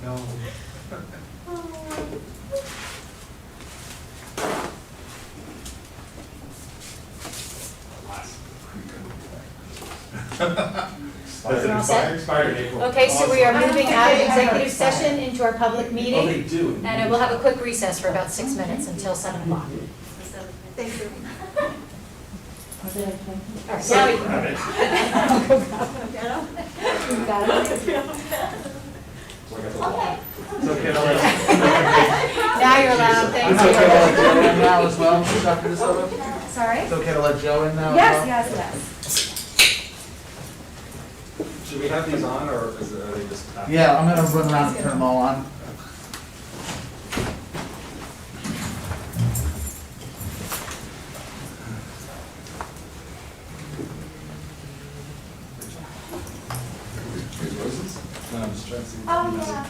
No. Expired in April. Okay, so we are moving out of executive session into our public Oh, they meeting. do. And we'll have a quick recess for about 6 minutes until 7 o'clock. Thank you. All right, now we So I got the wall. It's okay to let Now you're allowed, It's thank okay to let you. Joe in now as well, Dr. DeSoto? Sorry? It's okay to let Joe in now as Yes, well? yes, yes. Should we have these on, or are they just? Yeah, I'm gonna run around and turn them all on. Here's roses? No, I'm just trying to see. Oh, yeah.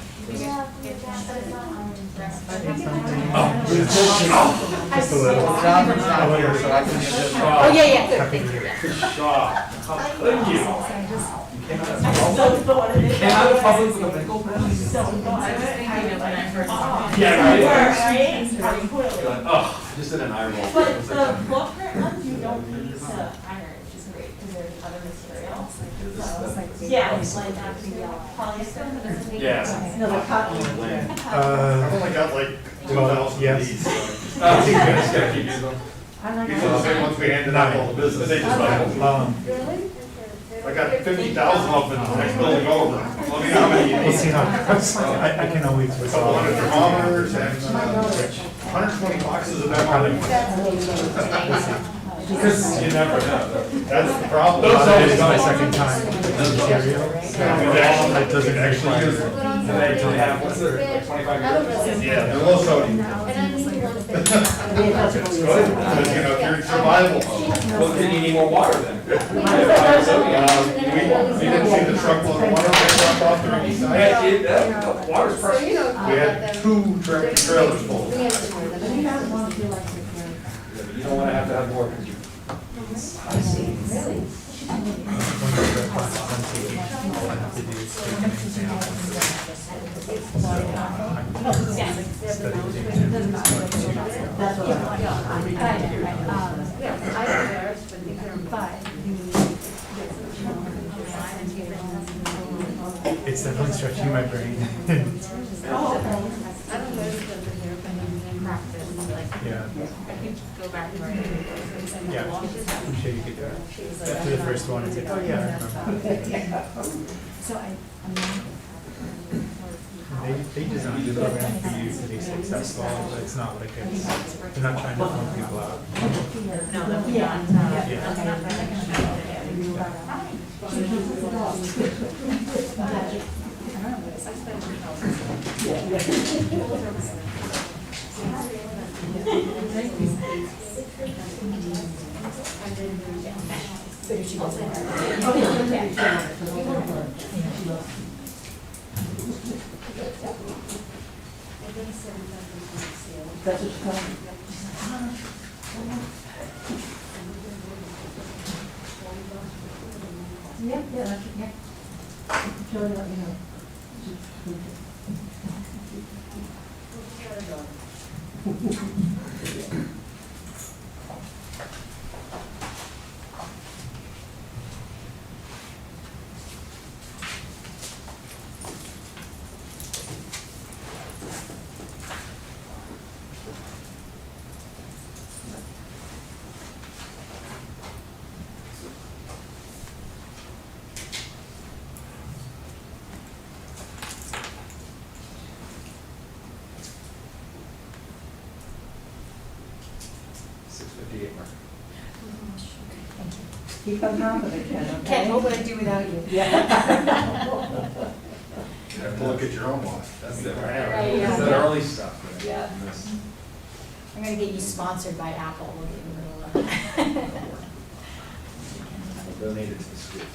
Just a little. Jonathan's not here, so I can just. Oh, yeah, yeah, good, thank you. Good shot. Thank you. Cannot have public with a wrinkle pen? Yeah, right. Oh, I just did an eye roll. But the book print ones, you don't need to iron, which is great, because there's other materials. Yeah, it's like polyester. Yes. No, the cotton. I've only got like 2,000 of I these. think I just gotta keep using them. These are the same ones we handed out all the business. They just I got 50,000 of them in the next building over. Let me know how many you We'll see need. how it goes. I can always A couple resolve hundred it. thermometers and 120 boxes of them on them. Because you never know. That's the problem. This is my second time with material, so it doesn't Actually use require. it. Do they have, what's their, like 25 years? Yeah, they're low sodium. It's good, because, you know, if you're in survival mode. Well, then you need more water then. We didn't see the truckload of water they dropped off during each night. Water's precious. We had 2 tractor trailers full. Yeah, but you don't wanna have to have more, because you. All I have to do is take an example. It's definitely stretching my brain. Yeah. Yeah, I'm sure you could do it. After the first one, it's like, oh yeah, I remember. They designed the program for you to be successful, but it's not like it's, they're not trying to throw people out. That's what's coming. Yeah, that's, yeah. Joey, let me know. Keep on top of it, Ken, okay? Ken, what would I do without you? You have to look at your own watch. That's the Right, yeah. It's that early stuff. right? Yeah. I'm gonna get you sponsored by Apple. We'll get you a little, Donate it to the school.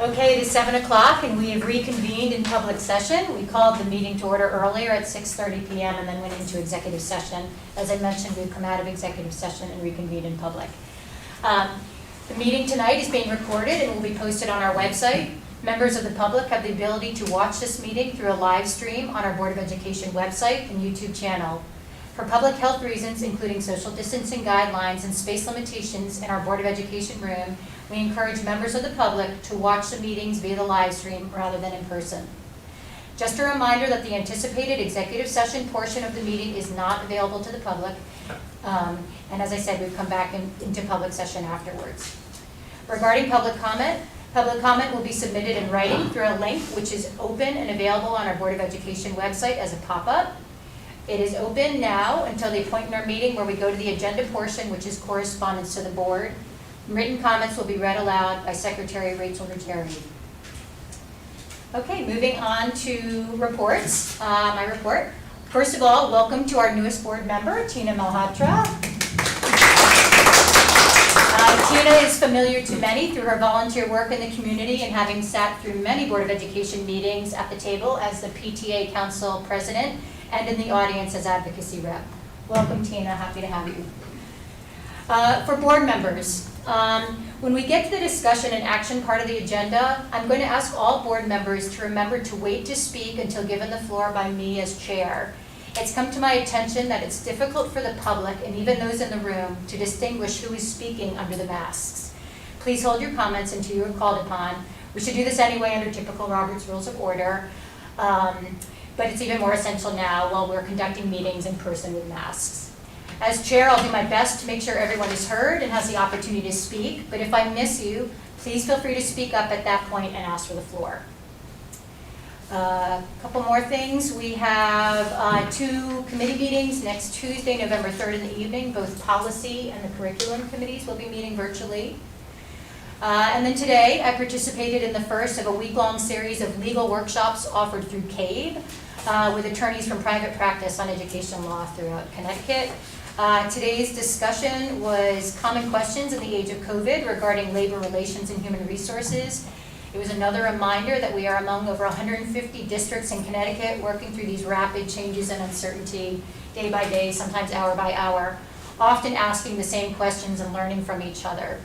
Okay, it is 7 o'clock and we have reconvened in public session. We called the meeting to order earlier at 6:30 p.m. and then went into executive session. As I mentioned, we've come out of executive session and reconvened in public. The meeting tonight is being recorded and will be posted on our website. Members of the public have the ability to watch this meeting through a live stream on our Board of Education website and YouTube channel. For public health reasons, including social distancing guidelines and space limitations in our Board of Education room, we encourage members of the public to watch the meetings via the live stream rather than in person. Just a reminder that the anticipated executive session portion of the meeting is not available to the public. And as I said, we've come back into public session afterwards. Regarding public comment will be submitted in writing through a link which is open and available on our Board of Education website as a pop-up. It is open now until the point in our meeting where we go to the agenda portion, which is correspondence to the board. Written comments will be read aloud by Secretary Rachel Ruggieri. Okay, moving on to reports. My report. First of all, welcome to our newest board member, Tina Malhotra. Tina is familiar to many through her volunteer work in the community and having sat through many Board of Education meetings at the table as the PTA Council President and in the audience as advocacy rep. Welcome, Tina. Happy to have you. For board members, when we get to the discussion and action part of the agenda, I'm going to ask all board members to remember to wait to speak until given the floor by me as chair. It's come to my attention that it's difficult for the public and even those in the room to distinguish who is speaking under the masks. Please hold your comments until you are called upon. We should do this anyway under typical Robert's Rules of Order, but it's even more essential now while we're conducting meetings in person with masks. As chair, I'll do my best to make sure everyone is heard and has the opportunity to speak, but if I miss you, please feel free to speak up at that point and ask for the floor. A couple more things. We have 2 committee meetings next Tuesday, November 3rd in the evening. Both policy and the curriculum committees will be meeting virtually. And then today, I participated in the first of a week-long series of legal workshops offered through CABE with attorneys from private practice on education law throughout Connecticut. Today's discussion was common questions in the age of COVID regarding labor relations and human resources. It was another reminder that we are among over 150 districts in Connecticut working through these rapid changes and uncertainty day by day, sometimes hour by hour, often asking the same questions and learning from each other.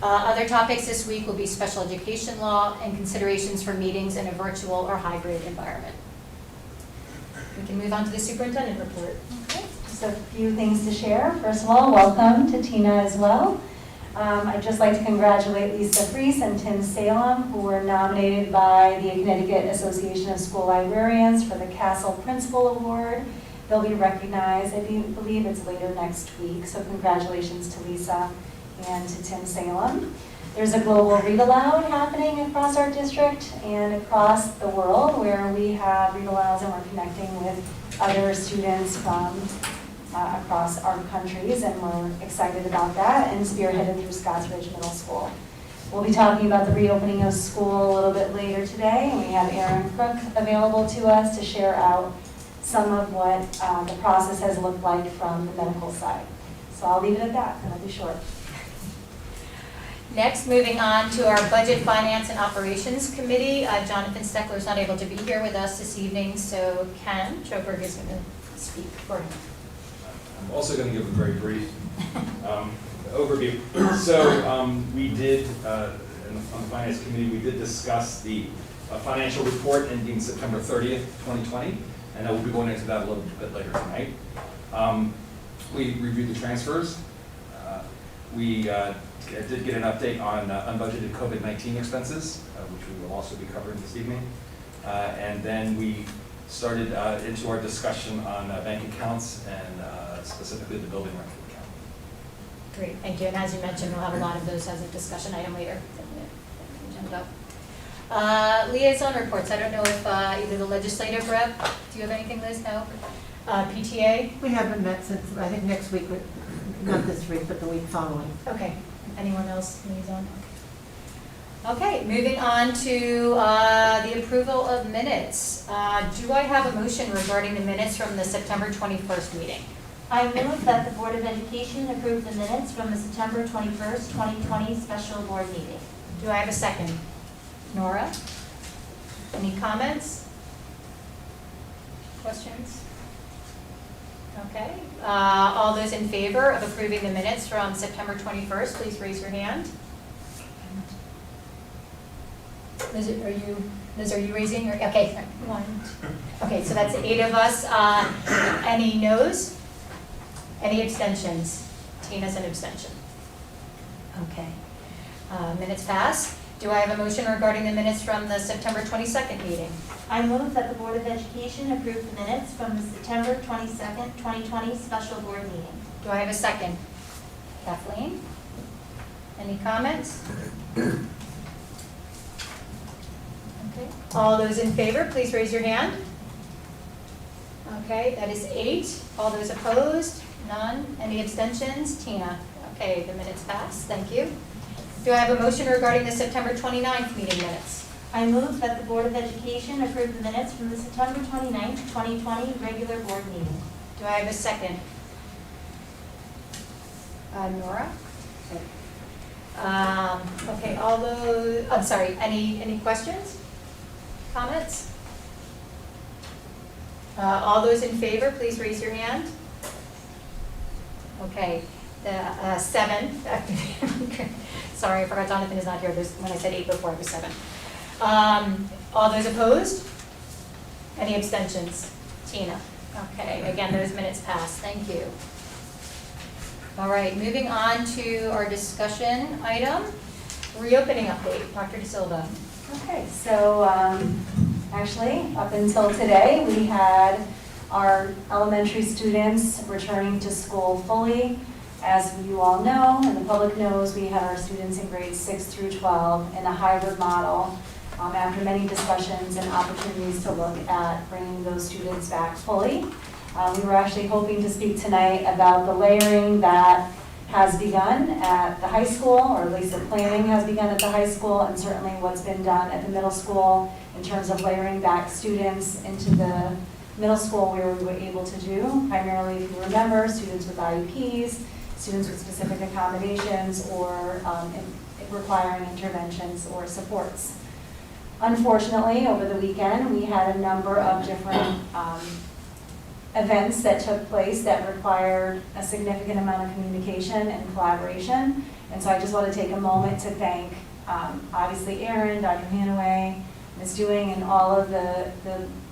Other topics this week will be special education law and considerations for meetings in a virtual or hybrid environment. We can move on to the superintendent report. Okay, just a few things to share. First of all, welcome to Tina as well. I'd just like to congratulate Lisa Fries and Tim Salem, who were nominated by the Connecticut Association of School Librarians for the Castle Principal Award. They'll be recognized, I believe it's later next week, so congratulations to Lisa and to Tim Salem. There's a global read aloud happening across our district and across the world where we have read alouds and we're connecting with other students from across our countries, and we're excited about that and spearheaded through Scotts Ridge Middle School. We'll be talking about the reopening of school a little bit later today, and we have Erin Crook available to us to share out some of what the process has looked like from the medical side. So I'll leave it at that, and I'll be short. Next, moving on to our Budget, Finance, and Operations Committee. Jonathan Steckler is not able to be here with us this evening, so Ken Troberg is going to speak for him. I'm also going to give a very brief overview. So we did, on the Finance Committee, we did discuss the financial report ending September 30th, 2020, and I will be going into that a little bit later tonight. We reviewed the transfers. We did get an update on unbudgeted COVID-19 expenses, which we will also be covering this evening. And then we started into our discussion on bank accounts and specifically the building rental account. Great, thank you. And as you mentioned, we'll have a lot of those as a discussion item later in the agenda. Liaison reports. I don't know if either the legislative rep, do you have anything, Liz? No? PTA? We haven't met since, I think next week, not this week, but the week following. Okay. Anyone else liaison? Okay, moving on to the approval of minutes. Do I have a motion regarding the minutes from the September 21st meeting? I move that the Board of Education approve the minutes from the September 21st, 2020 special board meeting. Do I have a second? Nora? Any comments? Questions? Okay. All those in favor of approving the minutes from September 21st, please raise your hand. Liz, are you raising? Okay, sorry. 1, 2. Okay, so that's 8 of us. Any noes? Any abstentions? Tina's an abstention. Okay. Minutes pass. Do I have a motion regarding the minutes from the September 22nd meeting? I move that the Board of Education approve the minutes from the September 22nd, 2020 special board meeting. Do I have a second? Kathleen? Any comments? Okay. All those in favor, please raise your hand. Okay, that is 8. All those opposed? None. Any abstentions? Tina? Okay, the minutes pass. Thank you. Do I have a motion regarding the September 29th meeting minutes? I move that the Board of Education approve the minutes from the September 29th, 2020 regular board meeting. Do I have a second? Nora? Okay, all those, I'm sorry, any questions? Comments? All those in favor, please raise your hand. Okay, the 7. Sorry, I forgot Jonathan is not here. When I said 8 before, it was 7. All those opposed? Any abstentions? Tina? Okay, again, those minutes pass. Thank you. All right, moving on to our discussion item, reopening update. Dr. De Silva. Okay, so actually, up until today, we had our elementary students returning to school fully. As you all know, and the public knows, we had our students in grades 6 through 12 in a hybrid model after many discussions and opportunities to look at bringing those students back fully. We were actually hoping to speak tonight about the layering that has begun at the high school, or at least the planning has begun at the high school, and certainly what's been done at the middle school in terms of layering back students into the middle school, where we were able to do, primarily, if you remember, students with IEPs, students with specific accommodations, or requiring interventions or supports. Unfortunately, over the weekend, we had a number of different events that took place that required a significant amount of communication and collaboration. And so I just want to take a moment to thank, obviously, Erin, Dr. Hanaway, Ms. Dewing, and all of the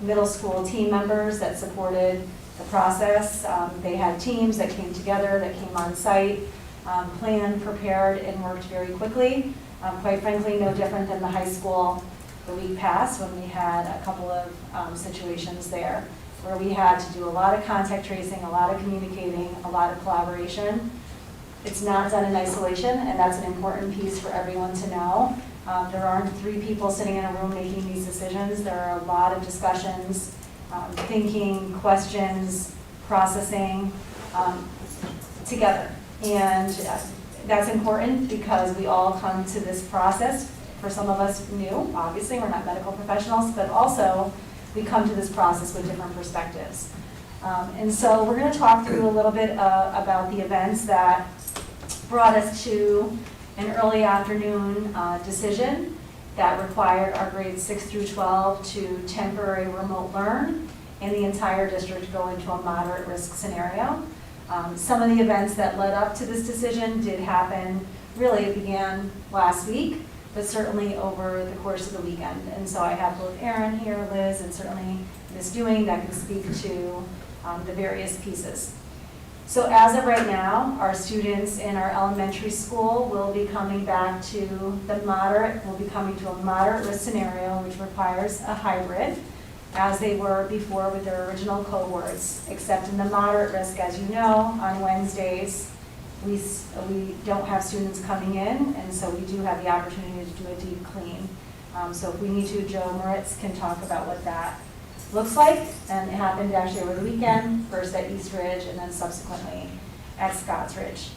middle school team members that supported the process. They had teams that came together, that came on site, planned, prepared, and worked very quickly. Quite frankly, no different than the high school the week past, when we had a couple of situations there where we had to do a lot of contact tracing, a lot of communicating, a lot of collaboration. It's not done in isolation, and that's an important piece for everyone to know. There aren't 3 people sitting in a room making these decisions. There are a lot of discussions, thinking, questions, processing together. And that's important because we all come to this process. For some of us new, obviously, we're not medical professionals, but also we come to this process with different perspectives. And so we're going to talk through a little bit about the events that brought us to an early afternoon decision that required our grades 6 through 12 to temporary remote learn and the entire district go into a moderate risk scenario. Some of the events that led up to this decision did happen, really it began last week, but certainly over the course of the weekend. And so I have both Erin here, Liz, and certainly Ms. Dewing that can speak to the various pieces. So as of right now, our students in our elementary school will be coming back to will be coming to a moderate risk scenario, which requires a hybrid, as they were before with their original cohorts, except in the moderate risk, as you know, on Wednesdays, we don't have students coming in, and so we do have the opportunity to do a deep clean. So if we need to, Joe Moritz can talk about what that looks like, and it happened actually over the weekend, first at East Ridge and then subsequently at Scotts Ridge.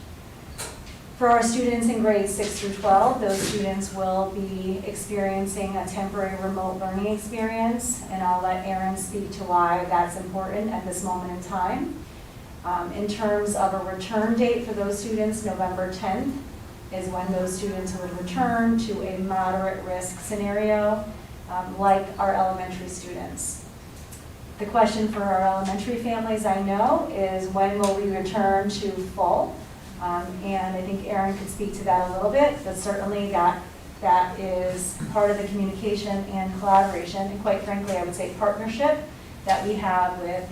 For our students in grades 6 through 12, those students will be experiencing a temporary remote learning experience, and I'll let Erin speak to why that's important at this moment in time. In terms of a return date for those students, November 10th is when those students would return to a moderate risk scenario, like our elementary students. The question for our elementary families, I know, is when will we return to full? And I think Erin could speak to that a little bit, but certainly that is part of the communication and collaboration, and quite frankly, I would say partnership that we have with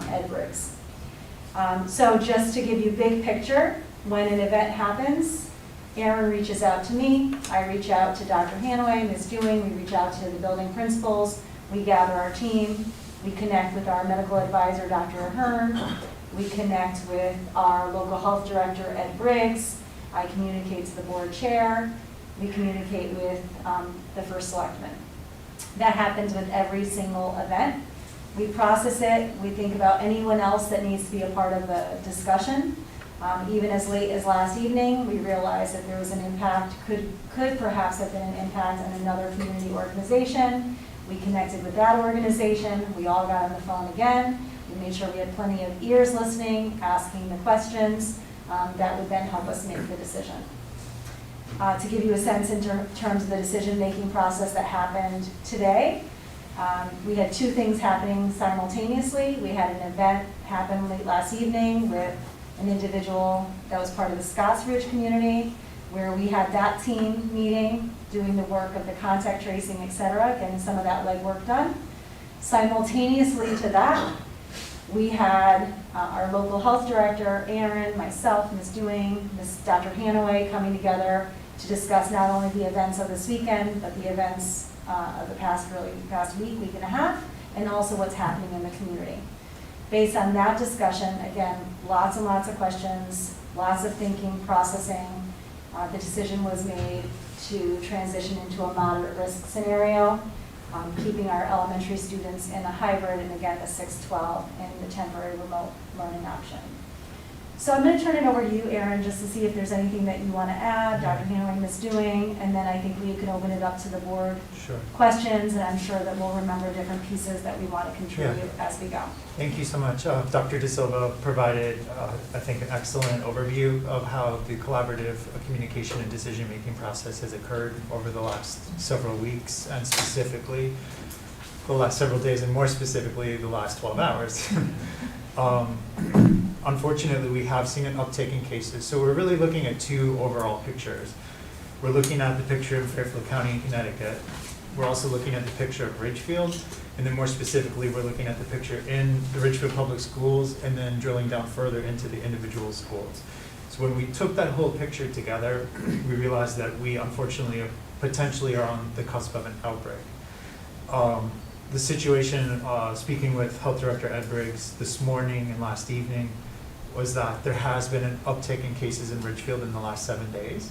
Ed Briggs. So just to give you big picture, when an event happens, Erin reaches out to me, I reach out to Dr. Hanaway, Ms. Dewing, we reach out to the building principals, we gather our team, we connect with our medical advisor, Dr. Ahern, we connect with our local health director, Ed Briggs, I communicate to the board chair, we communicate with the first selectman. That happens with every single event. We process it, we think about anyone else that needs to be a part of the discussion. Even as late as last evening, we realized that there was an impact, could perhaps have been an impact on another community organization. We connected with that organization, we all got on the phone again, we made sure we had plenty of ears listening, asking the questions that would then help us make the decision. To give you a sense in terms of the decision-making process that happened today, we had two things happening simultaneously. We had an event happen late last evening with an individual that was part of the Scotts Ridge community, where we had that team meeting, doing the work of the contact tracing, et cetera, getting some of that legwork done. Simultaneously to that, we had our local health director, Erin, myself, Ms. Dewing, Dr. Hanaway coming together to discuss not only the events of this weekend, but the events of the past week and a half, and also what's happening in the community. Based on that discussion, again, lots and lots of questions, lots of thinking, processing, the decision was made to transition into a moderate risk scenario, keeping our elementary students in a hybrid, and again, the 6-12 and the temporary remote learning option. So I'm going to turn it over to you, Erin, just to see if there's anything that you want to add, Dr. Hanaway, Ms. Dewing, and then I think we can open it up to the board. Sure. Questions, and I'm sure that we'll remember different pieces that we want to contribute as we go. Thank you so much. Dr. De Silva provided, I think, an excellent overview of how the collaborative communication and decision-making process has occurred over the last several weeks, and specifically the last several days, and more specifically the last 12 hours. Unfortunately, we have seen an uptick in cases, so we're really looking at two overall pictures. We're looking at the picture of Fairfield County in Connecticut. We're also looking at the picture of Ridgefield, and then more specifically, we're looking at the picture in the Ridgefield Public Schools, and then drilling down further into the individual schools. So when we took that whole picture together, we realized that we unfortunately potentially are on the cusp of an outbreak. The situation, speaking with Health Director Ed Briggs this morning and last evening, was that there has been an uptick in cases in Ridgefield in the last 7 days.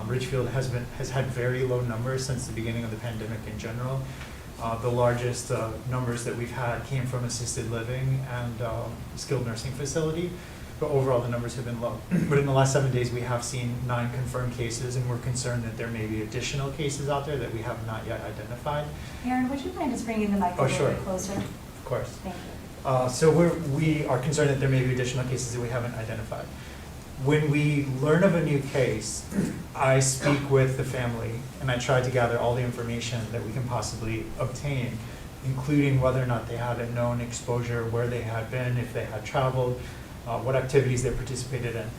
Ridgefield has had very low numbers since the beginning of the pandemic in general. The largest numbers that we've had came from assisted living and skilled nursing facility, but overall the numbers have been low. But in the last 7 days, we have seen 9 confirmed cases, and we're concerned that there may be additional cases out there that we have not yet identified. Erin, would you mind just bringing the mic a little bit closer? Of course. Thank you. So we are concerned that there may be additional cases that we haven't identified. When we learn of a new case, I speak with the family, and I try to gather all the information that we can possibly obtain, including whether or not they had a known exposure, where they had been, if they had traveled, what activities they participated in.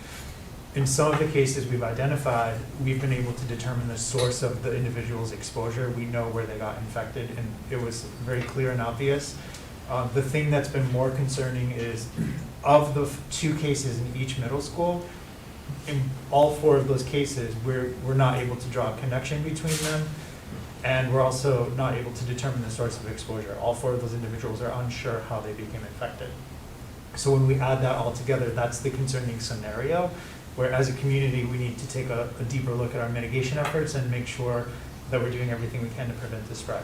In some of the cases we've identified, we've been able to determine the source of the individual's exposure. We know where they got infected, and it was very clear and obvious. The thing that's been more concerning is, of the 2 cases in each middle school, in all 4 of those cases, we're not able to draw a connection between them, and we're also not able to determine the source of exposure. All 4 of those individuals are unsure how they became infected. So when we add that all together, that's the concerning scenario, where as a community, we need to take a deeper look at our mitigation efforts and make sure that we're doing everything we can to prevent the spread.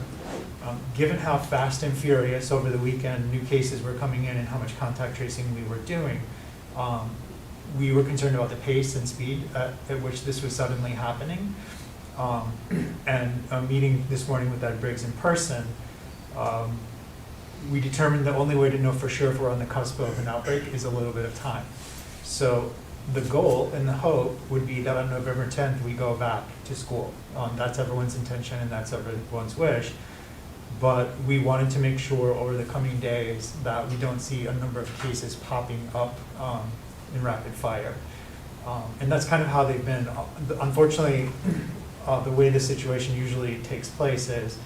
Given how fast and furious over the weekend new cases were coming in and how much contact tracing we were doing, we were concerned about the pace and speed at which this was suddenly happening. And a meeting this morning with Ed Briggs in person, we determined the only way to know for sure if we're on the cusp of an outbreak is a little bit of time. So The goal and the hope would be that on November 10th, we go back to school. That's everyone's intention and that's everyone's wish. But we wanted to make sure over the coming days that we don't see a number of cases popping up in rapid fire. And that's kind of how they've been. Unfortunately, the way the situation usually takes place is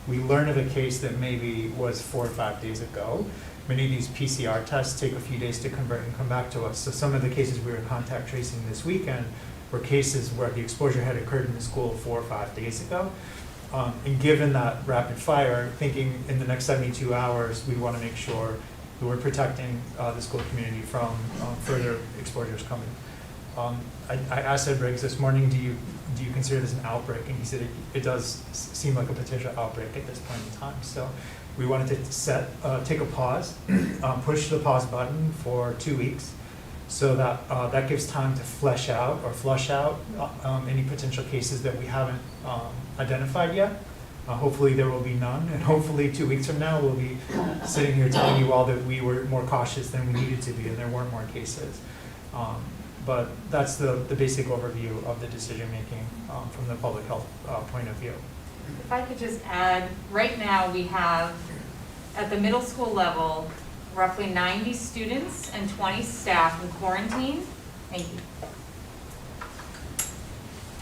we learn of a case that maybe was 4 or 5 days ago. Many of these PCR tests take a few days to convert and come back to us. So some of the cases we were contact tracing this weekend were cases where the exposure had occurred in the school 4 or 5 days ago. And given that rapid fire, thinking in the next 72 hours, we want to make sure that we're protecting the school community from further exposures coming. I asked Ed Briggs this morning, do you consider this an outbreak? And he said it does seem like a potential outbreak at this point in time. So we wanted to take a pause, push the pause button for 2 weeks, so that that gives time to flush out any potential cases that we haven't identified yet. Hopefully there will be none, and hopefully 2 weeks from now we'll be sitting here telling you all that we were more cautious than we needed to be and there weren't more cases. But that's the basic overview of the decision making from the public health point of view. If I could just add, right now we have, at the middle school level, roughly 90 students and 20 staff in quarantine. Thank you.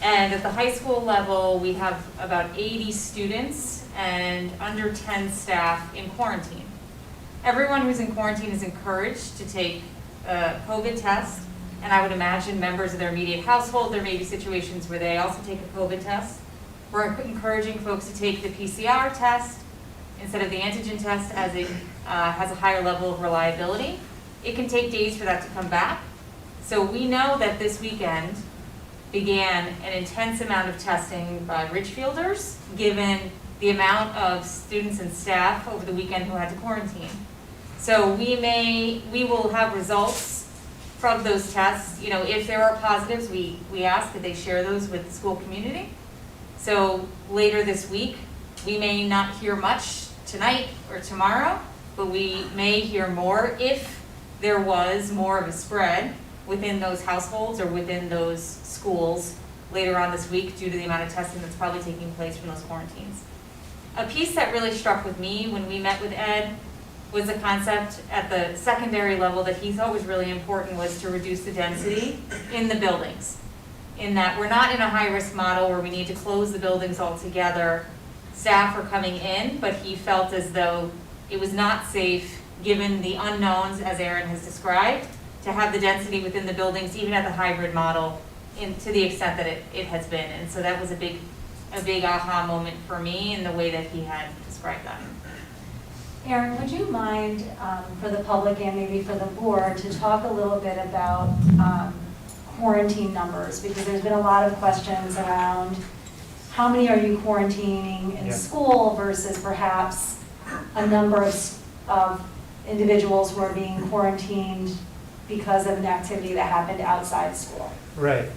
And at the high school level, we have about 80 students and under 10 staff in quarantine. Everyone who's in quarantine is encouraged to take a COVID test, and I would imagine members of their immediate household, there may be situations where they also take a COVID test. We're encouraging folks to take the PCR test instead of the antigen test, as it has a higher level of reliability. It can take days for that to come back. So we know that this weekend began an intense amount of testing by Richfielders, given the amount of students and staff over the weekend who had to quarantine. So we will have results from those tests. You know, if there are positives, we ask that they share those with the school community. So later this week, we may not hear much tonight or tomorrow, but we may hear more if there was more of a spread within those households or within those schools later on this week due to the amount of testing that's probably taking place from those quarantines. A piece that really struck with me when we met with Ed was the concept at the secondary level that he thought was really important, was to reduce the density in the buildings. In that we're not in a high-risk model where we need to close the buildings altogether. Staff are coming in, but he felt as though it was not safe, given the unknowns, as Aaron has described, to have the density within the buildings, even at the hybrid model, to the extent that it has been. And so that was a big aha moment for me in the way that he had described that. Erin, would you mind, for the public and maybe for the board, to talk a little bit about quarantine numbers? Because there's been a lot of questions around how many are you quarantining in school versus perhaps a number of individuals who are being quarantined because of an activity that happened outside school. Right.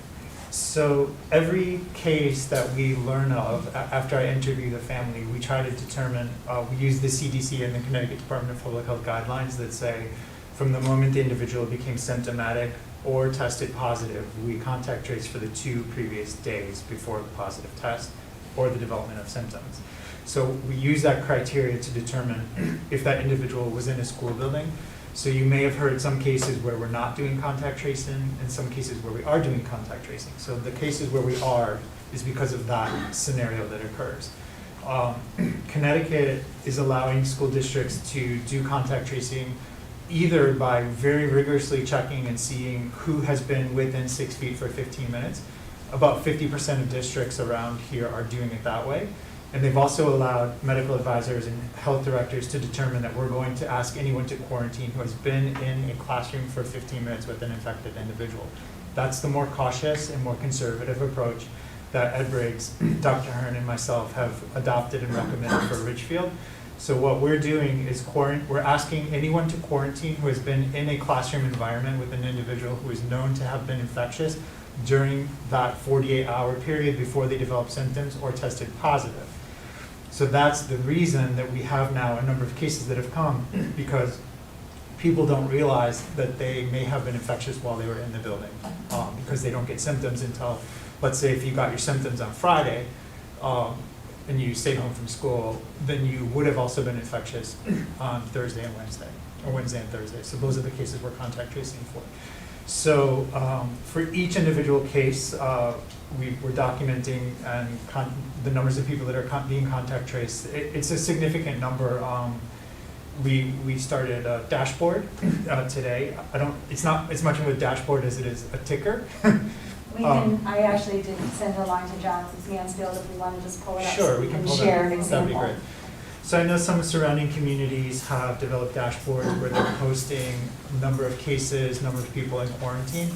So every case that we learn of, after I interview the family, we try to determine, we use the CDC and the Connecticut Department of Public Health guidelines that say from the moment the individual became symptomatic or tested positive, we contact trace for the 2 previous days before the positive test or the development of symptoms. So we use that criteria to determine if that individual was in a school building. So you may have heard some cases where we're not doing contact tracing and some cases where we are doing contact tracing. So the cases where we are is because of that scenario that occurs. Connecticut is allowing school districts to do contact tracing either by very rigorously checking and seeing who has been within 6 feet for 15 minutes. About 50% of districts around here are doing it that way. And they've also allowed medical advisors and health directors to determine that we're going to ask anyone to quarantine who has been in a classroom for 15 minutes with an infected individual. That's the more cautious and more conservative approach that Ed Briggs, Dr. Hearn, and myself have adopted and recommended for Richfield. So what we're doing is we're asking anyone to quarantine who has been in a classroom environment with an individual who is known to have been infectious during that 48-hour period before they develop symptoms or tested positive. So that's the reason that we have now a number of cases that have come, because people don't realize that they may have been infectious while they were in the building, because they don't get symptoms until, let's say if you got your symptoms on Friday, and you stayed home from school, then you would have also been infectious on Thursday and Wednesday, or Wednesday and Thursday. So those are the cases we're contact tracing for. So for each individual case, we're documenting and the numbers of people that are being contact traced. It's a significant number. We started a dashboard today. It's not as much of a dashboard as it is a ticker. I actually did send a line to John Mansfield if we want to just pull it up. Sure, we can and pull share an that. example. That'd be great. So I know some surrounding communities have developed dashboards where they're posting number of cases, number of people in quarantine.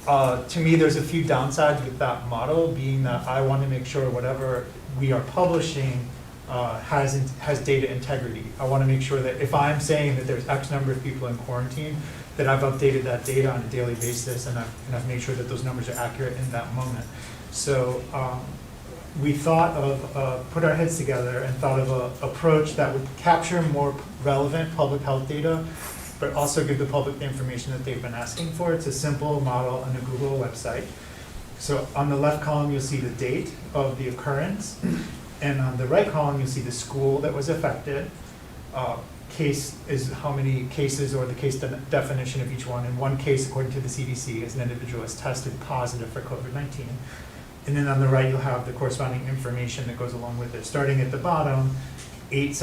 To me, there's a few downsides with that model, being that I want to make sure whatever we are publishing has data integrity. I want to make sure that if I'm saying that there's X number of people in quarantine, that I've updated that data on a daily basis, and I've made sure that those numbers are accurate in that moment. So we thought of, put our heads together and thought of an approach that would capture more relevant public health data, but also give the public the information that they've been asking for. It's a simple model on a Google website. So on the left column, you'll see the date of the occurrence, and on the right column, you'll see the school that was affected. Case is how many cases, or the case definition of each one. In one case, according to the CDC, is an individual has tested positive for COVID-19. And then on the right, you'll have the corresponding information that goes along with it. Starting at the bottom, August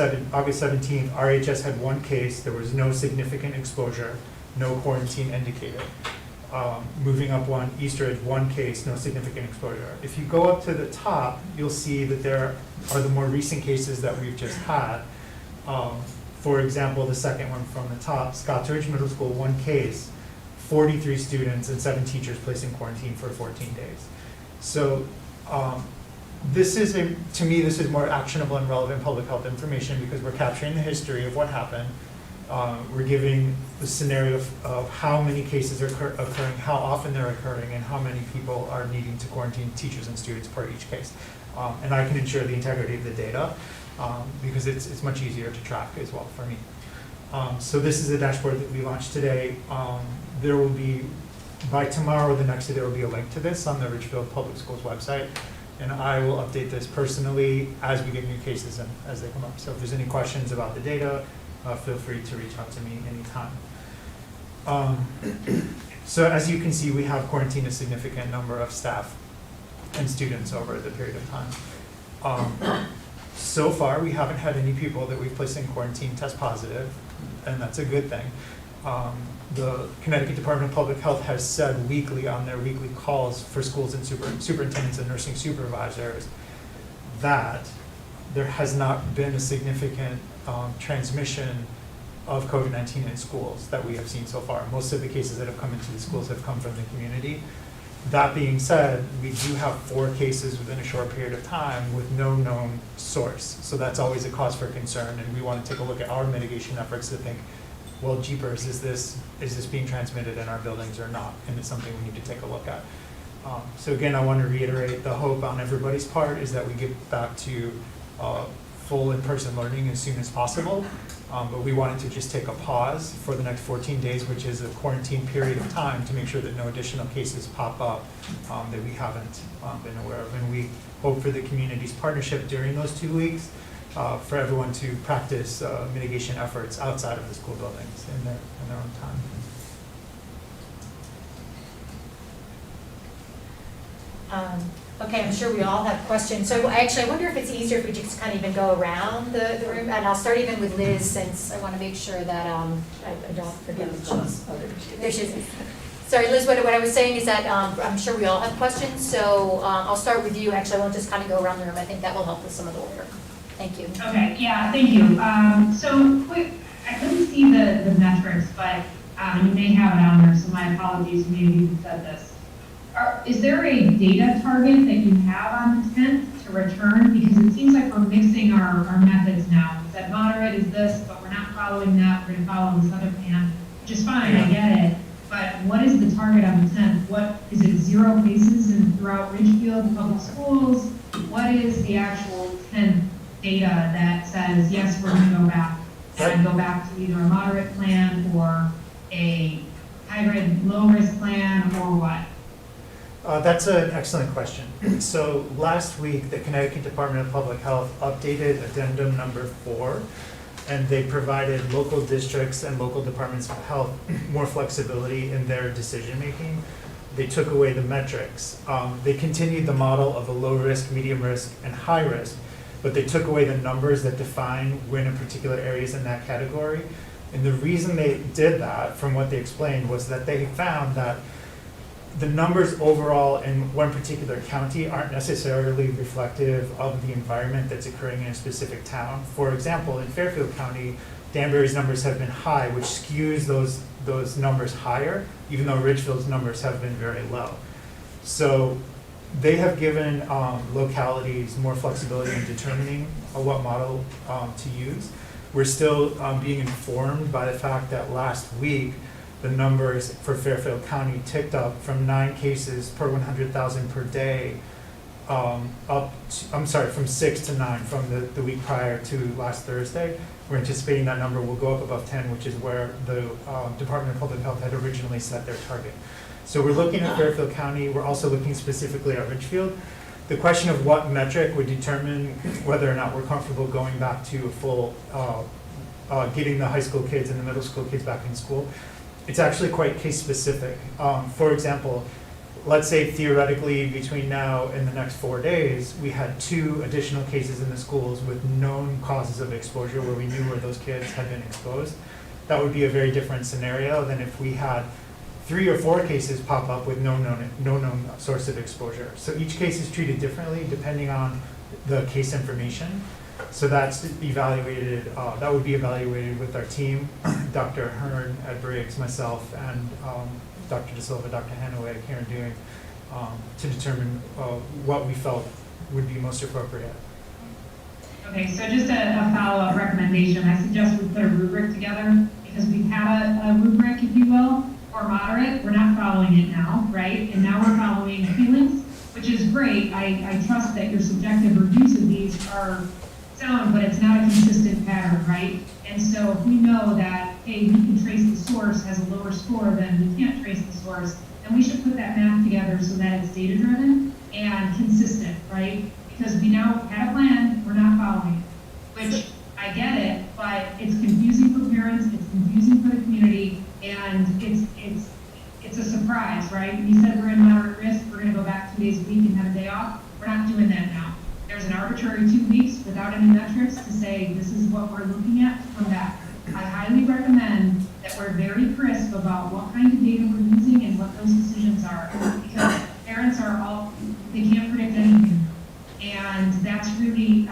17th, RHS had one case. There was no significant exposure, no quarantine indicated. Moving up one, Easter had one case, no significant exposure. If you go up to the top, you'll see that there are the more recent cases that we've just had. For example, the second one from the top, Scotts Ridge Middle School, one case, 43 students and 7 teachers placed in quarantine for 14 days. So to me, this is more actionable and relevant public health information because we're capturing the history of what happened. We're giving the scenario of how many cases are occurring, how often they're occurring, and how many people are needing to quarantine teachers and students per each case. And I can ensure the integrity of the data because it's much easier to track as well for me. So this is a dashboard that we launched today. There will be, by tomorrow or the next day, there will be a link to this on the Ridgefield Public Schools website. And I will update this personally as we get new cases and as they come up. So if there's any questions about the data, feel free to reach out to me anytime. So as you can see, we have quarantined a significant number of staff and students over the period of time. So far, we haven't had any people that we've placed in quarantine test positive, and that's a good thing. The Connecticut Department of Public Health has said weekly on their weekly calls for schools and superintendents and nursing supervisors that there has not been a significant transmission of COVID-19 in schools that we have seen so far. Most of the cases that have come into the schools have come from the community. That being said, we do have 4 cases within a short period of time with no known source. So that's always a cause for concern, and we want to take a look at our mitigation efforts to think, well, jeepers, is this being transmitted in our buildings or not? And it's something we need to take a look at. So again, I want to reiterate the hope on everybody's part is that we get back to full in-person learning as soon as possible. But we wanted to just take a pause for the next 14 days, which is a quarantine period of time, to make sure that no additional cases pop up that we haven't been aware of. And we hope for the community's partnership during those 2 weeks for everyone to practice mitigation efforts outside of the school buildings in their own time. Okay, I'm sure we all have questions. So I wonder if it's easier if we just kind of even go around the room, and I'll start even with Liz, since I want to make sure that I don't forget that she's, there she is. Sorry, Liz, what I was saying is that I'm sure we all have questions, so I'll start with you. Actually, I won't just kind of go around the room. I think that will help with some of the order. Thank you. Okay, yeah, thank you. So quick, I couldn't see the metrics, but you may have it on there, so my apologies, maybe you said this. Is there a data target that you have on the 10th to return? Because it seems like we're mixing our methods now. Is that moderate is this, but we're not following that, we're gonna follow this other plan, which is fine, I get it. But what is the target on the 10th? What, is it 0 cases throughout Ridgefield public schools? What is the actual 10th data that says, yes, we're gonna go back and go back to either a moderate plan or a hybrid low-risk plan, or what? That's an excellent question. So last week, the Connecticut Department of Public Health updated addendum number 4, and they provided local districts and local departments of health more flexibility in their decision-making. They took away the metrics. They continued the model of a low risk, medium risk, and high risk, but they took away the numbers that define when a particular area is in that category. And the reason they did that, from what they explained, was that they found that the numbers overall in one particular county aren't necessarily reflective of the environment that's occurring in a specific town. For example, in Fairfield County, Danbury's numbers have been high, which skews those numbers higher, even though Ridgefield's numbers have been very low. So they have given localities more flexibility in determining what model to use. We're still being informed by the fact that last week, the numbers for Fairfield County ticked up from 9 cases per 100,000 per day from 6 to 9 from the week prior to last Thursday. We're anticipating that number will go up above 10, which is where the Department of Public Health had originally set their target. So we're looking at Fairfield County. We're also looking specifically at Ridgefield. The question of what metric would determine whether or not we're comfortable going back to a full, getting the high school kids and the middle school kids back in school, it's actually quite case specific. For example, let's say theoretically between now and the next 4 days, we had 2 additional cases in the schools with known causes of exposure where we knew where those kids had been exposed. That would be a very different scenario than if we had 3 or 4 cases pop up with no known source of exposure. So each case is treated differently depending on the case information. So that's evaluated, that would be evaluated with our team, Dr. Hearn, Ed Briggs, myself, and Dr. De Silva, Dr. Hanaway, Karen Dewing, to determine what we felt would be most appropriate. Okay, so just a follow-up recommendation. I suggest we put a rubric together, because we've had a rubric, if you will, for moderate. We're not following it now, right? And now we're following feelings, which is great. I trust that your subjective reviews of these are sound, but it's not a consistent pattern, right? And so if we know that, hey, we can trace the source has a lower score than we can't trace the source, then we should put that math together so that it's data-driven and consistent, right? Because we now had a plan, we're not following it, which I get it, but it's confusing for parents, it's confusing for the community, and it's a surprise, right? We said we're in moderate risk, we're gonna go back 2 days a week and have a day off. We're not doing that now. There's an arbitrary 2 weeks without any metrics to say this is what we're looking at to come back. I highly recommend that we're very crisp about what kind of data we're using and what those decisions are, because parents are they can't predict anything. And that's really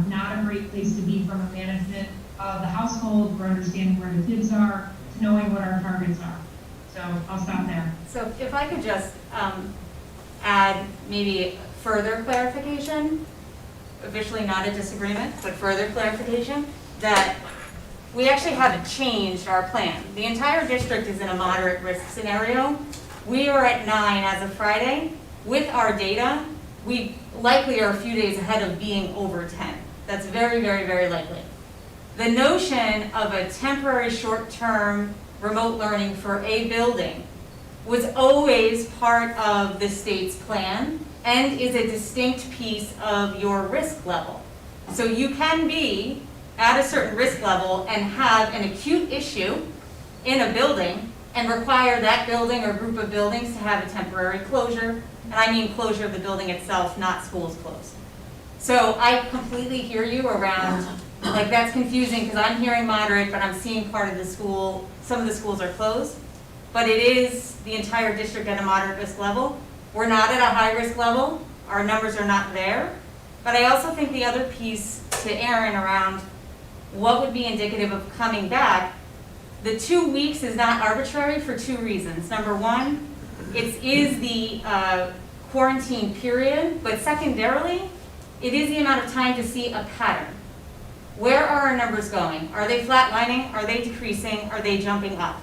not a great place to be from a management of the household, for understanding where the kids are, to knowing what our targets are. So I'll stop there. So if I could just add maybe further clarification, officially not a disagreement, but further clarification, that we actually haven't changed our plan. The entire district is in a moderate risk scenario. We are at 9 as of Friday. With our data, we likely are a few days ahead of being over 10. That's very, very, very likely. The notion of a temporary short-term remote learning for a building was always part of the state's plan and is a distinct piece of your risk level. So you can be at a certain risk level and have an acute issue in a building and require that building or group of buildings to have a temporary closure. And I mean closure of the building itself, not schools closed. So I completely hear you around, like that's confusing because I'm hearing moderate, but I'm seeing part of the school, some of the schools are closed. But it is the entire district at a moderate risk level. We're not at a high risk level. Our numbers are not there. But I also think the other piece to Aaron around what would be indicative of coming back, the 2 weeks is not arbitrary for 2 reasons. Number one, it is the quarantine period, but secondarily, it is the amount of time to see a pattern. Where are our numbers going? Are they flatlining? Are they decreasing? Are they jumping up?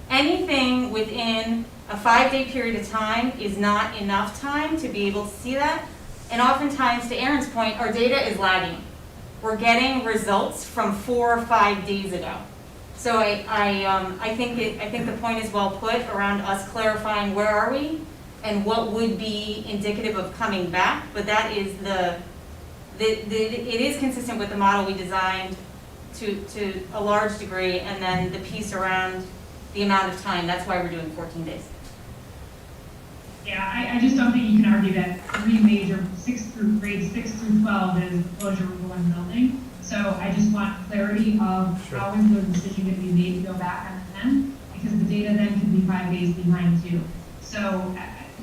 Anything within a 5-day period of time is not enough time to be able to see that. And oftentimes, to Aaron's point, our data is lagging. we're getting results from 4 or 5 days ago. So I think the point is well put around us clarifying where are we and what would be indicative of coming back, but that is it is consistent with the model we designed to a large degree, and then the piece around the amount of time, that's why we're doing 14 days. Yeah, I just don't think you can argue that three major grades 6 through 12 is the closure of one building. So I just want clarity of how is the decision going to be made to go back on the 10, because the data then could be 5 days behind too. So,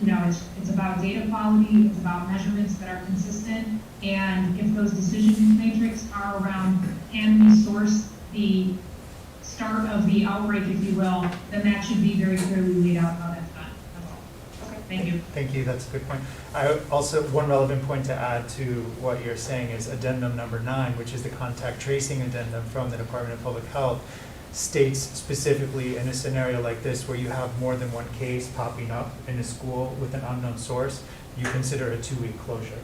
it's about data quality, it's about measurements that are consistent, and if those decision matrix are around, can we source the start of the outbreak, if you will, then that should be very clearly laid out how that's done. That's all. Okay, thank you. Thank you, that's a good point. I also, one relevant point to add to what you're saying is addendum number 9, which is the contact tracing addendum from the Department of Public Health, states specifically in a scenario like this where you have more than one case popping up in a school with an unknown source, you consider a 2-week closure.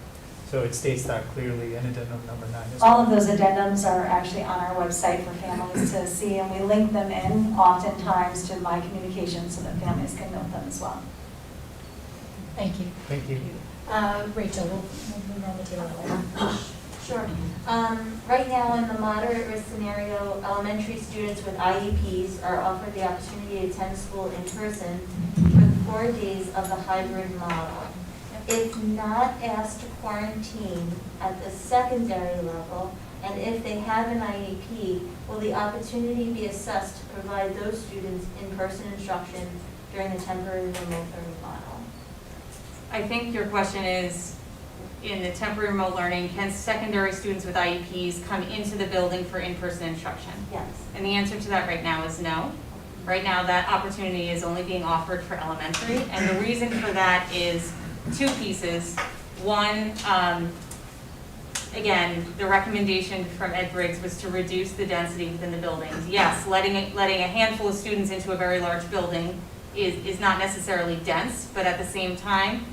So it states that clearly in addendum number 9 as well. All of those addendums are actually on our website for families to see, and we link them in oftentimes to My Communications so that families can note them as well. Thank you. Thank you. Rachel, we'll move on the table. Sure. Right now, in the moderate risk scenario, elementary students with IEPs are offered the opportunity to attend school in person for the 4 days of the hybrid model. If not asked to quarantine at the secondary level, and if they have an IEP, will the opportunity be assessed to provide those students in-person instruction during the temporary remote learning model? I think your question is, in the temporary remote learning, can secondary students with IEPs come into the building for in-person instruction? Yes. And the answer to that right now is no. Right now, that opportunity is only being offered for elementary, and the reason for that is 2 pieces. One, again, the recommendation from Ed Briggs was to reduce the density within the buildings. Yes, letting a handful of students into a very large building is not necessarily dense, but at the same time,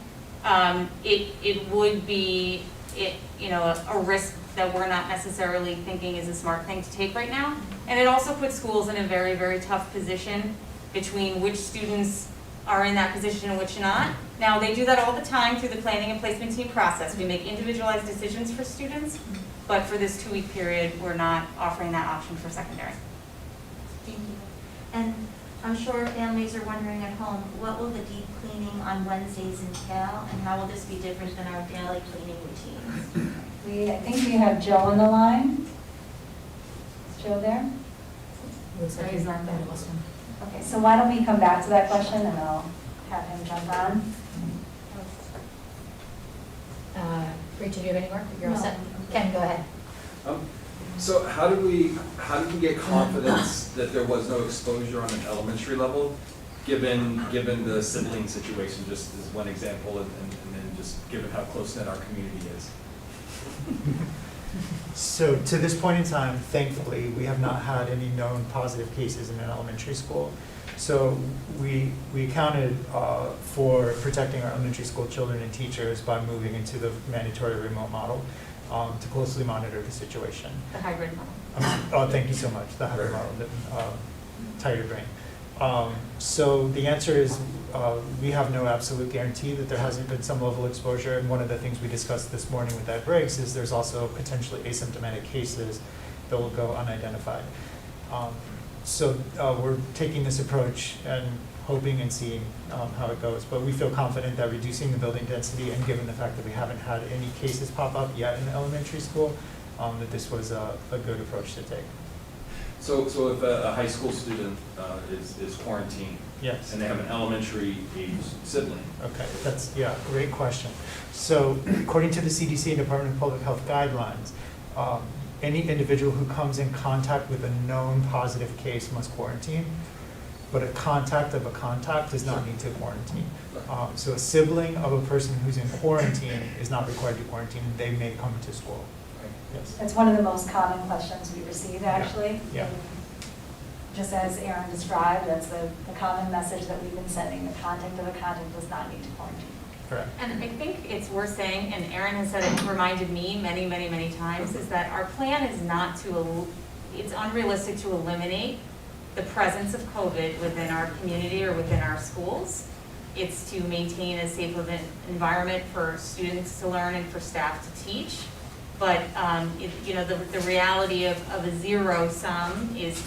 it would be a risk that we're not necessarily thinking is a smart thing to take right now. And it also puts schools in a very, very tough position between which students are in that position and which not. Now, they do that all the time through the planning and placement team process. We make individualized decisions for students, but for this 2-week period, we're not offering that option for secondary. Thank you. And I'm sure families are wondering at home, what will the deep cleaning on Wednesdays entail, and how will this be different than our daily cleaning routines? I think we have Joe on the line. Is Joe there? Looks like he's not there. Okay, so why don't we come back to that question and I'll have him jump on. Rachel, do you have any more? You're all No. set? Ken, go ahead. So how did we get confidence that there was no exposure on an elementary level, given the sibling situation, just as one example, and then just given how close-knit our community is? So to this point in time, thankfully, we have not had any known positive cases in an elementary school. So we accounted for protecting our elementary school children and teachers by moving into the mandatory remote model to closely monitor the situation. The hybrid model. Oh, thank you so much, the hybrid model, tire your brain. So the answer is we have no absolute guarantee that there hasn't been some level of exposure, and one of the things we discussed this morning with Ed Briggs is there's also potentially asymptomatic cases that will go unidentified. So we're taking this approach and hoping and seeing how it goes, but we feel confident that reducing the building density, and given the fact that we haven't had any cases pop up yet in elementary school, that this was a good approach to take. So if a high school student is quarantined, Yes. and they have an elementary age sibling, Okay, that's, great question. So according to the CDC and Department of Public Health guidelines, any individual who comes in contact with a known positive case must quarantine, but a contact of a contact does not need to quarantine. So a sibling of a person who's in quarantine is not required to quarantine. They may come to school. Yes. That's one of the most common questions we receive, actually. Yeah. Just as Aaron described, that's the common message that we've been sending. The contact of a contact does not need to quarantine. Correct. And I think it's worth saying, and Erin has said it, reminded me many, many, many times, is that our plan is not to, it's unrealistic to eliminate the presence of COVID within our community or within our schools. It's to maintain as safe of an environment for students to learn and for staff to teach. But, the reality of a zero sum is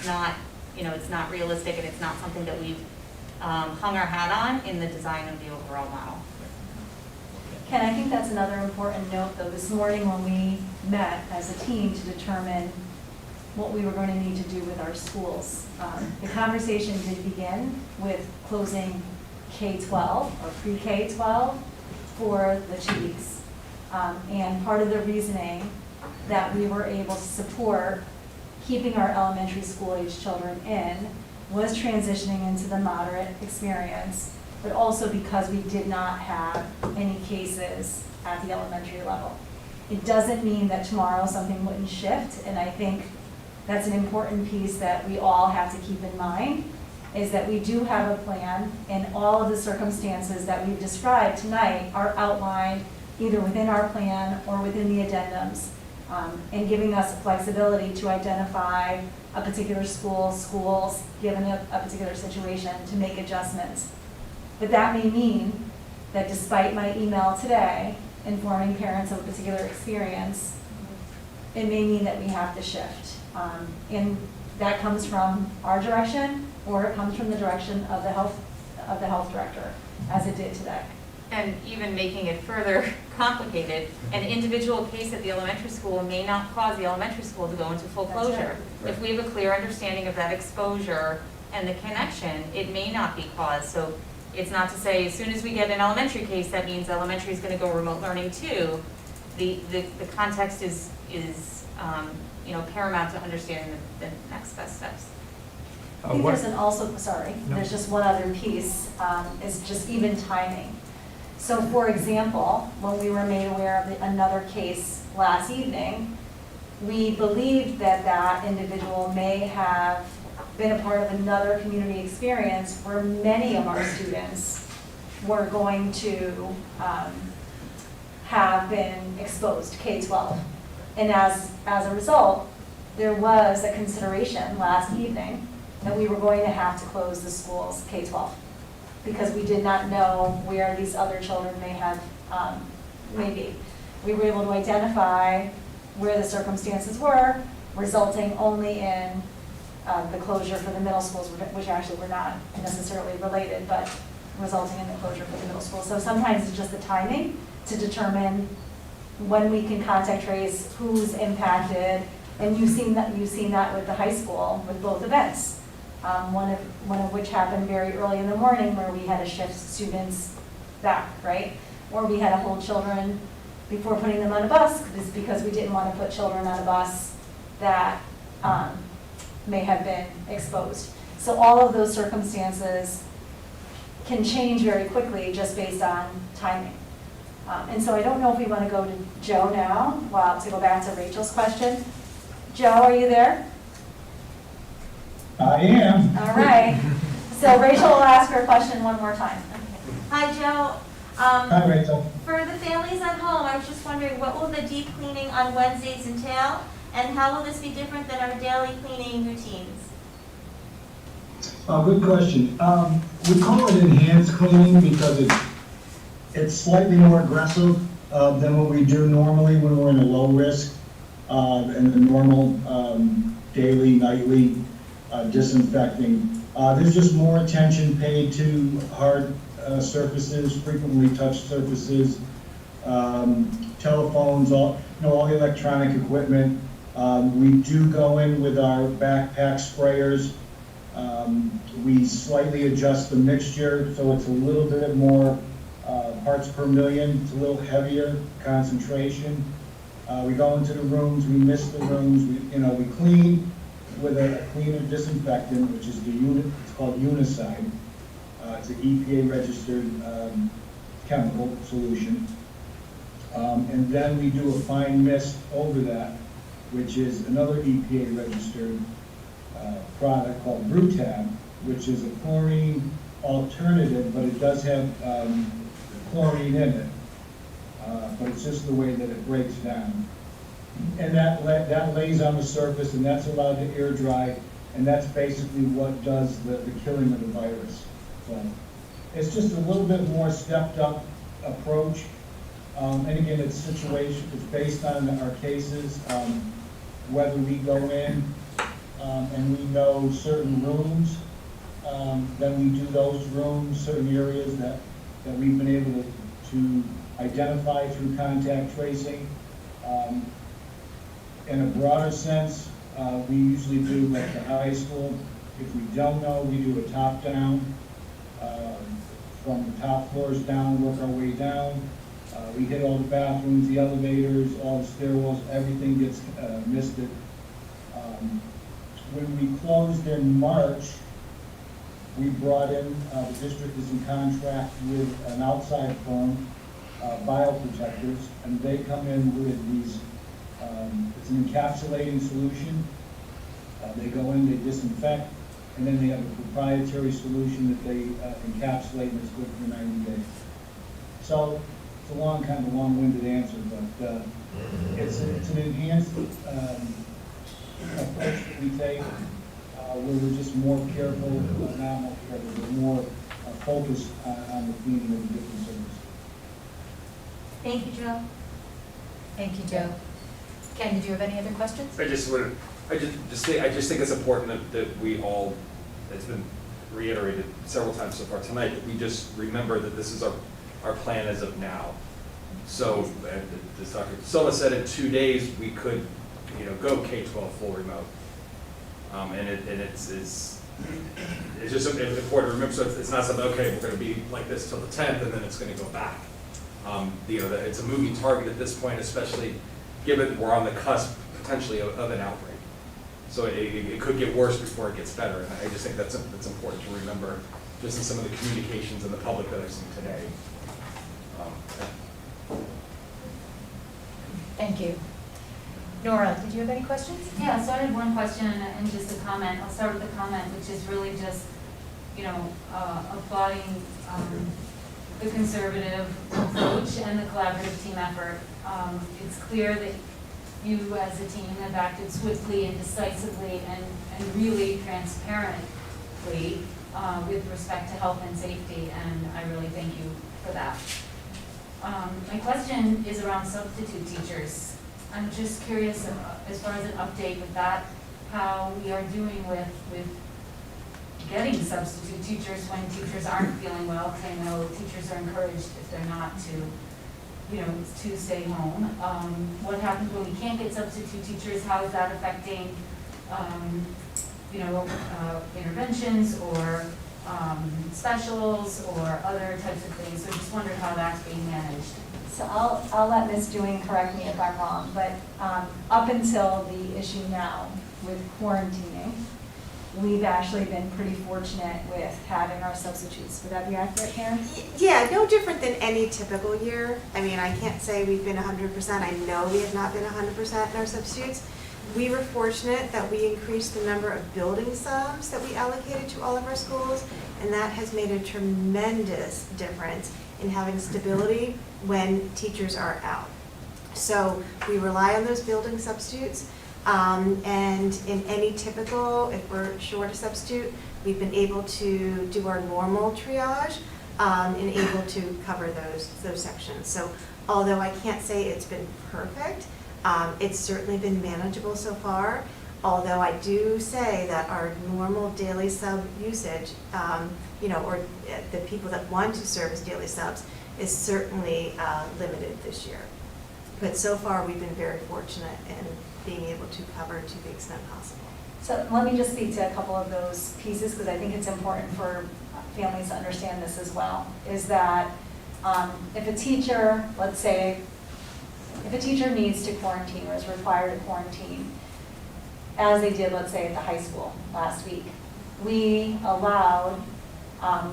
not, it's not realistic, and it's not something that we've hung our hat on in the design of the overall model. Ken, I think that's another important note, though. This morning when we met as a team to determine what we were going to need to do with our schools, the conversation did begin with closing K-12 or pre-K-12 for the 2 weeks. And part of the reasoning that we were able to support keeping our elementary school age children in was transitioning into the moderate experience, but also because we did not have any cases at the elementary level. It doesn't mean that tomorrow something wouldn't shift, and I think that's an important piece that we all have to keep in mind, is that we do have a plan, and all of the circumstances that we've described tonight are outlined either within our plan or within the addendums, and giving us flexibility to identify a particular schools, given a particular situation, to make adjustments. But that may mean that despite my email today informing parents of a particular experience, it may mean that we have to shift. And that comes from our direction, or it comes from the direction of the health director, as it did today. And even making it further complicated, an individual case at the elementary school may not cause the elementary school to go into full That's closure. right. If we have a clear understanding of that exposure and the connection, it may not be caused. So it's not to say as soon as we get an elementary case, that means elementary is going to go remote learning too. The context is paramount to understanding the next best steps. I think there's there's just one other piece, is just even timing. So for example, when we were made aware of another case last evening, we believed that that individual may have been a part of another community experience where many of our students were going to have been exposed, K-12. And as a result, there was a consideration last evening that we were going to have to close the schools K-12 because we did not know where these other children may be. We were able to identify where the circumstances were, resulting only in the closure for the middle schools, which actually were not necessarily related, but resulting in the closure for the middle schools. So sometimes it's just the timing to determine when we can contact trace who's impacted, and you've seen that with the high school with both events. One of which happened very early in the morning where we had to shift students back, right? Or we had to hold children before putting them on a bus because we didn't want to put children on a bus that may have been exposed. So all of those circumstances can change very quickly just based on timing. And so I don't know if we want to go to Joe now, to go back to Rachel's question. Joe, are you there? I am. All right. So Rachel will ask her question one more time. Hi, Joe. Hi, Rachel. For the families at home, I was just wondering, what will the deep cleaning on Wednesdays entail? And how will this be different than our daily cleaning routines? Good question. We call it enhanced cleaning because it's slightly more aggressive than what we do normally when we're in a low risk and the normal daily, nightly disinfecting. There's just more attention paid to hard surfaces, frequently touched surfaces, telephones, all the electronic equipment. We do go in with our backpack sprayers. We slightly adjust the mixture so it's a little bit more parts per million. It's a little heavier concentration. We go into the rooms, we mist the rooms, we clean with a cleaner disinfectant, which is it's called Unicide. It's an EPA registered chemical solution. And then we do a fine mist over that, which is another EPA registered product called Brutab, which is a chlorine alternative, but it does have chlorine in it, but it's just the way that it breaks down. And that lays on the surface, and that's allowed to air dry, and that's basically what does the killing of the virus. So it's just a little bit more stepped up approach. And again, it's based on our cases, whether we go in and we know certain rooms, then we do those rooms, certain areas that we've been able to identify through contact tracing. In a broader sense, we usually do like the high school. If we don't know, we do a top-down, from the top floors down, work our way down. We hit all the bathrooms, the elevators, all the stairwells, everything gets misted. When we closed in March, we brought in, the district is in contract with an outside firm, Bioprotectors, and they come in with these, it's an encapsulating solution. They go in, they disinfect, and then they have a proprietary solution that they encapsulate, and it's good for 90 days. So it's a long-winded answer, but it's an enhanced approach that we take, where we're just more careful, not more careful, but more focused on the cleaning of the different services. Thank you, Joe. Thank you, Joe. Ken, did you have any other questions? I just think it's important that we all, it's been reiterated several times so far tonight, that we just remember that this is our plan as of now. So, as Dr. Silva said, in 2 days, we could, go K-12 full remote. And it's just important to remember, so it's not something, okay, we're gonna be like this till the 10th, and then it's gonna go back. That it's a moving target at this point, especially given we're on the cusp potentially of an outbreak. So it could get worse before it gets better, and I just think that's important to remember, just in some of the communications in the public that I've seen today. Thank you. Nora, did you have any questions? Yeah, so I had one question and just a comment. I'll start with the comment, which is really just, applauding the conservative approach and the collaborative team effort. It's clear that you as a team have acted swiftly and decisively and really transparently with respect to health and safety, and I really thank you for that. My question is around substitute teachers. I'm just curious, as far as an update with that, how we are doing with getting substitute teachers when teachers aren't feeling well, because I know teachers are encouraged if they're not to stay home. What happens when we can't get substitute teachers? How is that affecting, interventions or specials or other types of things? So just wondered how that's being managed. So I'll let Ms. Dewing correct me if I'm wrong, but up until the issue now with quarantining, we've actually been pretty fortunate with having our substitutes. Would that be accurate, Karen? Yeah, no different than any typical year. I mean, I can't say we've been 100%. I know we have not been 100% in our substitutes. We were fortunate that we increased the number of building subs that we allocated to all of our schools, and that has made a tremendous difference in having stability when teachers are out. So we rely on those building substitutes, and in any typical, if we're short a substitute, we've been able to do our normal triage and able to cover those sections. So although I can't say it's been perfect, it's certainly been manageable so far. Although I do say that our normal daily sub usage, or the people that want to serve as daily subs, is certainly limited this year. But so far, we've been very fortunate in being able to cover to the extent possible. So let me just speak to a couple of those pieces, because I think it's important for families to understand this as well, is that if a teacher, let's say, if a teacher needs to quarantine or is required to quarantine, as they did, let's say, at the high school last week, we allowed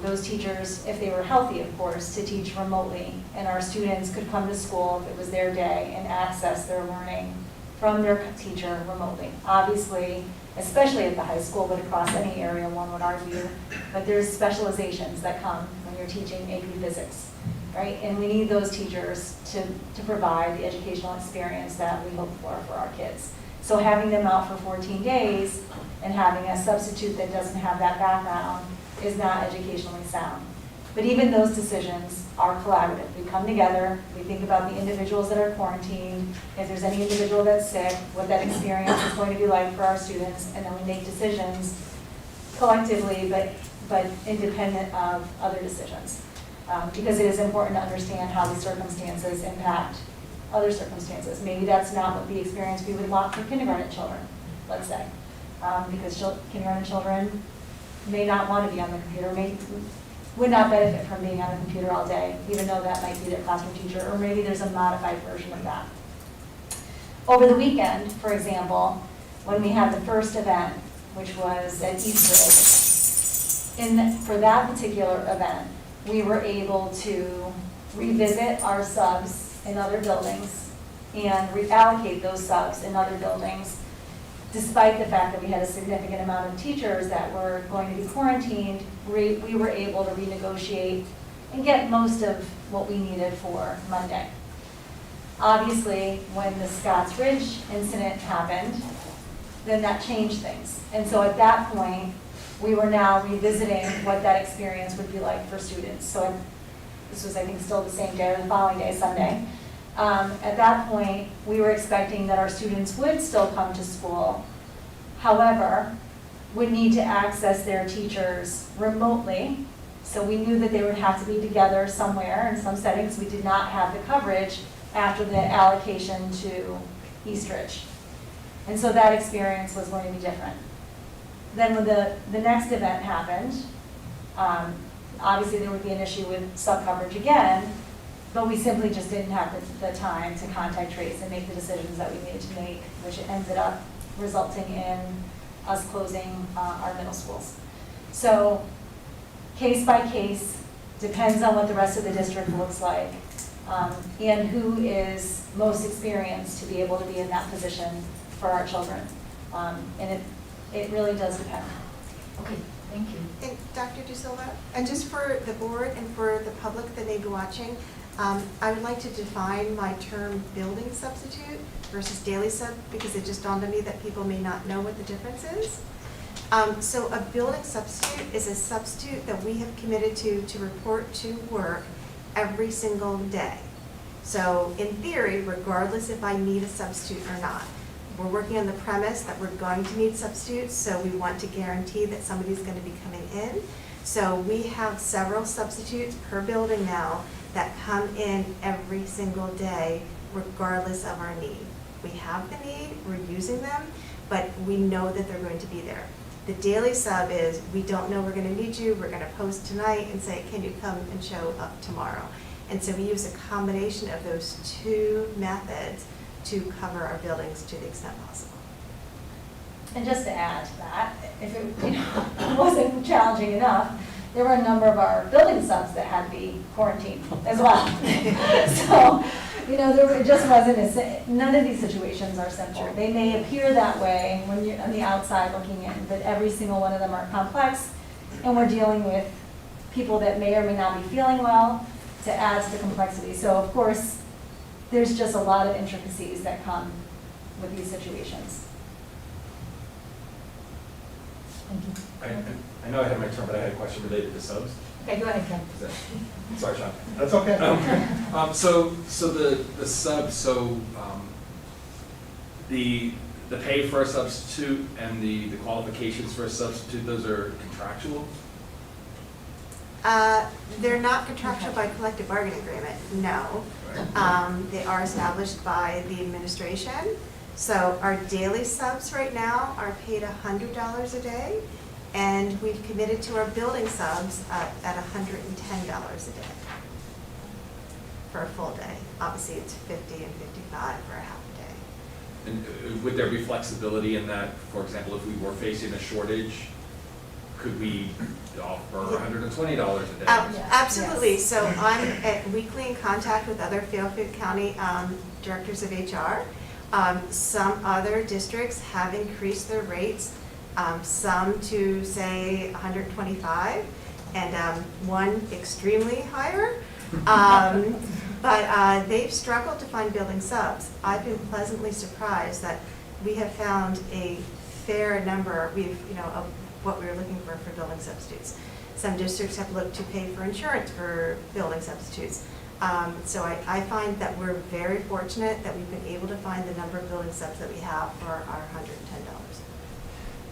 those teachers, if they were healthy, of course, to teach remotely, and our students could come to school if it was their day and access their learning from their teacher remotely. Obviously, especially at the high school, but across any area, one would argue, but there's specializations that come when you're teaching AP Physics. right? And we need those teachers to provide the educational experience that we hope for our kids. So having them out for 14 days and having a substitute that doesn't have that background is not educationally sound. But even those decisions are collaborative. We come together, we think about the individuals that are quarantined, if there's any individual that's sick, what that experience is going to be like for our students, and then we make decisions collectively, but independent of other decisions. Because it is important to understand how the circumstances impact other circumstances. Maybe that's not what the experience we would want for kindergarten children, let's say. Because kindergarten children may not want to be on the computer, would not benefit from being on the computer all day, even though that might be their classroom teacher, or maybe there's a modified version of that. Over the weekend, for example, when we had the first event, which was at Eastridge, for that particular event, we were able to revisit our subs in other buildings and reallocate those subs in other buildings, despite the fact that we had a significant amount of teachers that were going to be quarantined. We were able to renegotiate and get most of what we needed for Monday. Obviously, when the Scotts Ridge incident happened, then that changed things. And so at that point, we were now revisiting what that experience would be like for students. So this was, I think, still the same day or the following day, Sunday. At that point, we were expecting that our students would still come to school, however, would need to access their teachers remotely. So we knew that they would have to be together somewhere in some settings. We did not have the coverage after the allocation to Eastridge. And so that experience was going to be different. Then when the next event happened, obviously there would be an issue with sub-coverage again, but we simply just didn't have the time to contact trace and make the decisions that we needed to make, which ended up resulting in us closing our middle schools. So case by case, depends on what the rest of the district looks like, and who is most experienced to be able to be in that position for our children. And it really does depend. Okay, thank you. And Dr. DeSilva, and just for the board and for the public that may be watching, I would like to define my term building substitute versus daily sub, because it just dawned on me that people may not know what the difference is. So a building substitute is a substitute that we have committed to report to work every single day. So in theory, regardless if I need a substitute or not, we're working on the premise that we're going to need substitutes, so we want to guarantee that somebody's going to be coming in. So we have several substitutes per building now that come in every single day, regardless of our need. We have the need, we're using them, but we know that they're going to be there. The daily sub is, we don't know we're going to need you, we're going to post tonight and say, can you come and show up tomorrow? And so we use a combination of those two methods to cover our buildings to the extent possible. And just to add to that, if it wasn't challenging enough, there were a number of our building subs that had to be quarantined as well. So, it just wasn't none of these situations are simple. They may appear that way when you're on the outside looking in, but every single one of them are complex, and we're dealing with people that may or may not be feeling well to add to the complexity. So of course, there's just a lot of intricacies that come with these situations. Thank you. I know I had my turn, but I had a question related to subs. Okay, go ahead, Ken. Sorry, Sean. That's okay. So the sub, the pay for a substitute and the qualifications for a substitute, those are contractual? They're not contractual by collective bargaining agreement, no. They are established by the administration. So our daily subs right now are paid $100 a day, and we've committed to our building subs at $110 a day for a full day. Obviously, it's $50 and $55 for a half a day. And would there be flexibility in that, for example, if we were facing a shortage, could we offer $120 a day? Absolutely. Yes. So I'm weekly in contact with other Fairfield County directors of HR. Some other districts have increased their rates, some to say 125, and one extremely higher But they've struggled to find building subs. I've been pleasantly surprised that we have found a fair number, of what we were looking for building substitutes. Some districts have looked to pay for insurance for building substitutes. So I find that we're very fortunate that we've been able to find the number of building subs that we have for our $110.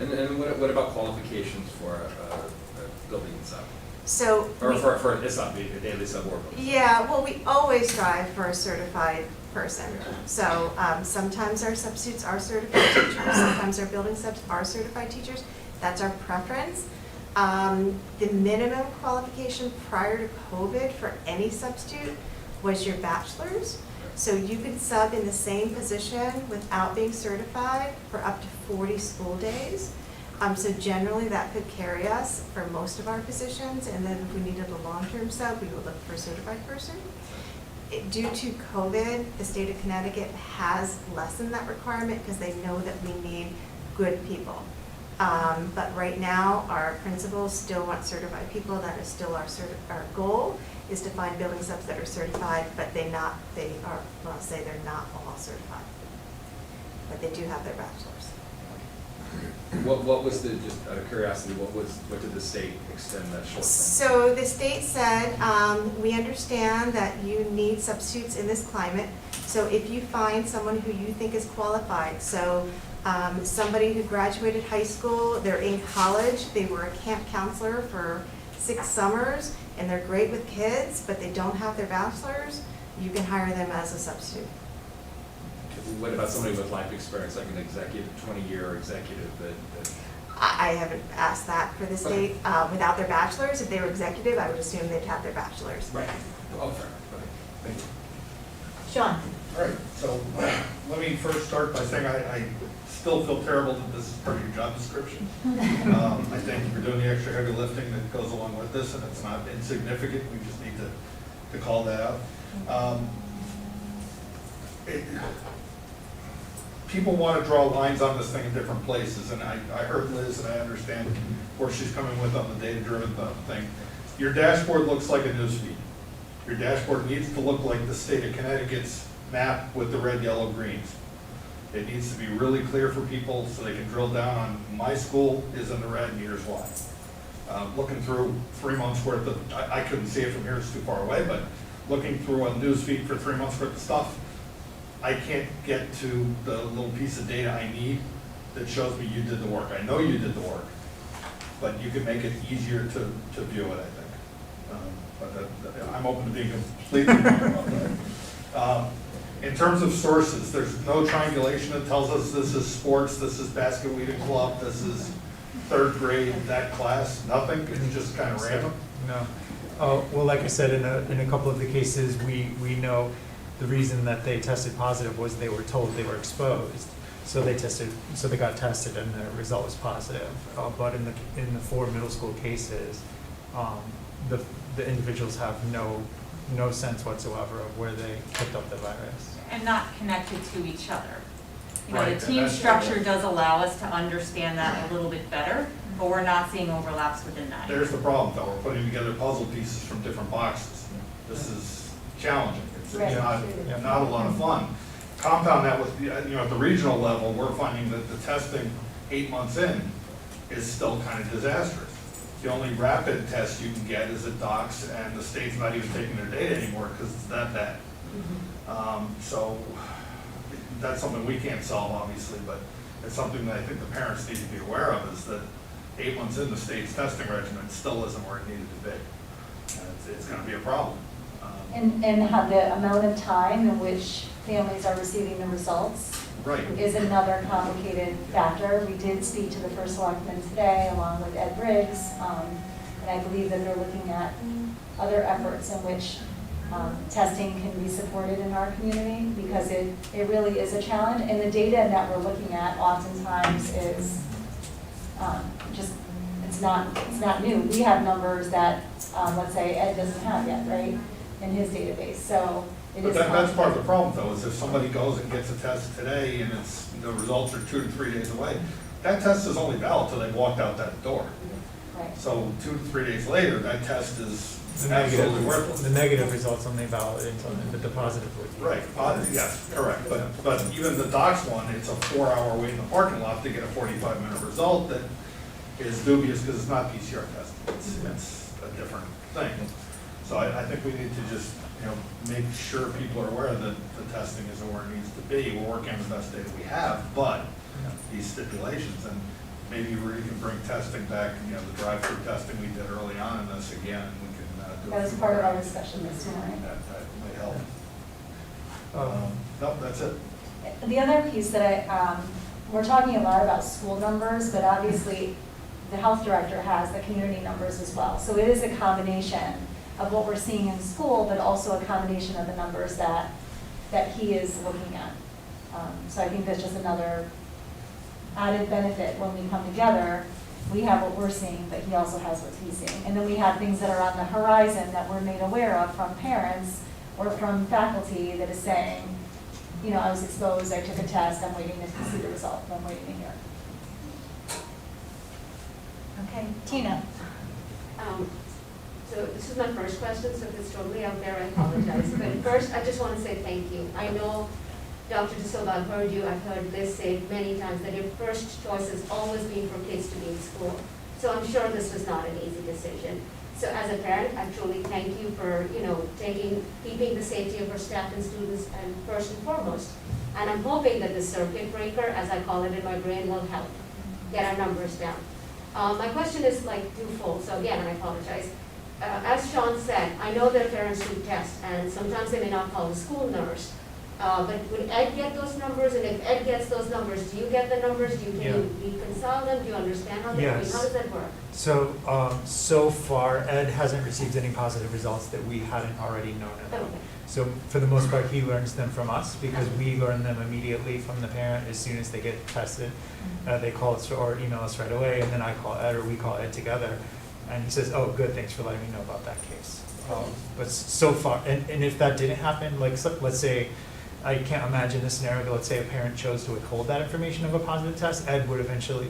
And what about qualifications for a building sub? So Or for a sub, a daily sub or building sub? yeah, well, we always strive for a certified person. So sometimes our substitutes are certified teachers, sometimes our building subs are certified teachers. That's our preference. The minimum qualification prior to COVID for any substitute was your bachelor's. So you could sub in the same position without being certified for up to 40 school days. So generally that could carry us for most of our positions, and then if we needed a long-term sub, we would look for a certified person. Due to COVID, the state of Connecticut has lessened that requirement because they know that we need good people. But right now, our principals still want certified people. That is still our goal, is to find building subs that are certified, but they're not all certified. But they do have their bachelor's. What was the, just out of curiosity, what did the state extend that short from? So the state said, we understand that you need substitutes in this climate. So if you find someone who you think is qualified, so somebody who graduated high school, they're in college, they were a camp counselor for 6 summers, and they're great with kids, but they don't have their bachelor's, you can hire them as a substitute. What about somebody with life experience, like an executive, 20-year executive that I haven't asked that for the state. Without their bachelor's, if they were executive, I would assume they'd have their bachelor's. Right. Oh, fair enough. Okay. Thank you. Sean? All right, so let me first start by saying I still feel terrible that this is part of your job description. I thank you for doing the extra heavy lifting that goes along with this, and it's not insignificant. We just need to call that out. People want to draw lines on this thing in different places, and I heard Liz, and I understand where she's coming with on the data-driven thing. Your dashboard looks like a news feed. Your dashboard needs to look like the state of Connecticut's map with the red, yellow, greens. It needs to be really clear for people so they can drill down on my school is in the red and here's why. Looking through 3 months worth of, I couldn't see it from here, it's too far away, but looking through a news feed for 3 months worth of stuff, I can't get to the little piece of data I need that shows me you did the work. I know you did the work, but you can make it easier to view it, I think. But I'm open to being completely wrong about that. In terms of sources, there's no triangulation that tells us this is sports, this is basket weaving club, this is 3rd grade, that class, nothing, it's just kind of random. No. Well, like I said, in a couple of the cases, we know the reason that they tested positive was they were told they were exposed. So they got tested and the result was positive. But in the 4 middle school cases, the individuals have no sense whatsoever of where they picked up the virus. And not connected to each other. You know, Right, the team and structure does allow us to understand that a little bit better, but we're not seeing overlaps within that. There's the problem, though, we're putting together puzzle pieces from different boxes. This is challenging, it's not a lot of fun. Compound that with, at the regional level, we're finding that the testing 8 months in is still kind of disastrous. The only rapid test you can get is at Docs, and the state's not even taking their data anymore because it's that bad. So that's something we can't solve, obviously, but it's something that I think the parents need to be aware of, is that 8 months in, the state's testing regimen still isn't where it needed to be. And it's going to be a problem. And how the amount of time in which families are receiving the results Right. is another complicated factor. We did speak to the first selectman today along with Ed Briggs, and I believe that they're looking at other efforts in which testing can be supported in our community, because it really is a challenge, and the data that we're looking at oftentimes is it's not new. We have numbers that let's say Ed doesn't have yet, right, in his database. So it is. But that's part of the problem, though, is if somebody goes and gets a test today and the results are 2 to 3 days away, that test is only valid till they've walked out that door. Right. So 2 to 3 days later, that test is absolutely worthless. The negative results only valid until, but the positive would be. Right, yes, correct, but even the docs one, it's a 4-hour wait in the parking lot to get a 45-minute result that is dubious because it's not PCR testing, it's a different thing. So I think we need to just, make sure people are aware that the testing is where it needs to be. We're working on the best data we have, but these stipulations, and maybe we can bring testing back, the drive-through testing we did early on in this again, and we can do That was part of our discussion this morning. That might help. No, that's it. The other piece that we're talking a lot about school numbers, but obviously the health director has the community numbers as well. So it is a combination of what we're seeing in school, but also a combination of the numbers that he is looking at. So I think that's just another added benefit when we come together. We have what we're seeing, but he also has what he's seeing. And then we have things that are on the horizon that we're made aware of from parents or from faculty that is saying, I was exposed, I took a test, I'm waiting to see the result, I'm waiting to hear. Okay, Tina. So this is my first question, so if it's totally out there, I apologize. But first, I just want to say thank you. I know, Dr. De Silva, I've heard you, I've heard Liz say many times that your first choice has always been for kids to be in school. So I'm sure this was not an easy decision. So as a parent, I truly thank you for, keeping the safety of our staff and students and first and foremost. And I'm hoping that the circuit breaker, as I call it in my brain, will help get our numbers down. My question is twofold, so again, I apologize. As Sean said, I know that parents do test, and sometimes they may not call the school nurse. But would Ed get those numbers? And if Ed gets those numbers, do you get the numbers? Can you reconcile them? Do you understand how they work? How does that work? So far, Ed hasn't received any positive results that we hadn't already known about. Okay. So for the most part, he learns them from us because we learn them immediately from the parent as soon as they get tested. They call us or email us right away, and then I call Ed or we call Ed together. And he says, oh, good, thanks for letting me know about that case. But so far, and if that didn't happen, let's say, I can't imagine the scenario, but let's say a parent chose to withhold that information of a positive test, that would eventually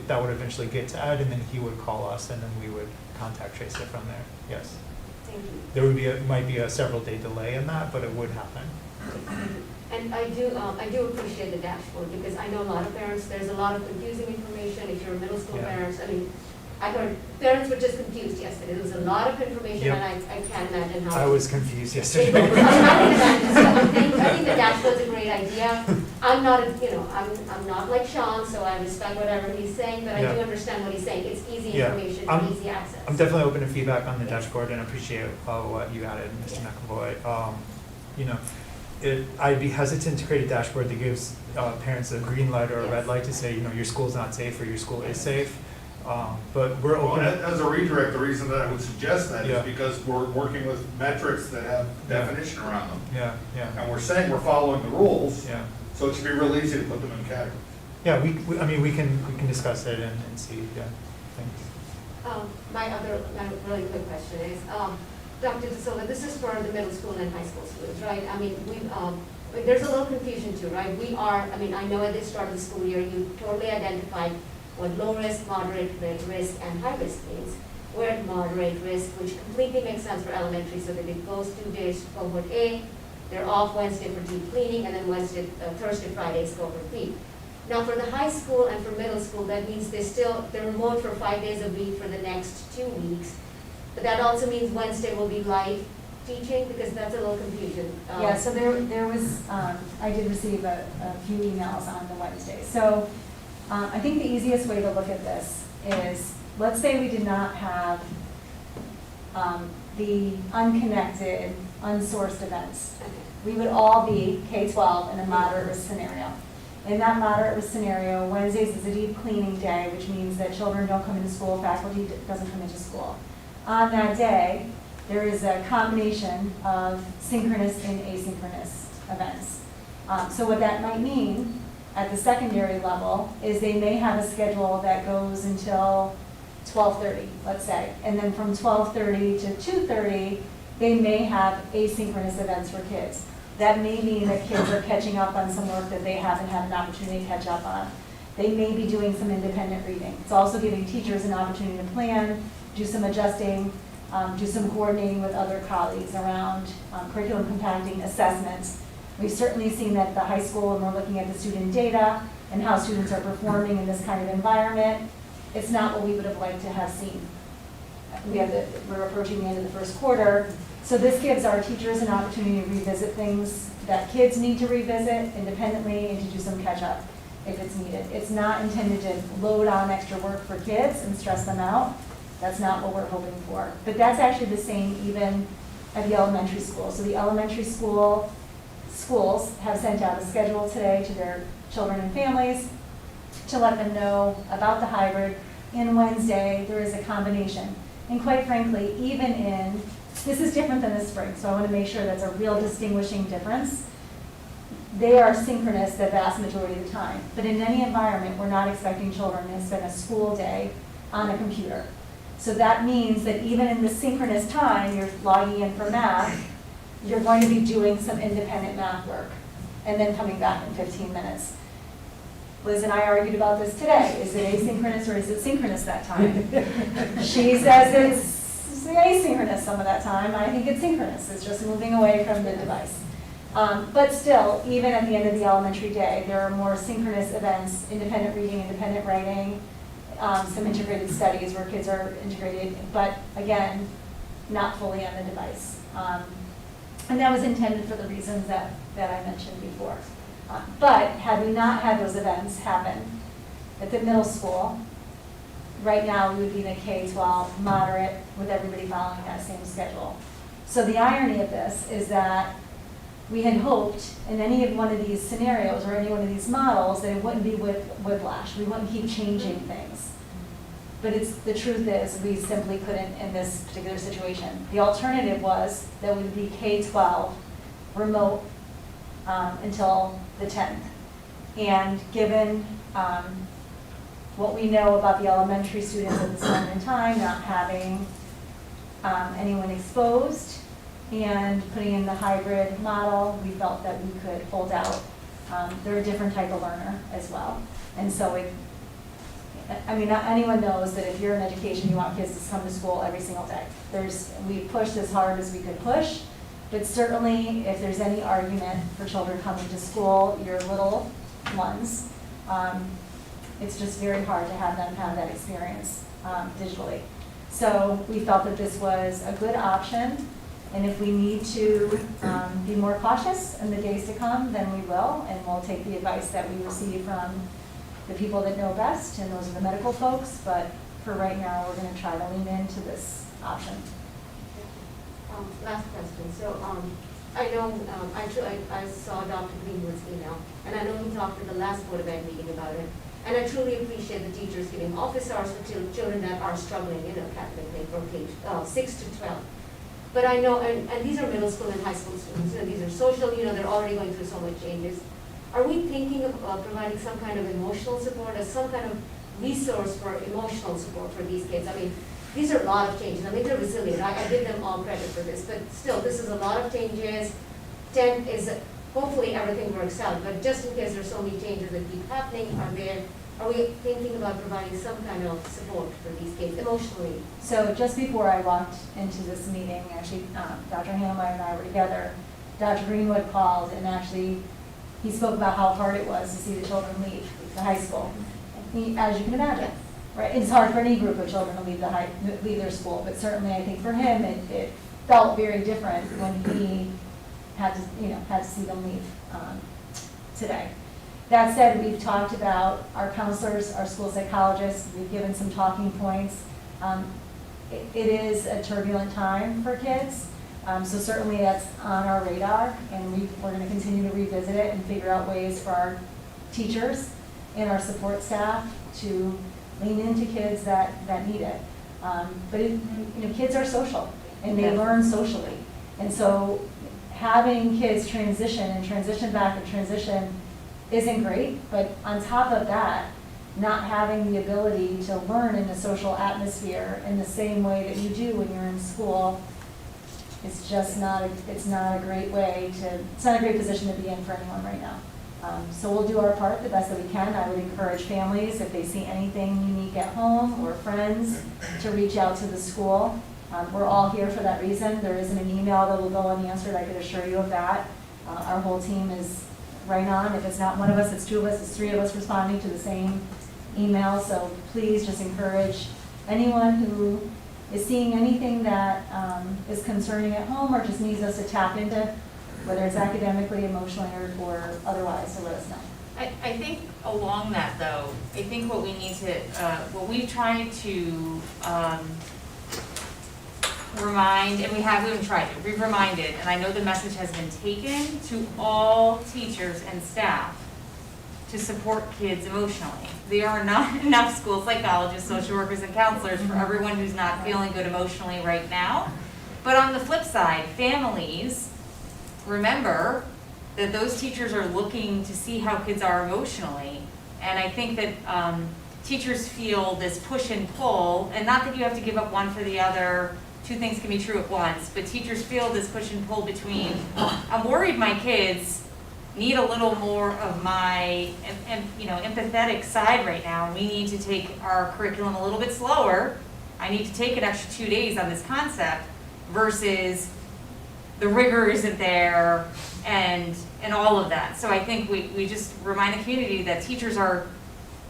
get to Ed, and then he would call us, and then we would contact trace it from there, yes. Thank you. There might be a several day delay in that, but it would happen. And I do appreciate the dashboard because I know a lot of parents, there's a lot of confusing information. If you're middle school parents, I heard parents were just confused yesterday. There was a lot of information, and I can't imagine how. I was confused yesterday. I think the dashboard's a great idea. I'm not like Sean, so I respect whatever he's saying, but I do understand what he's saying. It's easy information, easy access. I'm definitely open to feedback on the dashboard and appreciate what you added, Mr. McAvoy. I'd be hesitant to create a dashboard that gives parents a green light or a red light to say, your school's not safe or your school is safe. But we're open. As a redirect, the reason that I would suggest that is because we're working with metrics that have definition around them. And we're saying we're following the rules. So it should be real easy to put them in categories. We can discuss it and see. Thanks. My really quick question is, Dr. De Silva, this is for the middle school and high school students, right? There's a little confusion too, right? I know at the start of the school year, you totally identified what low risk, moderate risk, and high risk means. We're at moderate risk, which completely makes sense for elementary, so that it goes 2 days cohort A, they're off Wednesday for deep cleaning, and then Thursday, Friday is cohort B. Now for the high school and for middle school, that means they're remote for 5 days a week for the next 2 weeks. But that also means Wednesday will be live teaching, because that's a little confusion. So there was, I did receive a few emails on the Wednesday. So I think the easiest way to look at this is, let's say we did not have the unconnected, unsourced events. We would all be K-12 in a moderate risk scenario. In that moderate risk scenario, Wednesdays is a deep cleaning day, which means that children don't come into school, faculty doesn't come into school. On that day, there is a combination of synchronous and asynchronous events. So what that might mean at the secondary level is they may have a schedule that goes until 12:30, let's say. And then from 12:30 to 2:30, they may have asynchronous events for kids. That may mean that kids are catching up on some work that they haven't had an opportunity to catch up on. They may be doing some independent reading. It's also giving teachers an opportunity to plan, do some adjusting, do some coordinating with other colleagues around curriculum compacting assessments. We've certainly seen that at the high school when we're looking at the student data and how students are performing in this kind of environment. It's not what we would have liked to have seen. We're approaching the end of the first quarter, so this gives our teachers an opportunity to revisit things that kids need to revisit independently and to do some catch up if it's needed. It's not intended to load on extra work for kids and stress them out. That's not what we're hoping for. But that's actually the same even at the elementary school. So the elementary schools have sent out a schedule today to their children and families to let them know about the hybrid. And Wednesday, there is a combination. And quite frankly, even in, this is different than the spring, so I want to make sure that's a real distinguishing difference. They are synchronous the vast majority of the time. But in any environment, we're not expecting children to spend a school day on a computer. So that means that even in the synchronous time, you're logging in for math, you're going to be doing some independent math work and then coming back in 15 minutes. Liz and I argued about this today. Is it asynchronous or is it synchronous that time? She says it's asynchronous some of that time. I think it's synchronous. It's just moving away from the device. But still, even at the end of the elementary day, there are more synchronous events, independent reading, independent writing, some integrated studies where kids are integrated, but again, not fully on the device. And that was intended for the reasons that I mentioned before. But had we not had those events happen at the middle school, right now we would be in a K-12 moderate with everybody following that same schedule. So the irony of this is that we had hoped in any one of these scenarios or any one of these models that it wouldn't be whiplash. We wouldn't keep changing things. But the truth is we simply couldn't in this particular situation. The alternative was that we would be K-12 remote until the 10th. And given what we know about the elementary students at this moment in time, not having anyone exposed and putting in the hybrid model, we felt that we could hold out. They're a different type of learner as well. And so anyone knows that if you're in education, you want kids to come to school every single day. We pushed as hard as we could push. But certainly, if there's any argument for children coming to school, your little ones, it's just very hard to have them have that experience digitally. So we felt that this was a good option, and if we need to be more cautious in the days to come, then we will, and we'll take the advice that we receive from the people that know best, and those are the medical folks, but for right now, we're going to try to lean into this option. Last question. So I know, I saw Dr. Greenwood's email, and I know he talked at the last Board of Ed meeting about it. And I truly appreciate the teachers giving office hours for children that are struggling, academically from K 6 to 12. But I know, and these are middle school and high school students, these are social, they're already going through so much changes. Are we thinking of providing some kind of emotional support as some kind of resource for emotional support for these kids? I mean, these are a lot of changes. They're resilient. I give them all credit for this, but still, this is a lot of changes. 10 is, hopefully everything works out, but just in case there's so many changes that keep happening, are we thinking about providing some kind of support for these kids emotionally? So just before I walked into this meeting, actually, Dr. Hanmeyer and I were together. Dr. Greenwood called, and actually, he spoke about how hard it was to see the children leave the high school. As you can imagine. Right, it's hard for any group of children to leave their school, but certainly I think for him it felt very different when he had to see them leave today. That said, we've talked about our counselors, our school psychologists. We've given some talking points. It is a turbulent time for kids, so certainly that's on our radar, and we're going to continue to revisit it and figure out ways for our teachers and our support staff to lean into kids that need it. But kids are social, and they learn socially. And so having kids transition back and transition isn't great, but on top of that, not having the ability to learn in a social atmosphere in the same way that you do when you're in school, it's just not a great position to be in for anyone right now. So we'll do our part the best that we can. I would encourage families, if they see anything unique at home or friends, to reach out to the school. We're all here for that reason. There isn't an email that will go unanswered, I could assure you of that. Our whole team is right on. If it's not one of us, it's two of us, it's three of us responding to the same email. So please just encourage anyone who is seeing anything that is concerning at home or just needs us to tap into, whether it's academically, emotionally, or otherwise, to let us know. I think along that though, I think what we need to, what we've tried to remind, and we haven't tried to, we've reminded, and I know the message has been taken to all teachers and staff to support kids emotionally. There are not enough school psychologists, social workers, and counselors for everyone who's not feeling good emotionally right now. But on the flip side, families, remember that those teachers are looking to see how kids are emotionally. And I think that teachers feel this push and pull, and not that you have to give up one for the other, two things can be true at once, but teachers feel this push and pull between, I'm worried my kids need a little more of my empathetic side right now, and we need to take our curriculum a little bit slower. I need to take an extra 2 days on this concept versus the rigor isn't there and all of that. So I think we just remind the community that teachers are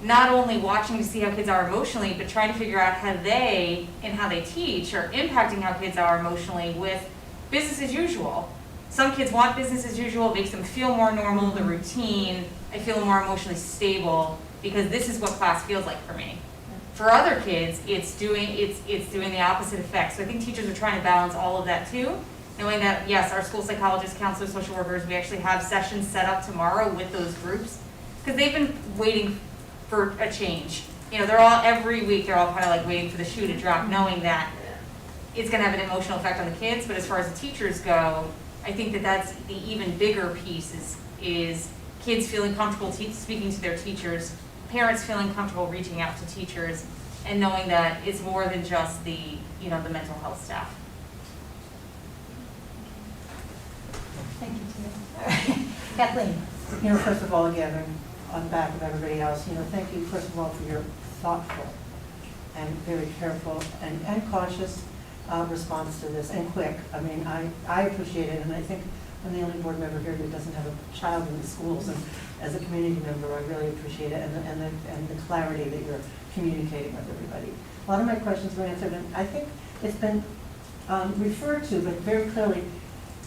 not only watching to see how kids are emotionally, but trying to figure out how they, and how they teach, are impacting how kids are emotionally with business as usual. Some kids want business as usual, it makes them feel more normal, the routine. I feel more emotionally stable because this is what class feels like for me. For other kids, it's doing the opposite effect. So I think teachers are trying to balance all of that too, knowing that, yes, our school psychologists, counselors, social workers, we actually have sessions set up tomorrow with those groups because they've been waiting for a change. They're all, every week, they're all kind of like waiting for the shoe to drop, knowing that it's going to have an emotional effect on the kids. But as far as the teachers go, I think that that's the even bigger piece is kids feeling comfortable speaking to their teachers, parents feeling comfortable reaching out to teachers, and knowing that it's more than just the mental health staff. Thank you, Tina. Kathleen. First of all, again, on the back of everybody else, thank you, first of all, for your thoughtful and very careful and cautious response to this, and quick. I mean, I appreciate it, and I think I'm the only board member here who doesn't have a child in the schools, and as a community member, I really appreciate it, and the clarity that you're communicating with everybody. A lot of my questions were answered, and I think it's been referred to, but very clearly,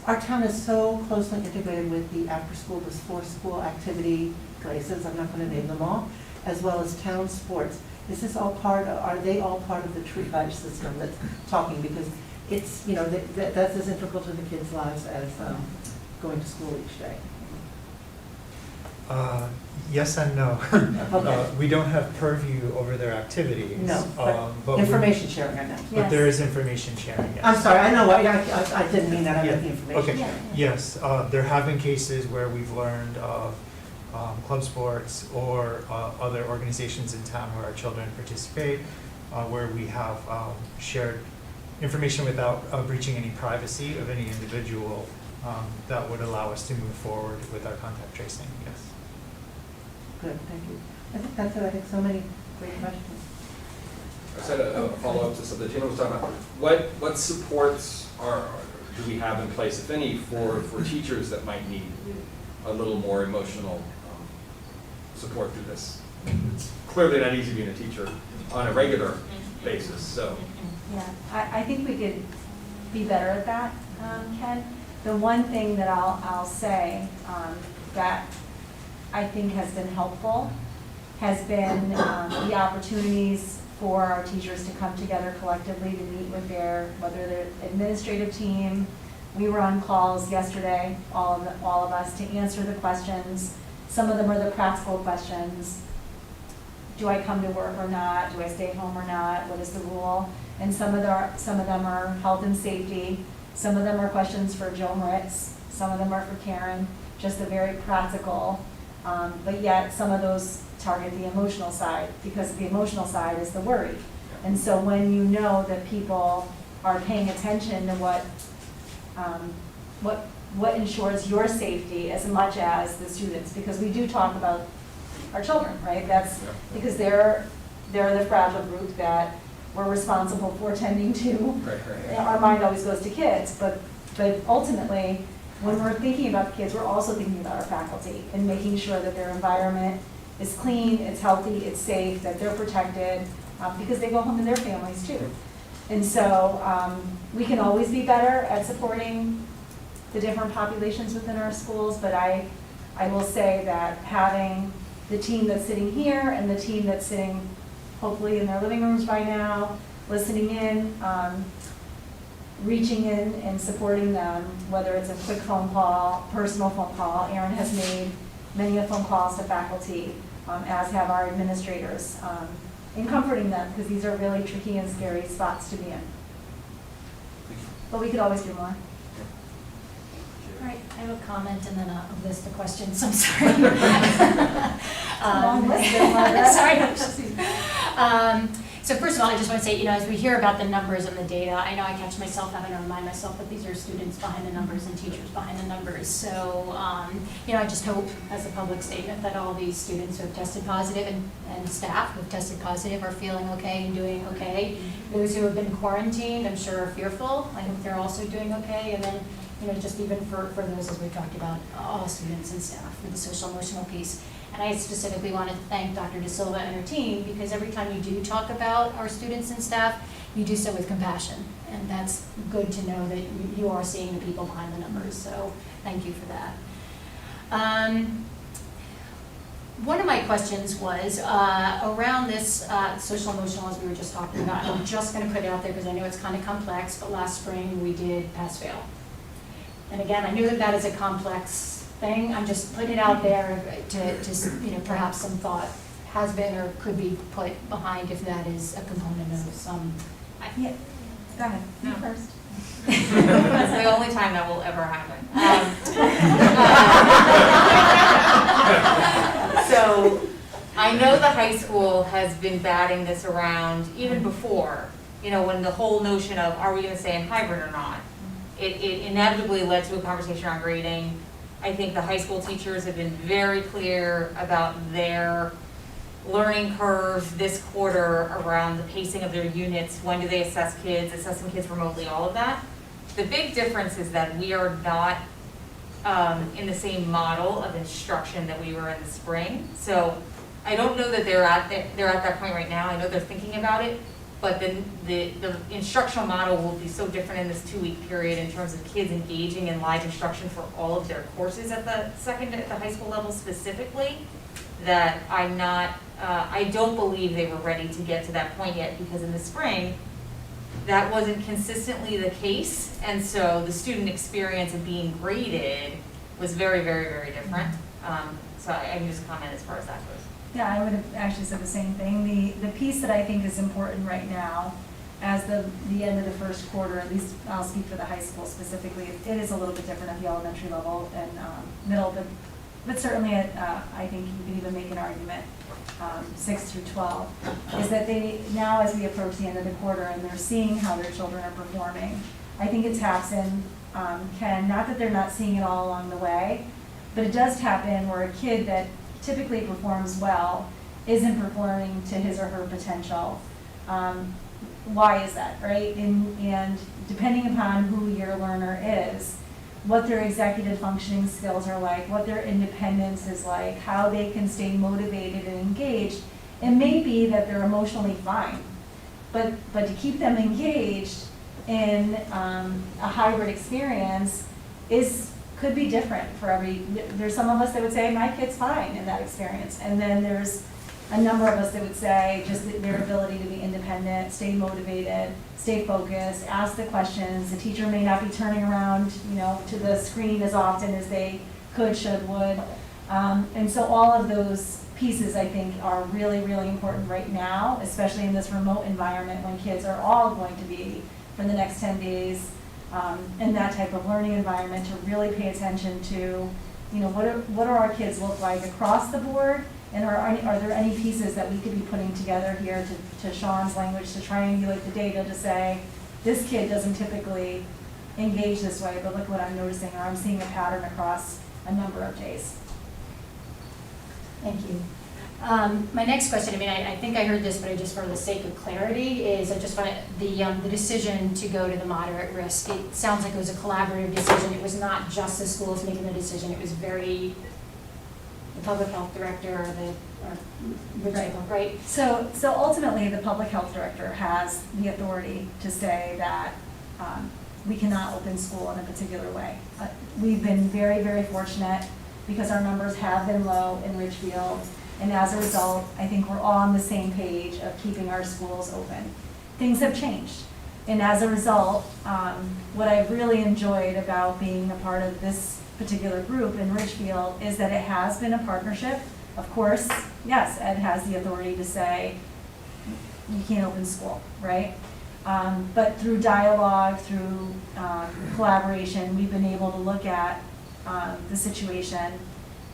our town is so closely integrated with the after-school, before-school activity places, I'm not going to name them all, as well as town sports. Is this all are they all part of the triage system that's talking? Because it's, that's as integral to the kids' lives as going to school each day. Yes and no. Okay. We don't have purview over their activities. No, but information sharing, I know. But there is information sharing, yes. I'm sorry, I know, I didn't mean that, I meant the information Okay. sharing. Yes, there have been cases where we've learned of club sports or other organizations in town where our children participate, where we have shared information without breaching any privacy of any individual that would allow us to move forward with our contact tracing, yes. Good, thank you. I think that's it, I think so many great questions. I said a follow-up to something Tina was talking about. What supports do we have in place, if any, for teachers that might need a little more emotional support through this? It's clearly not easy being a teacher on a regular basis, so. Yeah, I think we could be better at that, Ken. The one thing that I'll say that I think has been helpful has been the opportunities for our teachers to come together collectively to meet with whether their administrative team. We were on calls yesterday, all of us, to answer the questions. Some of them are the practical questions. Do I come to work or not? Do I stay home or not? What is the rule? And some of them are health and safety. Some of them are questions for Joe Moritz. Some of them are for Karen, just the very practical. But yet some of those target the emotional side, because the emotional side is the worry. And so when you know that people are paying attention to what ensures your safety as much as the students, because we do talk about our children, right? That's because they're the fragile group that we're responsible for tending to. Right. Our mind always goes to kids, but ultimately, when we're thinking about the kids, we're also thinking about our faculty and making sure that their environment is clean, it's healthy, it's safe, that they're protected, because they go home to their families too. And so we can always be better at supporting the different populations within our schools, but I will say that having the team that's sitting here and the team that's sitting hopefully in their living rooms by now, listening in, reaching in and supporting them, whether it's a quick phone call, personal phone call. Erin has made many phone calls to faculty, as have our administrators, in comforting them, because these are really tricky and scary spots to be in. But we could always do more. All right, I have a comment and then a list of questions, I'm sorry. Long list there, Margaret. Sorry. So first of all, I just want to say, as we hear about the numbers and the data, I know I catch myself having to remind myself that these are students behind the numbers and teachers behind the numbers. So, I just hope, as a public statement, that all these students who have tested positive and staff who have tested positive are feeling okay and doing okay. Those who have been quarantined, I'm sure, are fearful. I hope they're also doing okay. And then, just even for those, as we've talked about, all students and staff for the social emotional piece. And I specifically want to thank Dr. De Silva and her team, because every time you do talk about our students and staff, you do so with compassion. And that's good to know that you are seeing the people behind the numbers. So thank you for that. One of my questions was around this social emotional, as we were just talking about. I'm just going to put it out there because I know it's kind of complex, but last spring we did pass-fail. And again, I knew that is a complex thing. I'm just putting it out there to perhaps some thought has been or could be put behind if that is a component of some. Yeah, go ahead. No. You first. That's the only time that will ever happen. So I know the high school has been batting this around even before, when the whole notion of are we going to stay in hybrid or not, it inevitably led to a conversation on grading. I think the high school teachers have been very clear about their learning curve this quarter around the pacing of their units, when do they assess kids, assessing kids remotely, all of that. The big difference is that we are not in the same model of instruction that we were in the spring. So I don't know that they're at that point right now. I know they're thinking about it, but the instructional model will be so different in this 2-week period in terms of kids engaging in live instruction for all of their courses at the high school level specifically, that I don't believe they were ready to get to that point yet, because in the spring, that wasn't consistently the case, and so the student experience of being graded was very, very, very different. So I can just comment as far as that goes. Yeah, I would have actually said the same thing. The piece that I think is important right now, as the end of the first quarter, at least I'll speak for the high school specifically, it is a little bit different at the elementary level and middle, but certainly I think you can even make an argument 6 through 12, is that they now, as we approach the end of the quarter and they're seeing how their children are performing, I think it taps in, not that they're not seeing it all along the way, but it does tap in where a kid that typically performs well isn't performing to his or her potential. Why is that, right? And depending upon who your learner is, what their executive functioning skills are like, what their independence is like, how they can stay motivated and engaged, it may be that they're emotionally fine, but to keep them engaged in a hybrid experience could be different for there's some of us that would say, my kid's fine in that experience. And then there's a number of us that would say just their ability to be independent, stay motivated, stay focused, ask the questions. The teacher may not be turning around, to the screen as often as they could, should, would. And so all of those pieces, I think, are really, really important right now, especially in this remote environment when kids are all going to be, for the next 10 days, in that type of learning environment, to really pay attention to, what do our kids look like across the board, and are there any pieces that we could be putting together here to Sean's language, to triangulate the data to say, this kid doesn't typically engage this way, but look what I'm noticing, or I'm seeing a pattern across a number of days. Thank you. My next question, I mean, I think I heard this, but I just for the sake of clarity, is I just want the decision to go to the moderate risk. It sounds like it was a collaborative decision. It was not just the schools making the decision. It was the public health director, right? So ultimately, the public health director has the authority to say that we cannot open school in a particular way. We've been very, very fortunate because our numbers have been low in Ridgefield. And as a result, I think we're all on the same page of keeping our schools open. Things have changed. And as a result, what I've really enjoyed about being a part of this particular group in Ridgefield is that it has been a partnership. Of course, yes, Ed has the authority to say, you can't open school, right? But through dialogue, through collaboration, we've been able to look at the situation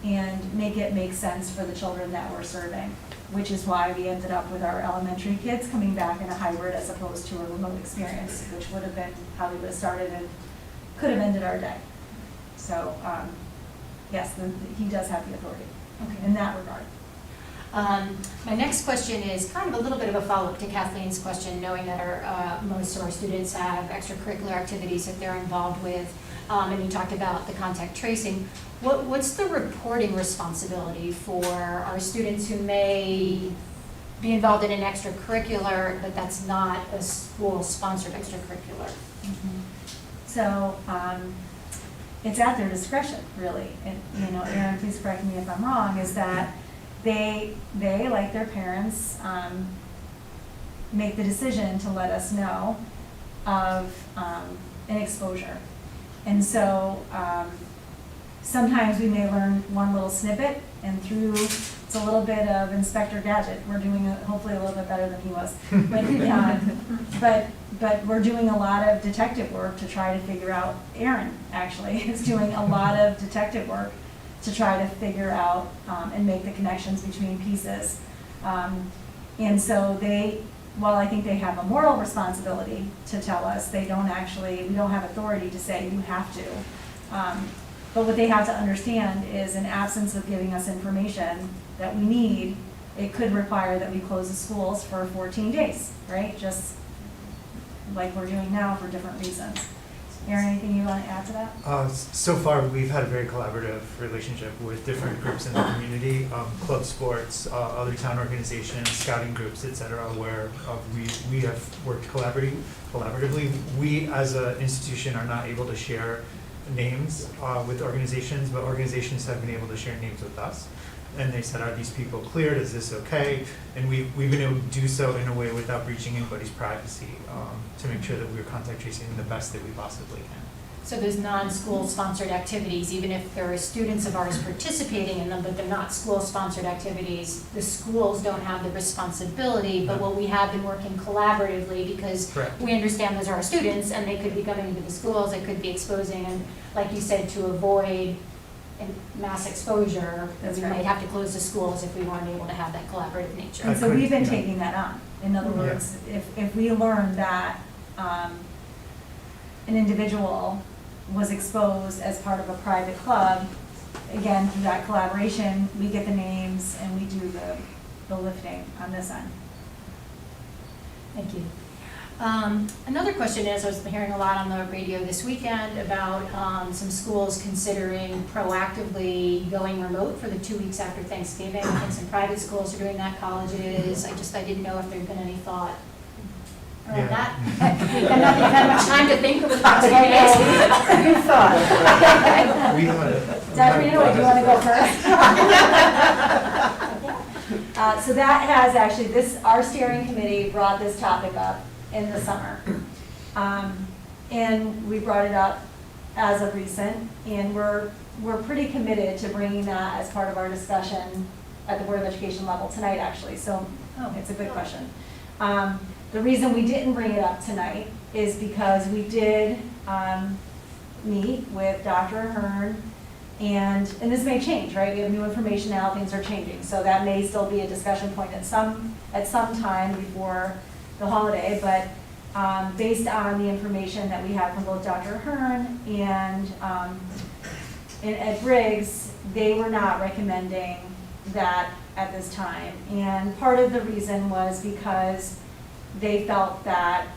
and make it make sense for the children that we're serving, which is why we ended up with our elementary kids coming back in a hybrid as opposed to a remote experience, which would have been how we would have started and could have ended our day. So, yes, he does have the authority in that regard. My next question is kind of a little bit of a follow-up to Kathleen's question, knowing that most of our students have extracurricular activities that they're involved with, and you talked about the contact tracing. What's the reporting responsibility for our students who may be involved in an extracurricular, but that's not a school-sponsored extracurricular? So it's at their discretion, really. And, Erin, please correct me if I'm wrong, is that they like their parents, make the decision to let us know of an exposure. And so sometimes we may learn one little snippet, and through it's a little bit of Inspector Gadget. We're doing hopefully a little bit better than he was, but we're doing a lot of detective work to try to figure out. Aaron actually is doing a lot of detective work to try to figure out and make the connections between pieces. And so while I think they have a moral responsibility to tell us, we don't have authority to say you have to. But what they have to understand is in absence of giving us information that we need, it could require that we close the schools for 14 days, right? Just like we're doing now for different reasons. Aaron, anything you want to add to that? So far, we've had a very collaborative relationship with different groups in the community, club sports, other town organizations, scouting groups, et cetera, where we have worked collaboratively. We, as an institution, are not able to share names with organizations, but organizations have been able to share names with us. And they said, are these people cleared? Is this okay? And we've been able to do so in a way without breaching anybody's privacy to make sure that we're contact tracing the best that we possibly can. So those non-school sponsored activities, even if there are students of ours participating in them, but they're not school-sponsored activities, the schools don't have the responsibility, but what we have been working collaboratively because Correct. we understand those are our students and they could be coming into the schools, they could be exposing, and like you said, to avoid mass exposure, we might have to close the schools if we weren't able to have that collaborative nature. And so we've been taking that on. In other words, if we learn that an individual was exposed as part of a private club, again, through that collaboration, we get the names and we do the lifting on this end. Thank you. Another question is, I was hearing a lot on the radio this weekend about some schools considering proactively going remote for the 2 weeks after Thanksgiving. I think some private schools are doing that, colleges. I didn't know if there'd been any thought around that. I'm not even had much time to think about it. Good thought. Dr. Inouye, do you want to go first? So that has actually, our steering committee brought this topic up in the summer. And we brought it up as of recent, and we're pretty committed to bringing that as part of our discussion at the Board of Education level tonight, actually. So it's a good question. The reason we didn't bring it up tonight is because we did meet with Dr. Ahern, and this may change, right? We have new information now, things are changing. So that may still be a discussion point at some time before the holiday, but based on the information that we have from both Dr. Ahern and Ed Briggs, they were not recommending that at this time. And part of the reason was because they felt that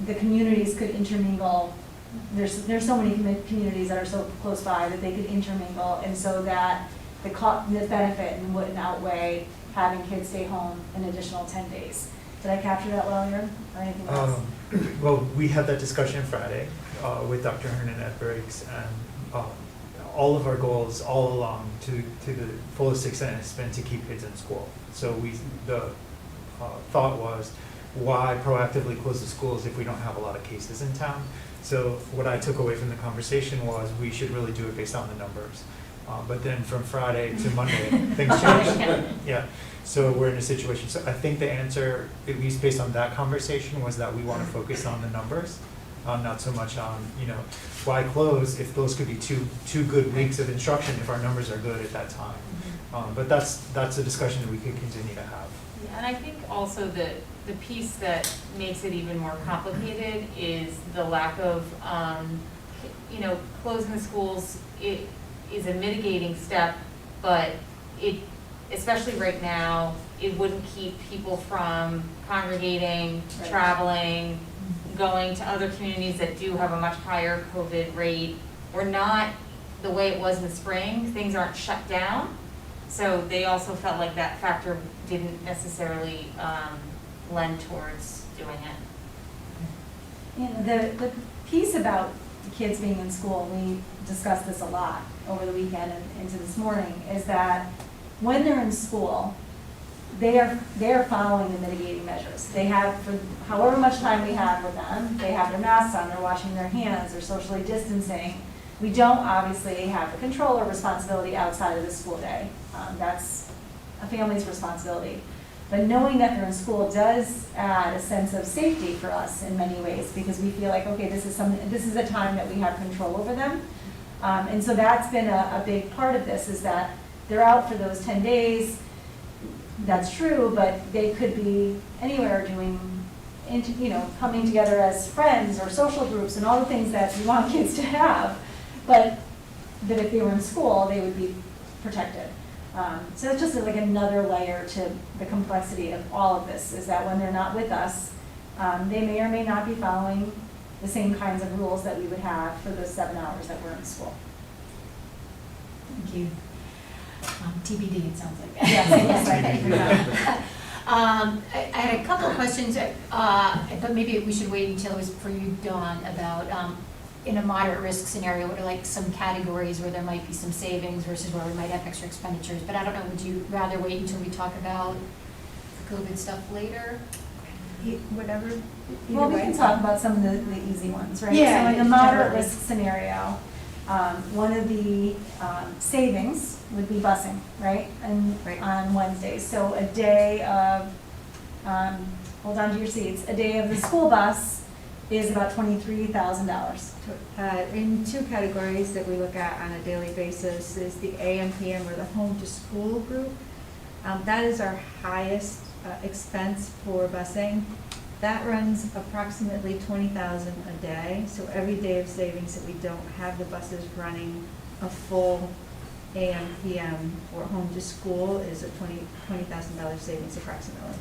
the communities could intermingle. There's so many communities that are so close by that they could intermingle, and so that the benefit wouldn't outweigh having kids stay home an additional 10 days. Did I capture that well, Aaron, or anything else? Well, we had that discussion Friday with Dr. Hernan at Briggs, and all of our goals all along to the fullest extent has been to keep kids in school. So the thought was, why proactively close the schools if we don't have a lot of cases in town? So what I took away from the conversation was we should really do it based on the numbers. But then from Friday to Monday, things changed. Yeah. So we're in a situation. So I think the answer, at least based on that conversation, was that we want to focus on the numbers, not so much on, why close if those could be two good weeks of instruction if our numbers are good at that time. But that's a discussion that we could continue to have. Yeah, and I think also the piece that makes it even more complicated is the lack of, closing the schools. It is a mitigating step, but especially right now, it wouldn't keep people from congregating, Right. traveling, going to other communities that do have a much higher COVID rate. We're not the way it was in the spring. Things aren't shut down. So they also felt like that factor didn't necessarily lend towards doing it. The piece about the kids being in school, we discussed this a lot over the weekend and into this morning, is that when they're in school, they are following the mitigating measures. They have, for however much time we have with them, they have their masks on, they're washing their hands, they're socially distancing. We don't obviously have the control or responsibility outside of the school day. That's a family's responsibility. But knowing that they're in school does add a sense of safety for us in many ways, because we feel like, okay, this is a time that we have control over them. And so that's been a big part of this, is that they're out for those 10 days. That's true, but they could be anywhere doing, coming together as friends or social groups and all the things that we want kids to have. But that if they were in school, they would be protected. So it's just like another layer to the complexity of all of this, is that when they're not with us, they may or may not be following the same kinds of rules that we would have for those 7 hours that we're in school. Thank you. TBD, it sounds like. Yes. I had a couple of questions, but maybe we should wait until it was for you, Dawn, about in a moderate risk scenario, what are like some categories where there might be some savings versus where we might have extra expenditures? But I don't know, would you rather wait until we talk about the COVID stuff later? Whatever. Either Well, we way. can talk about some of the easy ones, right? Yeah, So in a moderate generally. risk scenario, one of the savings would be busing, right? And on Wednesdays. So a day of, hold on to your seats, a day of the school bus is about $23,000. In two categories that we look at on a daily basis is the AM/PM, or the home to school group. That is our highest expense for busing. That runs approximately $20,000 a day. So every day of savings that we don't have the buses running a full AM/PM or home to school is a $20,000 savings approximately.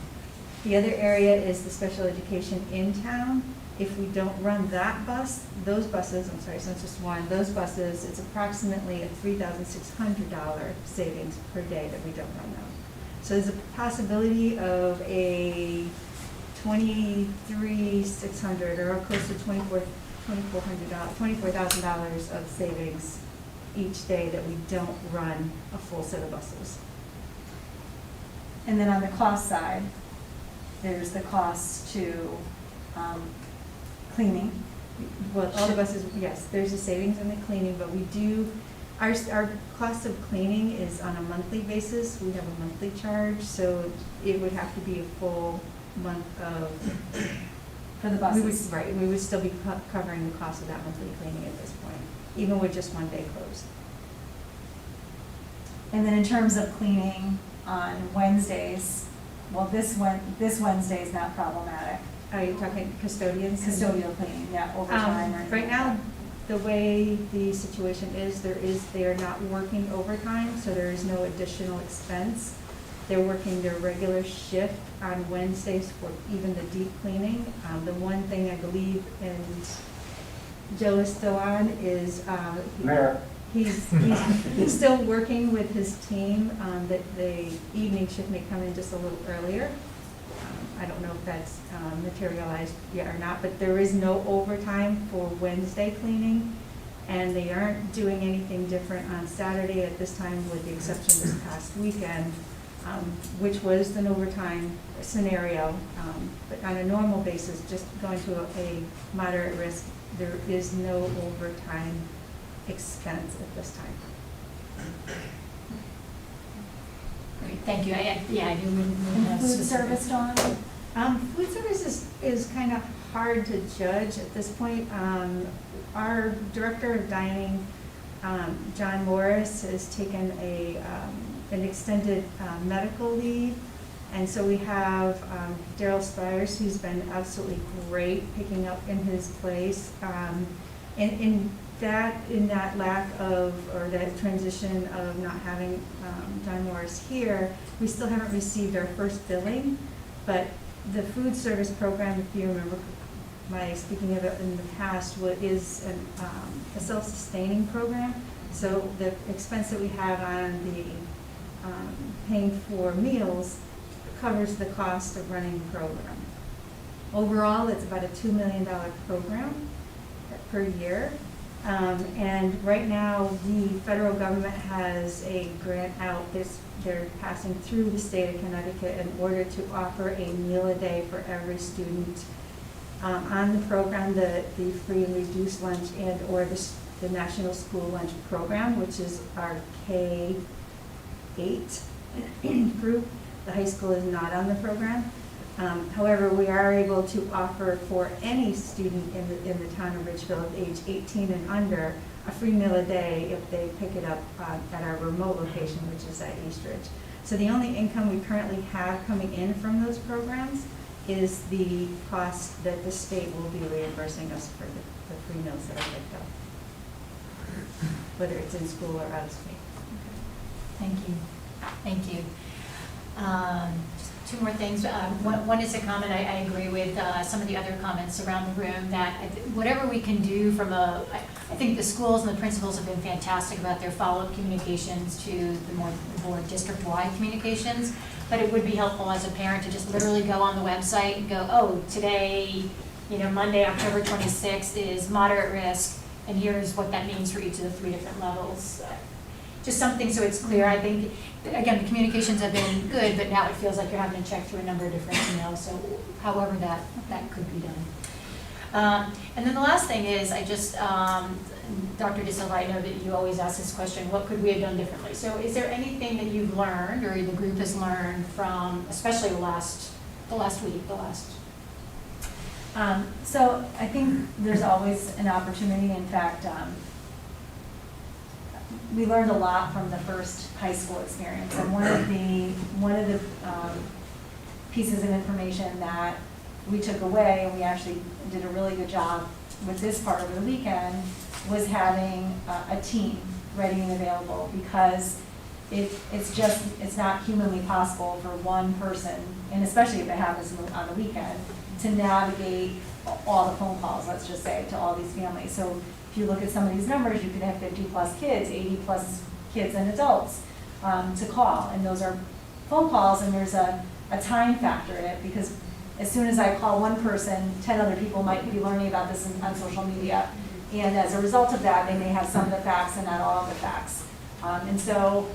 The other area is the special education in town. If we don't run that bus, those buses, I'm sorry, so it's just one, those buses, it's approximately a $3,600 savings per day that we don't run them. So there's a possibility of a $23,600 or close to $24,000 of savings each day that we don't run a full set of buses. And then on the cost side, there's the cost to cleaning. Well, all the buses, yes, there's a savings in the cleaning, but we do, our cost of cleaning is on a monthly basis. We have a monthly charge, so it would have to be a full month of. For the buses. We would still be covering the cost of that monthly cleaning at this point, even with just one day closed. And then in terms of cleaning on Wednesdays, well, this Wednesday is not problematic. Are you talking custodians? Custodial cleaning, yeah, overtime or anything Right like now, the way the situation is, they are not working overtime, so there is no additional expense. They're working their regular shift on Wednesdays for even the deep cleaning. The one thing I believe, and Joe is still on, is he's still working with his team, that the evening shift may come in just a little earlier. I don't know if that's materialized yet or not, but there is no overtime for Wednesday cleaning, and they aren't doing anything different on Saturday at this time, with the exception this past weekend, which was an overtime scenario. But on a normal basis, just going to a moderate risk, there is no overtime expense at this time. Great, thank you. I do. And food service, Dawn? Food service is kind of hard to judge at this point. Our director of dining, John Morris, has taken an extended medical leave. And so we have Daryl Spires, who's been absolutely great picking up in his place. In that lack of, or that transition of not having John Morris here, we still haven't received our first billing. But the food service program, if you remember my speaking of it in the past, is a self-sustaining program. So the expense that we have on the paying for meals covers the cost of running the program. Overall, it's about a $2 million program per year. And right now, the federal government has a grant out. They're passing through the state of Connecticut in order to offer a meal a day for every student on the program, the free and reduced lunch and or the National School Lunch Program, which is our K-8 group. The high school is not on the program. However, we are able to offer for any student in the town of Ridgefield, age 18 and under, a free meal a day if they pick it up at our remote location, which is at Eastridge. So the only income we currently have coming in from those programs is the cost that the state will be reimbursing us for the free meals that are picked up, whether it's in school or out of state. Thank you. Thank you. Two more things. One is a comment. I agree with some of the other comments around the room that whatever we can do I think the schools and the principals have been fantastic about their follow-up communications to the more district-wide communications, but it would be helpful as a parent to just literally go on the website and go, oh, today, Monday, October 26th is moderate risk, and here's what that means for each of the 3 different levels. Just something so it's clear. I think, again, the communications have been good, but now it feels like you're having to check through a number of different emails, so however that could be done. And then the last thing is, Dr. De Silva, I know that you always ask this question, what could we have done differently? So is there anything that you've learned, or the group has learned from, especially the last week? So I think there's always an opportunity. In fact, we learned a lot from the first high school experience, and one of the pieces of information that we took away, and we actually did a really good job with this part over the weekend, was having a team ready and available, because it's not humanly possible for one person, and especially if it happens on the weekend, to navigate all the phone calls, let's just say, to all these families. So if you look at some of these numbers, you could have 50+ kids, 80+ kids and adults to call, and those are phone calls, and there's a time factor in it, because as soon as I call one person, 10 other people might be learning about this on social media, and as a result of that, they may have some of the facts and not all of the facts. And so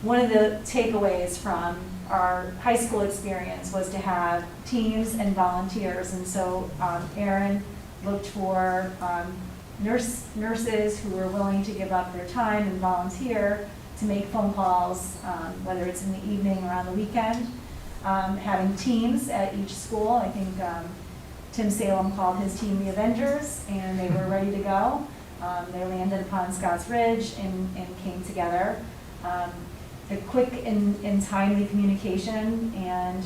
one of the takeaways from our high school experience was to have teams and volunteers, and so Erin looked for nurses who were willing to give up their time and volunteer to make phone calls, whether it's in the evening or on the weekend. Having teams at each school. I think Tim Salem called his team the Avengers, and they were ready to go. They landed upon Scotts Ridge and came together. The quick and timely communication, and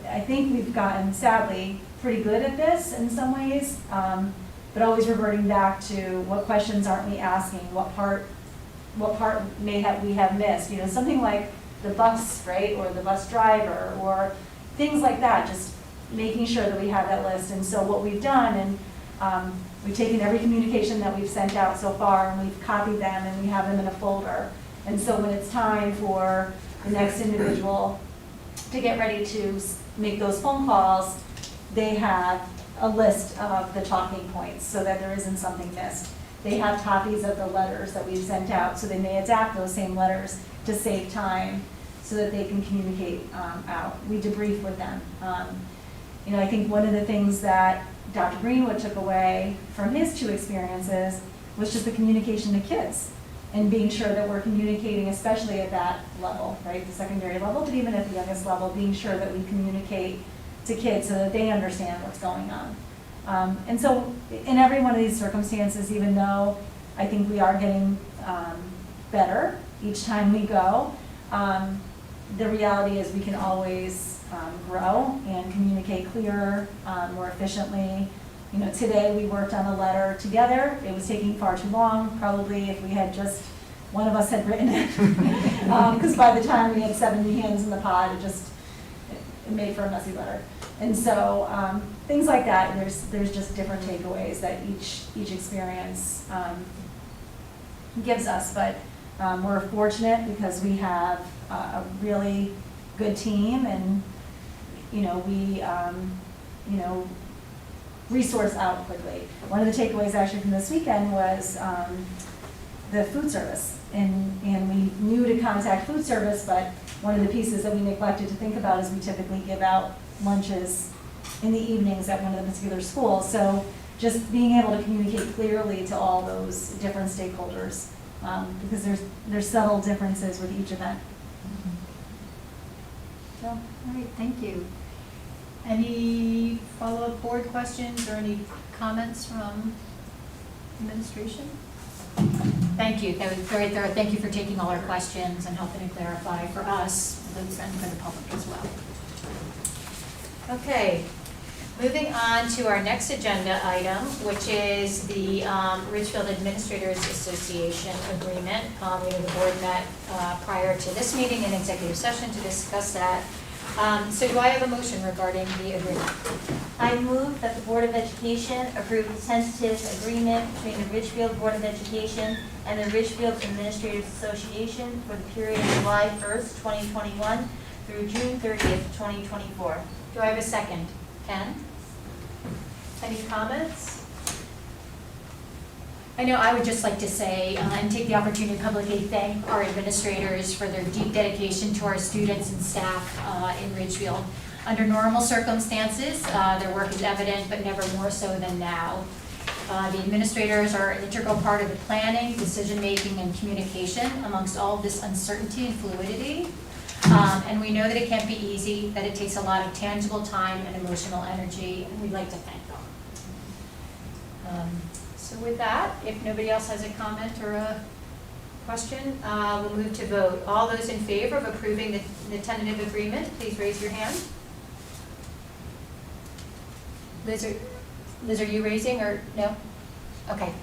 I think we've gotten, sadly, pretty good at this in some ways. but always reverting back to what questions aren't we asking, what part we have missed, you know, something like the bus, right, or the bus driver, or things like that, just making sure that we have that list. And so what we've done, and we've taken every communication that we've sent out so far, and we've copied them, and we have them in a folder. And so when it's time for the next individual to get ready to make those phone calls, they have a list of the talking points so that there isn't something missed. They have copies of the letters that we've sent out, so they may adapt those same letters to save time so that they can communicate out. We debrief with them. You know, I think one of the things that Dr. Greenwood took away from his 2 experiences was just the communication to kids and being sure that we're communicating, especially at that level, right, the secondary level, but even at the youngest level, being sure that we communicate to kids so that they understand what's going on. And so in every one of these circumstances, even though I think we are getting better each time we go, the reality is we can always grow and communicate clearer, more efficiently. You know, today we worked on a letter together. It was taking far too long. Probably if we had just, one of us had written it. Because by the time we had 70 hands in the pot, it made for a messy letter. And so things like that, there's just different takeaways that each experience gives us. But we're fortunate because we have a really good team, and you know, we resource out quickly. One of the takeaways actually from this weekend was the food service, and we knew to contact food service, but one of the pieces that we neglected to think about is we typically give out lunches in the evenings at one of the particular schools. So just being able to communicate clearly to all those different stakeholders, because there's subtle differences with each event. So, all right, thank you. Any follow-up board questions or any comments from administration? Thank you, that was very thorough. Thank you for taking all our questions and helping to clarify for us and for the public as well. Okay, moving on to our next agenda item, which is the Ridgefield Administrators Association agreement. We know the board met prior to this meeting in executive session to discuss that. So do I have a motion regarding the agreement? I move that the Board of Education approve the tentative agreement between the Ridgefield Board of Education and the Ridgefield Administrators Association for the period July 1st, 2021 through June 30th, 2024. Do I have a second? Ken? Any comments? I know I would just like to say and take the opportunity to publicly thank our administrators for their deep dedication to our students and staff in Ridgefield. Under normal circumstances, their work is evident, but never more so than now. The administrators are an integral part of the planning, decision-making, and communication amongst all of this uncertainty and fluidity. And we know that it can't be easy, that it takes a lot of tangible time and emotional energy, and we'd like to thank them. So with that, if nobody else has a comment or a question, we'll move to vote. All those in favor of approving the tentative agreement, please raise your hand. Liz, are you raising or no? Okay,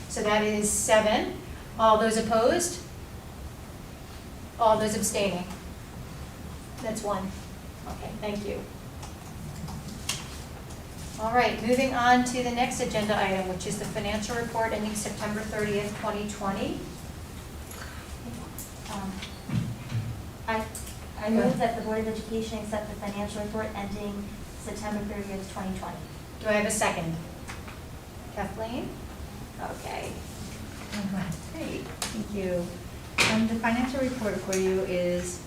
so that is 7. All those opposed? All those abstaining? That's 1. Okay, thank you. All right, moving on to the next agenda item, which is the financial report ending September 30th, 2020. I move that the Board of Education accept the financial report ending September 30th, 2020. Do I have a second? Kathleen? Okay. Great, thank you. The financial report for you is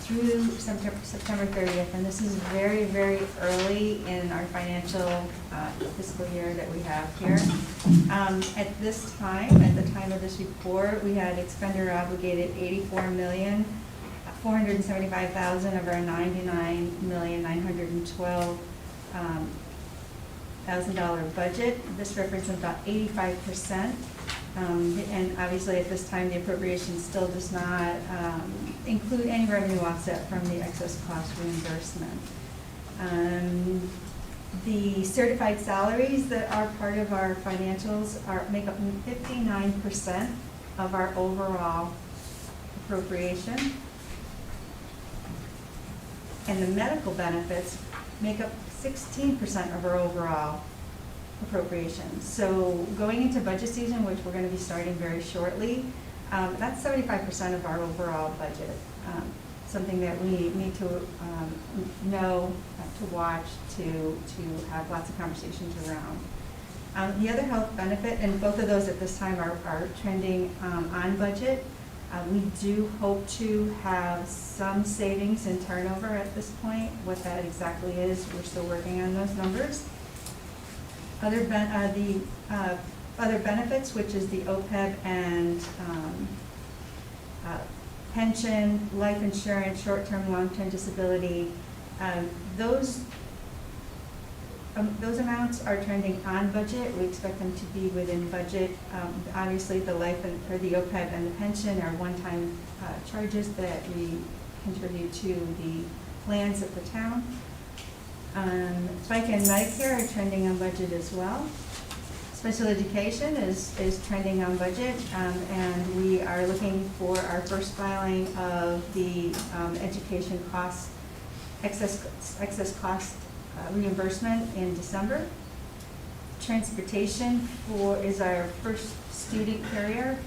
through September 30th, and this is very, very early in our financial fiscal year that we have here. At this time, at the time of this report, we had expended or obligated $84,475,000 of our $99,912,000 budget. This represents about 85%. And obviously at this time, the appropriation still does not include any revenue offset from the excess cost reimbursement. The certified salaries that are part of our financials make up 59% of our overall appropriation. And the medical benefits make up 16% of our overall appropriations. So going into budget season, which we're going to be starting very shortly, that's 75% of our overall budget. Something that we need to know, to watch, to have lots of conversations around. The other health benefit, and both of those at this time are trending on budget. We do hope to have some savings in turnover at this point. What that exactly is, we're still working on those numbers. Other benefits, which is the OPEB and pension, life insurance, short-term, long-term disability, those amounts are trending on budget. We expect them to be within budget. Obviously, the the OPEB and the pension are one-time charges that we contribute to the plans of the town. Bike and Medicare are trending on budget as well. Special education is trending on budget, and we are looking for our first filing of the education cost, excess cost reimbursement in December. Transportation is our first student carrier.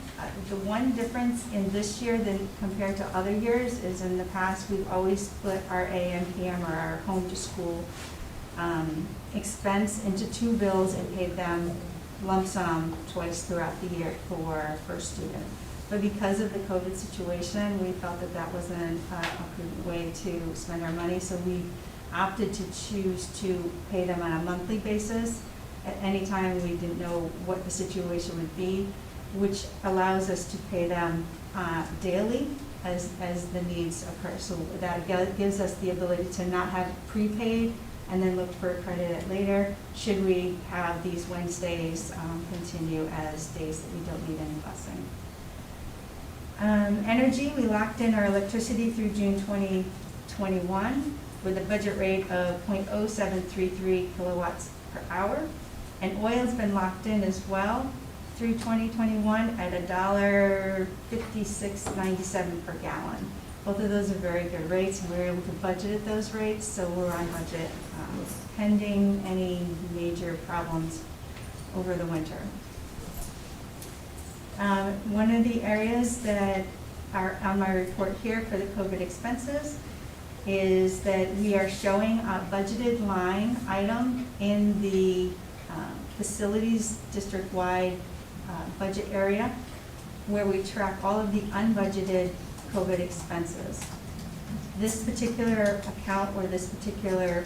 The one difference in this year than compared to other years is in the past we've always split our AM/PM or our home to school expense into two bills and paid them lump sum twice throughout the year for first student. But because of the COVID situation, we felt that that wasn't a prudent way to spend our money, so we opted to choose to pay them on a monthly basis. At any time, we didn't know what the situation would be, which allows us to pay them daily as the needs occur. So that gives us the ability to not have prepaid and then look for a credit later, should we have these Wednesdays continue as days that we don't need any busing. Energy, we locked in our electricity through June 2021 with a budget rate of 0.0733 kilowatts per hour. And oil's been locked in as well through 2021 at $1.5697 per gallon. Both of those are very good rates, and we were able to budget at those rates, so we're on budget pending any major problems over the winter. One of the areas that are on my report here for the COVID expenses is that we are showing a budgeted line item in the facilities district-wide budget area where we track all of the unbudgeted COVID expenses. This particular account or this particular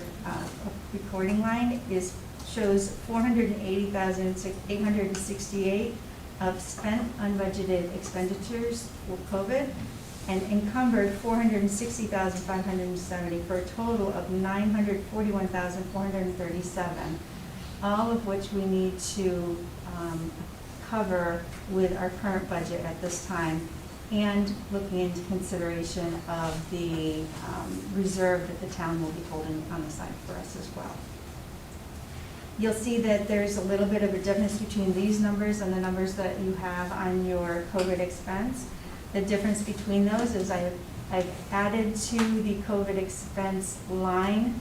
reporting line shows $480,868 of spent unbudgeted expenditures for COVID and encumbered $460,570 for a total of $941,437, all of which we need to cover with our current budget at this time, and looking into consideration of the reserve that the town will be holding on the side for us as well. You'll see that there's a little bit of a difference between these numbers and the numbers that you have on your COVID expense. The difference between those is I've added to the COVID expense line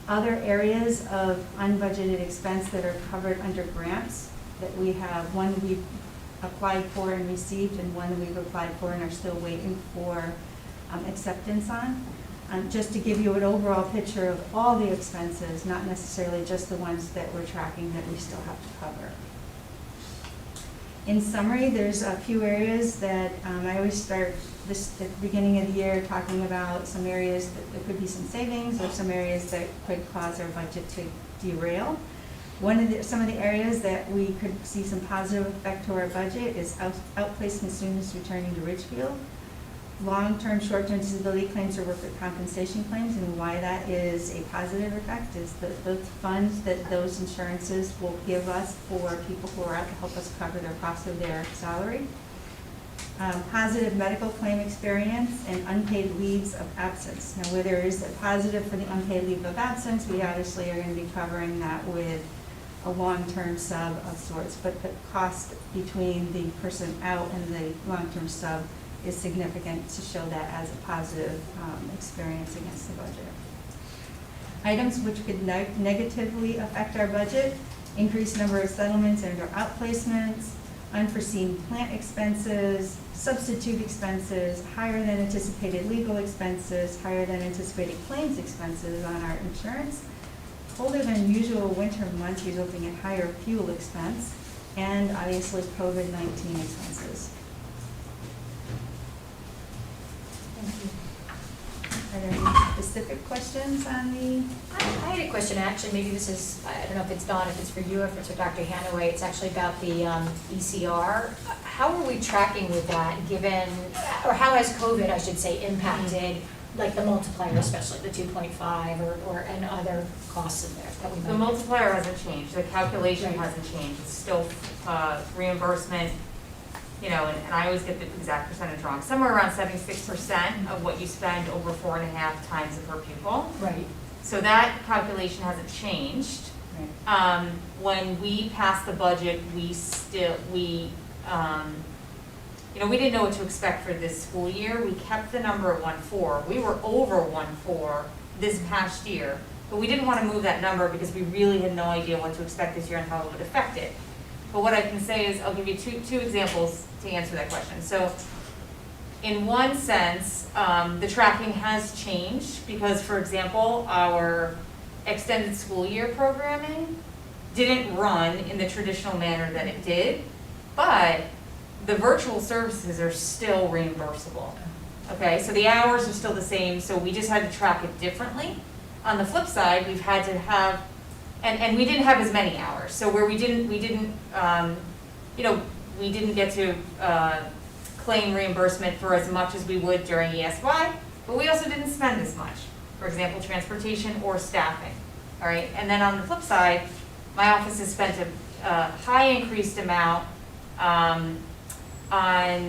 other areas of unbudgeted expense that are covered under grants that we have. One we've applied for and received, and one that we've applied for and are still waiting for acceptance on. Just to give you an overall picture of all the expenses, not necessarily just the ones that we're tracking that we still have to cover. In summary, there's a few areas that I always start this at the beginning of the year talking about some areas that there could be some savings or some areas that could cause our budget to derail. Some of the areas that we could see some positive effect to our budget is outplacement students returning to Ridgefield, long-term, short-term disability claims or worker compensation claims, and why that is a positive effect is that the funds that those insurances will give us for people who are out to help us cover their cost of their salary. positive medical claim experience, and unpaid leaves of absence. Now, where there is a positive for the unpaid leave of absence, we obviously are going to be covering that with a long-term sub of sorts, but the cost between the person out and the long-term sub is significant to show that as a positive experience against the budget. Items which could negatively affect our budget: increased number of settlements and or outplacements, unforeseen plant expenses, substitute expenses, higher than anticipated legal expenses, higher than anticipated claims expenses on our insurance, colder than usual winter months resulting in higher fuel expense, and obviously COVID-19 expenses. Are there any specific questions on the? I had a question, actually, maybe this is, I don't know if it's Dawn, if it's for you, if it's for Dr. Hanaway, it's actually about the ECR. How are we tracking with that, given, or how has COVID, I should say, impacted, like the multiplier, especially the 2.5 or and other costs in there that we might? The multiplier hasn't changed, the calculation hasn't changed, it's still reimbursement, you know, and I always get the exact percentage wrong, somewhere around 76% of what you spend over 4.5 times per pupil. Right. So that calculation hasn't changed. Right. When we passed the budget, we didn't know what to expect for this school year. We kept the number at 1.4. We were over 1.4 this past year, but we didn't want to move that number because we really had no idea what to expect this year and how it would affect it. But what I can say is, I'll give you two examples to answer that question. So in one sense, the tracking has changed because, for example, our extended school year programming didn't run in the traditional manner that it did, but the virtual services are still reimbursable. Okay, so the hours are still the same, so we just had to track it differently. On the flip side, we've had to have, and we didn't have as many hours, so where we didn't get to claim reimbursement for as much as we would during ESY, but we also didn't spend as much. For example, transportation or staffing. All right, and then on the flip side, my office has spent a high increased amount on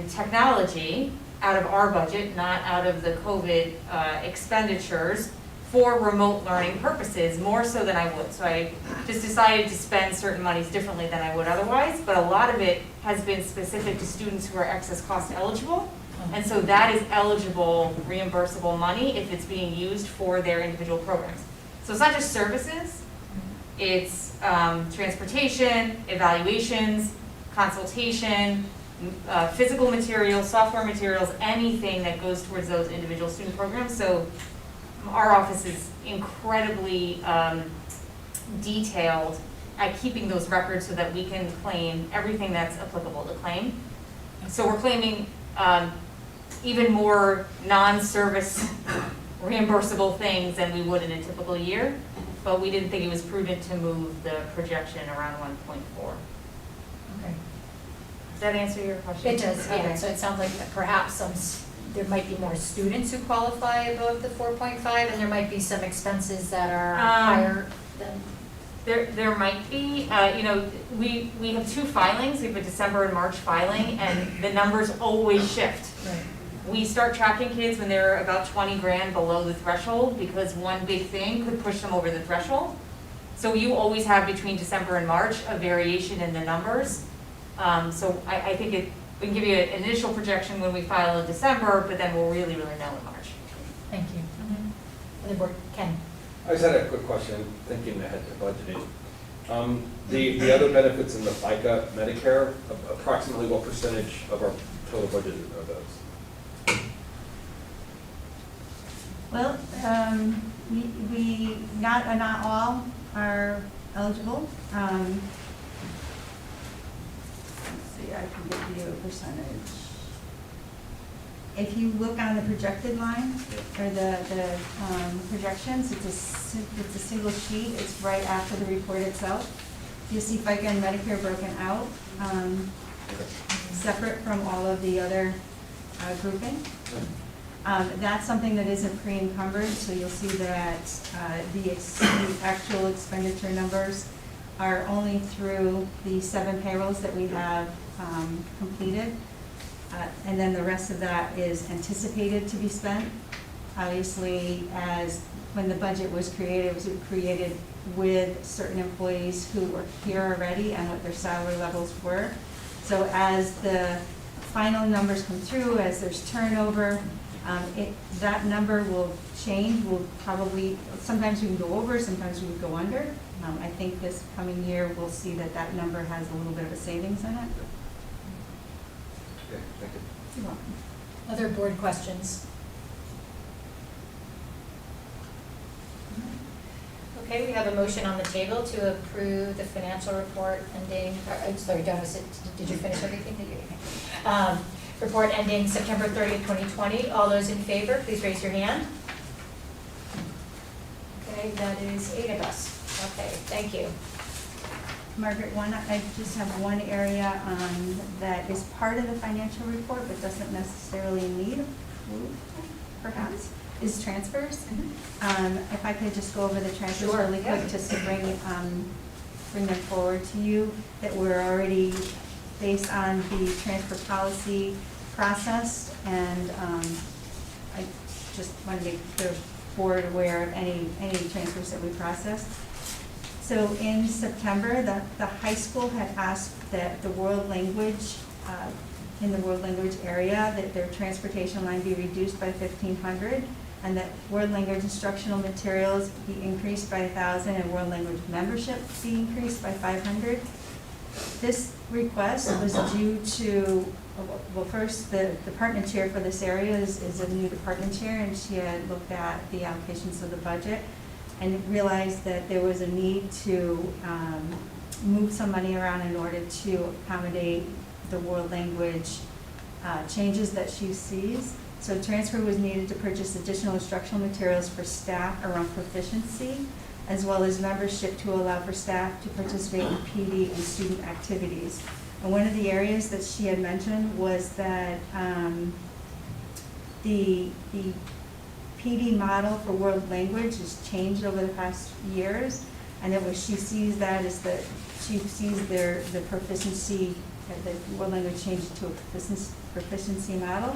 technology out of our budget, not out of the COVID expenditures, for remote learning purposes, more so than I would. So I just decided to spend certain monies differently than I would otherwise, but a lot of it has been specific to students who are excess cost eligible, and so that is eligible reimbursable money if it's being used for their individual programs. So it's not just services, it's transportation, evaluations, consultation, physical materials, software materials, anything that goes towards those individual student programs. So our office is incredibly detailed at keeping those records so that we can claim everything that's applicable to claim. So we're claiming even more non-service reimbursable things than we would in a typical year, but we didn't think it was prudent to move the projection around 1.4. Okay. Does that answer your question? It does, yeah. Okay. So it sounds like perhaps there might be more students who qualify above the 4.5, and there might be some expenses that are higher than. There might be, we have two filings. We have a December and March filing, and the numbers always shift. Right. We start tracking kids when they're about 20 grand below the threshold because one big thing could push them over the threshold. So you always have between December and March a variation in the numbers. So I think we can give you an initial projection when we file in December, but then we'll really know in March. Thank you. Mm-hmm. The board, Ken. I just had a quick question, thinking ahead to budgeting. The other benefits in the FICA Medicare, approximately what percentage of our total budget are those? Well, we not all are eligible. Let's see, I can give you a percentage. If you look on the projected line, or the projections, it's a single sheet. It's right after the report itself. You see FICA and Medicare broken out, separate from all of the other grouping. That's something that isn't pre-encumbered, so you'll see that the actual expenditure numbers are only through the 7 payrolls that we have completed. And then the rest of that is anticipated to be spent. Obviously, as when the budget was created, it was created with certain employees who were here already and what their salary levels were. So as the final numbers come through, as there's turnover, that number will change. We'll probably, sometimes we can go over, sometimes we can go under. I think this coming year, we'll see that that number has a little bit of a savings in it. Okay, thank you. You're welcome. Other board questions? Okay, we have a motion on the table to approve the financial report ending, sorry, Donna, did you finish everything that you, report ending September 30th, 2020. All those in favor, please raise your hand. Okay, that is 8 of us. Okay, thank you. Margaret, I just have one area that is part of the financial report but doesn't necessarily need approval, perhaps, is transfers. If I could just go over the transfers really quick, just to bring them forward to you, that we're already, based on the transfer policy, processed, and I just want to make the board aware of any transfers that we processed. So in September, the high school had asked that the world language, in the world language area, that their transportation line be reduced by $1,500, and that world language instructional materials be increased by $1,000, and world language membership be increased by $500. This request was due to, well, first, the department chair for this area is a new department chair, and she had looked at the allocations of the budget and realized that there was a need to move some money around in order to accommodate the world language changes that she sees. So transfer was needed to purchase additional instructional materials for staff around proficiency, as well as membership to allow for staff to participate in PD and student activities. And one of the areas that she had mentioned was that the PD model for world language has changed over the past years, and that what she sees that is that she sees the proficiency, the world language changed to a proficiency model.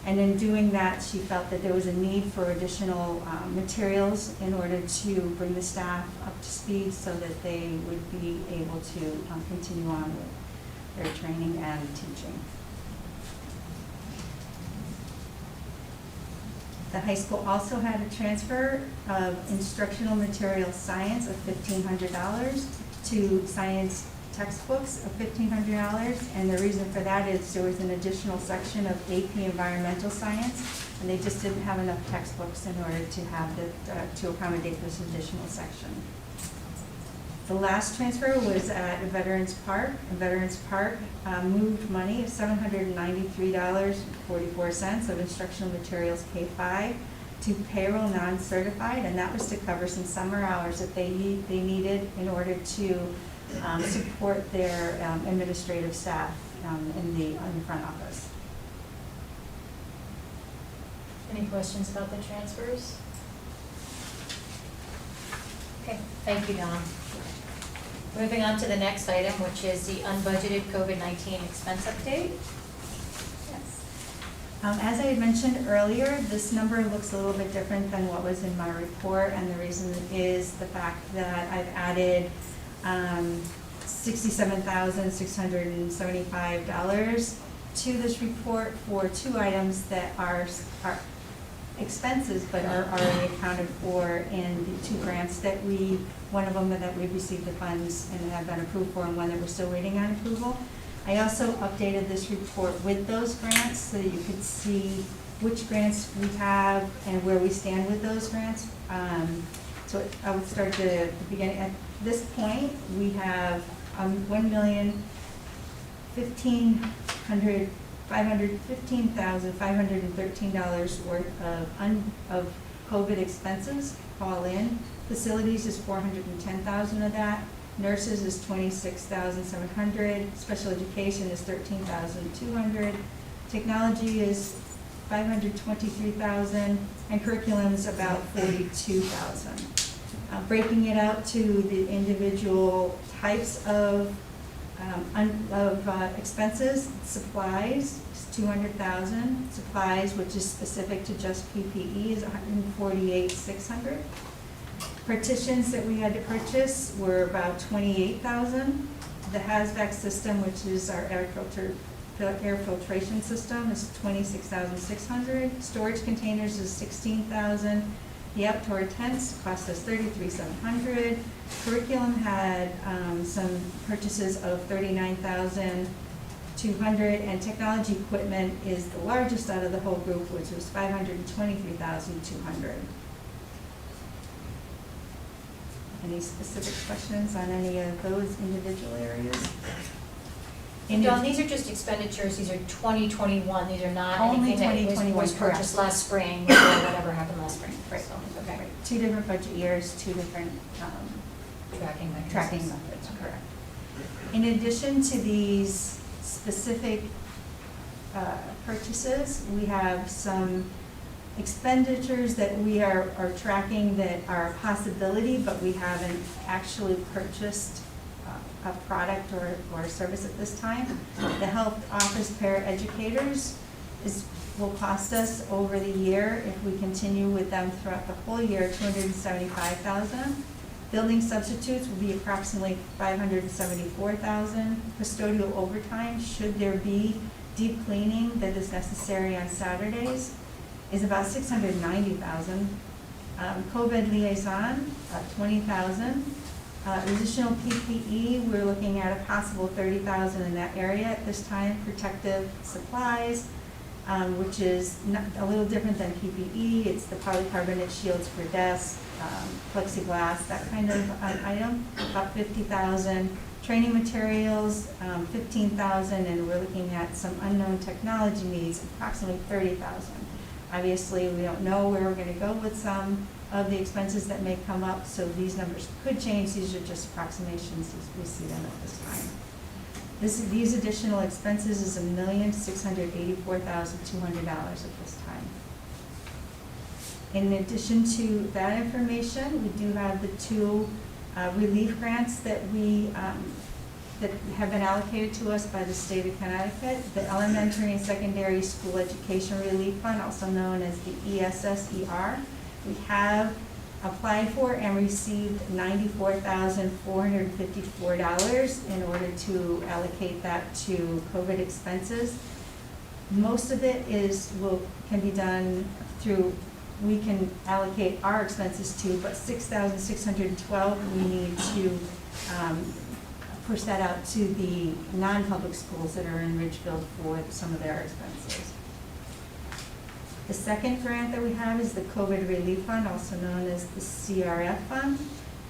And in doing that, she felt that there was a need for additional materials in order to bring the staff up to speed so that they would be able to continue on with their training and teaching. The high school also had a transfer of instructional material science of $1,500 to science textbooks of $1,500, and the reason for that is there was an additional section of AP environmental science, and they just didn't have enough textbooks in order to have to accommodate this additional section. The last transfer was at Veterans Park. And Veterans Park moved money of $793.44 of instructional materials K-5 to payroll non-certified, and that was to cover some summer hours that they needed in order to support their administrative staff in the front office. Any questions about the transfers? Okay, thank you, Dawn. Moving on to the next item, which is the unbudgeted COVID-19 expense update. Yes. As I had mentioned earlier, this number looks a little bit different than what was in my report, and the reason is the fact that I've added $67,675 to this report for two items that are expenses but are already accounted for in the two grants that one of them that we've received the funds and have been approved for, and one that we're still waiting on approval. I also updated this report with those grants so that you could see which grants we have and where we stand with those grants. So I would start at the beginning. At this point, we have $1,515,513 worth of COVID expenses all in. Facilities is $410,000 of that. Nurses is $26,700. Special education is $13,200. Technology is $523,000, and curriculum is about $42,000. Breaking it out to the individual types of expenses, supplies is $200,000. Supplies, which is specific to just PPE, is $148,600. Partitions that we had to purchase were about $28,000. The HAZVAC system, which is our air filtration system, is $26,600. Storage containers is $16,000. The outdoor tents cost us $33,700. Curriculum had some purchases of $39,200, and technology equipment is the largest out of the whole group, which was $523,200. Any specific questions on any of those individual areas? Dawn, these are just expenditures, these are 2021, these are not Only anything that 2021, was correct. purchased last spring or whatever happened last spring. Right. So, okay. Right. 2 different budget years, 2 different Tracking mechanisms. tracking methods, correct. In addition to these specific purchases, we have some expenditures that we are tracking that are a possibility, but we haven't actually purchased a product or a service at this time. The health office paraeducators will cost us over the year, if we continue with them throughout the whole year, $275,000. Building substitutes will be approximately $574,000. Custodial overtime, should there be deep cleaning that is necessary on Saturdays, is about $690,000. COVID liaison, $20,000. Additional PPE, we're looking at a possible $30,000 in that area at this time. Protective supplies, which is a little different than PPE. It's the polycarbonate shields for desks, plexiglass, that kind of item, about $50,000. Training materials, $15,000, and we're looking at some unknown technology needs, approximately $30,000. Obviously, we don't know where we're going to go with some of the expenses that may come up, so these numbers could change. These are just approximations as we see them at this time. These additional expenses is $1,684,200 at this time. In addition to that information, we do have the 2 relief grants that that have been allocated to us by the state of Connecticut. The Elementary and Secondary School Education Relief Fund, also known as the ESSER. We have applied for and received $94,454 in order to allocate that to COVID expenses. Most of it can be done through, we can allocate our expenses to, but $6,612 we need to push that out to the non-public schools that are in Ridgefield for some of their expenses. The second grant that we have is the COVID Relief Fund, also known as the CRF Fund.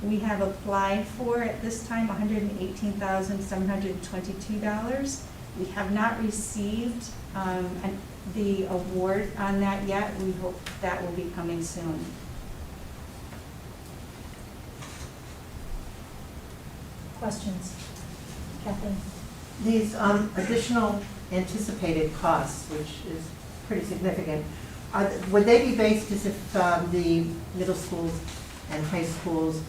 We have applied for, at this time, $118,722. We have not received the award on that yet. We hope that will be coming soon. Questions? Kathleen? These additional anticipated costs, which is pretty significant, would they be based as if the middle schools and high schools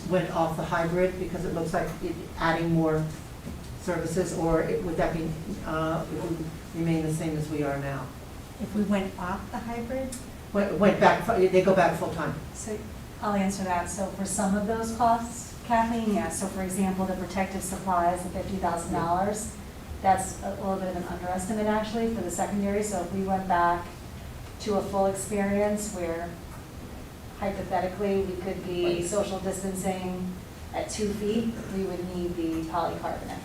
went off the hybrid, because it looks like adding more services, or would that be, it would remain the same as we are now? If we went off the hybrid? Went back, they go back full-time? So I'll answer that. So for some of those costs, Kathleen, yes. So for example, the protective supplies, the $50,000, that's a little bit of an underestimate actually for the secondary. So if we went back to a full experience where hypothetically we could be social distancing at 2 feet, we would need the polycarbonate.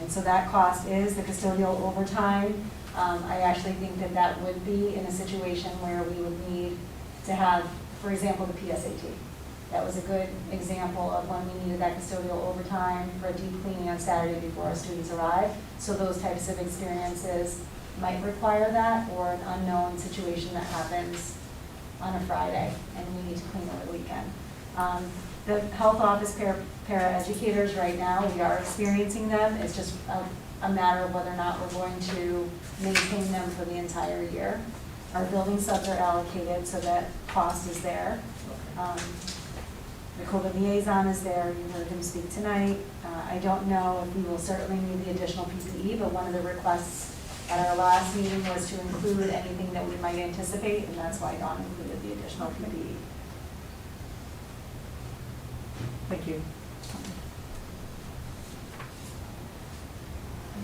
And so that cost is the custodial overtime. I actually think that that would be in a situation where we would need to have, for example, the PSAT. That was a good example of when we needed that custodial overtime for a deep cleaning on Saturday before our students arrived. So those types of experiences might require that, or an unknown situation that happens on a Friday and we need to clean over the weekend. The health office paraeducators right now, we are experiencing them. It's just a matter of whether or not we're going to maintain them for the entire year. Our building subs are allocated, so that cost is there. The COVID liaison is there, you heard him speak tonight. I don't know if we will certainly need the additional PPE, but one of the requests at our last meeting was to include anything that we might anticipate, and that's why Dawn included the additional PPE. Thank you.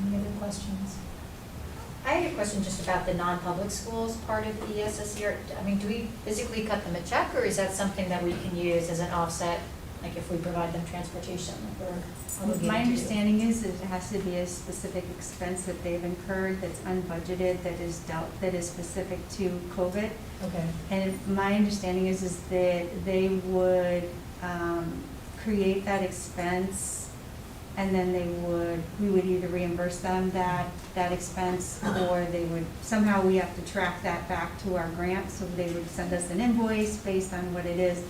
Any other questions? I had a question just about the non-public schools part of the ESSER. I mean, do we physically cut them a check, or is that something that we can use as an offset, like if we provide them transportation? Like we're obligated to do? My understanding is it has to be a specific expense that they've incurred that's unbudgeted, that is specific to COVID. Okay. And my understanding is that they would create that expense, and then we would either reimburse them that expense, or they would, somehow we have to track that back to our grant, so they would send us an invoice based on what it is.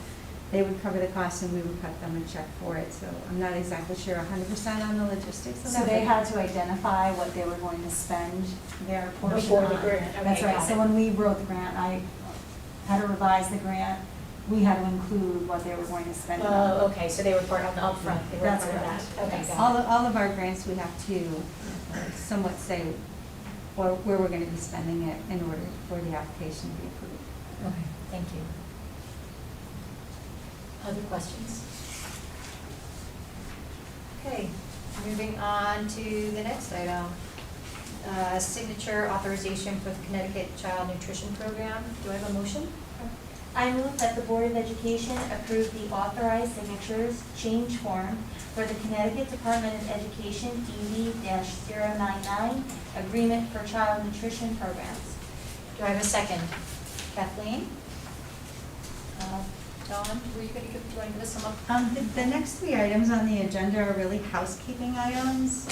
They would cover the cost and we would cut them a check for it, so I'm not exactly sure 100% on the logistics of that. So they had to identify what they were going to spend their portion Before the on. grant, okay, That's right, got so it. when we wrote the grant, I had to revise the grant. We had to include what they were going to spend on. Oh, okay, so they were part of the upfront, they were That's part of correct. that. Okay, got it. All of our grants, we have to somewhat say where we're going to be spending it in order for the application to be approved. Okay, thank you. Other questions? Okay, moving on to the next item. Signature authorization for the Connecticut Child Nutrition Program. Do I have a motion? I move that the Board of Education approve the authorized signatures change form for the Connecticut Department of Education ED-099 Agreement for Child Nutrition Programs. Do I have a second? Kathleen? Dawn, were you going to give, do you want to give us some up? The next three items on the agenda are really housekeeping items.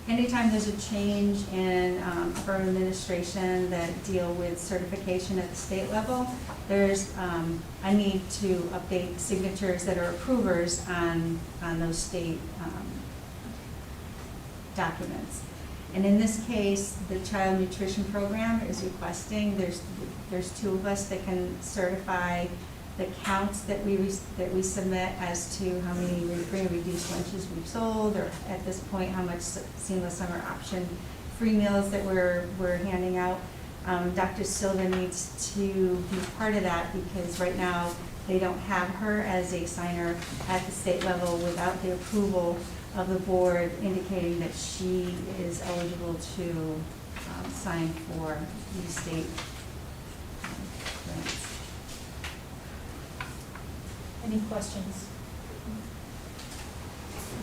Anytime there's a change in upper administration that deal with certification at the state level, there's a need to update signatures that are approvers on those state documents. And in this case, the Child Nutrition Program is requesting, there's two of us that can certify the counts that we submit as to how many free and reduced lunches we've sold, or at this point, how much seamless summer option free meals that we're handing out. Dr. Silva needs to be part of that because right now they don't have her as a signer at the state level without the approval of the board indicating that she is eligible to sign for these state grants. Any questions?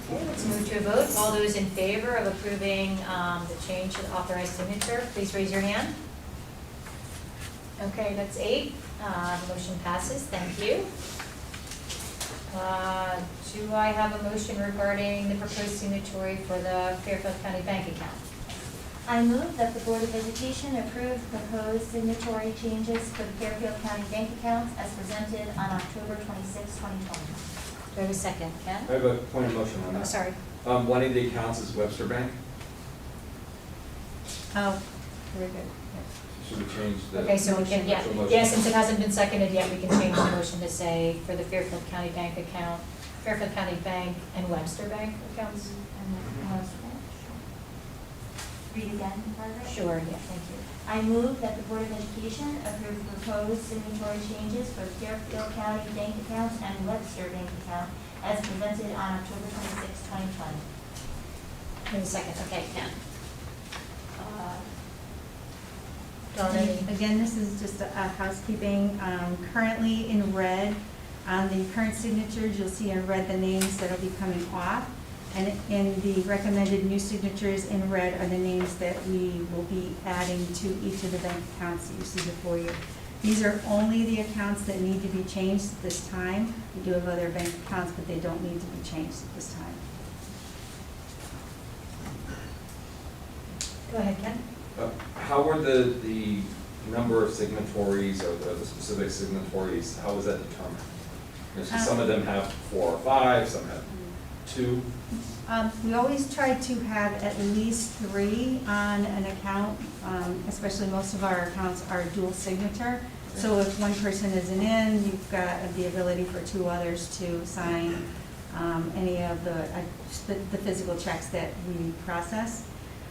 Okay, let's move to a vote. All those in favor of approving the change to the authorized signature, please raise your hand. Okay, that's 8. Motion passes. Thank you. Do I have a motion regarding the proposed signatory for the Fairfield County bank account? I move that the Board of Education approve proposed signatory changes for the Fairfield County bank accounts as presented on October 26, 2020. Do I have a second? Ken? I have a point of motion on that. Oh, sorry. One of the accounts is Webster Bank. Oh, very good. Should we change the? Okay, so we can, yeah, actual motion? yeah, since it hasn't been seconded yet, we can change the motion to say for the Fairfield County bank account, Fairfield County Bank and Webster Bank accounts. Read again, Margaret? Sure, yeah, thank you. I move that the Board of Education approve proposed signatory changes for Fairfield County bank accounts and Webster bank account as presented on October 26, 2020. In a second, okay, Ken. Dawn, Again, this is just a housekeeping. Currently in red, on the current signatures, you'll see in red the names that will be coming off. And in the recommended new signatures in red are the names that we will be adding to each of the bank accounts that you see before you. These are only the accounts that need to be changed at this time. We do have other bank accounts, but they don't need to be changed at this time. Go ahead, Ken. How were the number of signatories or the specific signatories, how was that determined? You know, so some of them have 4 or 5, some have 2. We always try to have at least 3 on an account, especially most of our accounts are dual signature. So if one person isn't in, you've got the ability for 2 others to sign any of the physical checks that we process.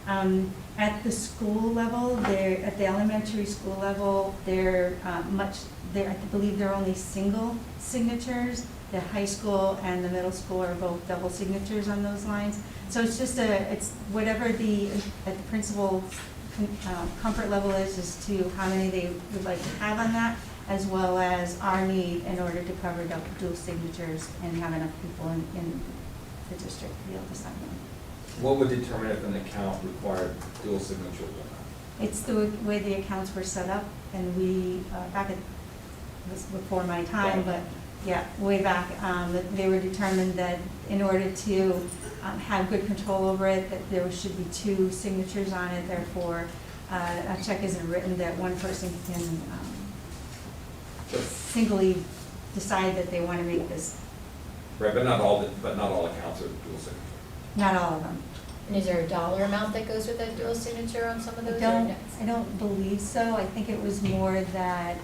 At the school level, at the elementary school level, I believe they're only single signatures. The high school and the middle school are both double signatures on those lines. So it's just it's whatever the principal comfort level is to how many they would like to have on that, as well as our need in order to cover dual signatures and have enough people in the district to be able to sign them. What would determine if an account required dual signatures or not? It's the way the accounts were set up, and we, back at, this was before my time, but yeah, way back, they were determined that in order to have good control over it, that there should be 2 signatures on it, therefore a check isn't written that one person can singly decide that they want to make this. Right, but not all accounts are dual signature. Not all of them. And is there a dollar amount that goes with that dual signature on some of those? I don't believe so. I think it was more that,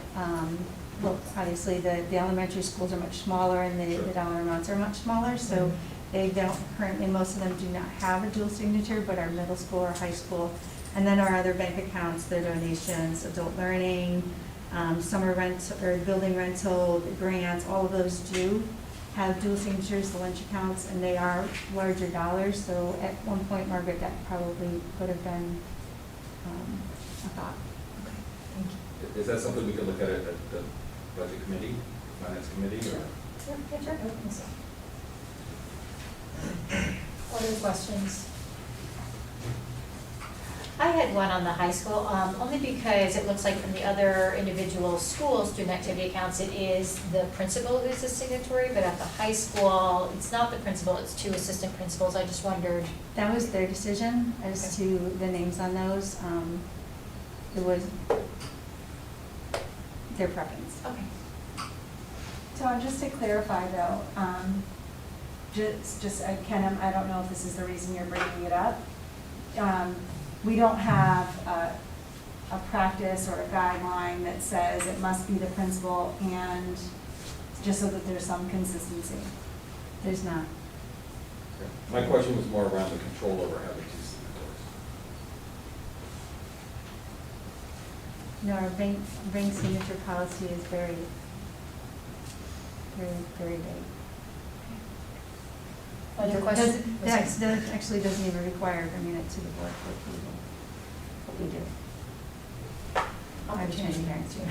well, obviously the elementary schools are much smaller and the dollar amounts are much smaller, so they don't currently, most of them do not have a dual signature, but our middle school or high school, and then our other bank accounts, the donations, adult learning, summer rent or building rental, grants, all of those do have dual signatures, the lunch accounts, and they are larger dollars. So at one point, Margaret, that probably could have been a thought. Okay, thank you. Is that something we could look at the budget committee, finance committee, or? Yeah, sure. Other questions? I had one on the high school, only because it looks like from the other individual school student activity accounts, it is the principal who's the signatory, but at the high school, it's not the principal, it's 2 assistant principals. I just wondered. That was their decision as to the names on those. It was their preference. Okay. So just to clarify though, Ken, I don't know if this is the reason you're bringing it up. We don't have a practice or a guideline that says it must be the principal, and just so that there's some consistency. There's not. My question was more around the control over having 2 signatories. No, our bank signature policy is very, very, very big. Other questions? That actually doesn't even require bringing it to the board for approval. But we do. I have a transparency.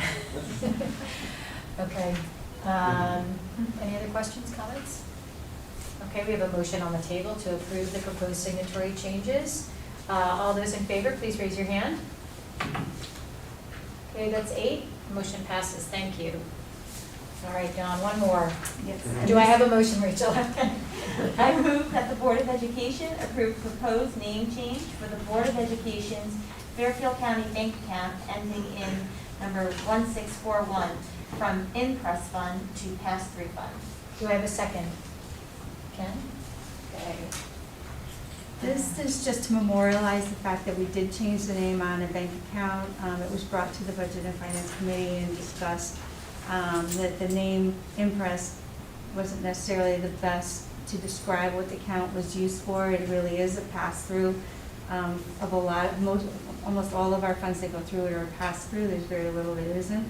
Okay. Any other questions, comments? Okay, we have a motion on the table to approve the proposed signatory changes. All those in favor, please raise your hand. Okay, that's 8. Motion passes. Thank you. All right, Dawn, one more. Yes. Do I have a motion, Rachel? I move that the Board of Education approve proposed name change for the Board of Education's Fairfield County bank account ending in number 1641 from in-press fund to pass-through fund. Do I have a second? Ken? Okay. This is just to memorialize the fact that we did change the name on a bank account. It was brought to the Budget and Finance Committee and discussed that the name Impress wasn't necessarily the best to describe what the account was used for. It really is a pass-through of almost all of our funds that go through it are pass-through. There's very little that isn't.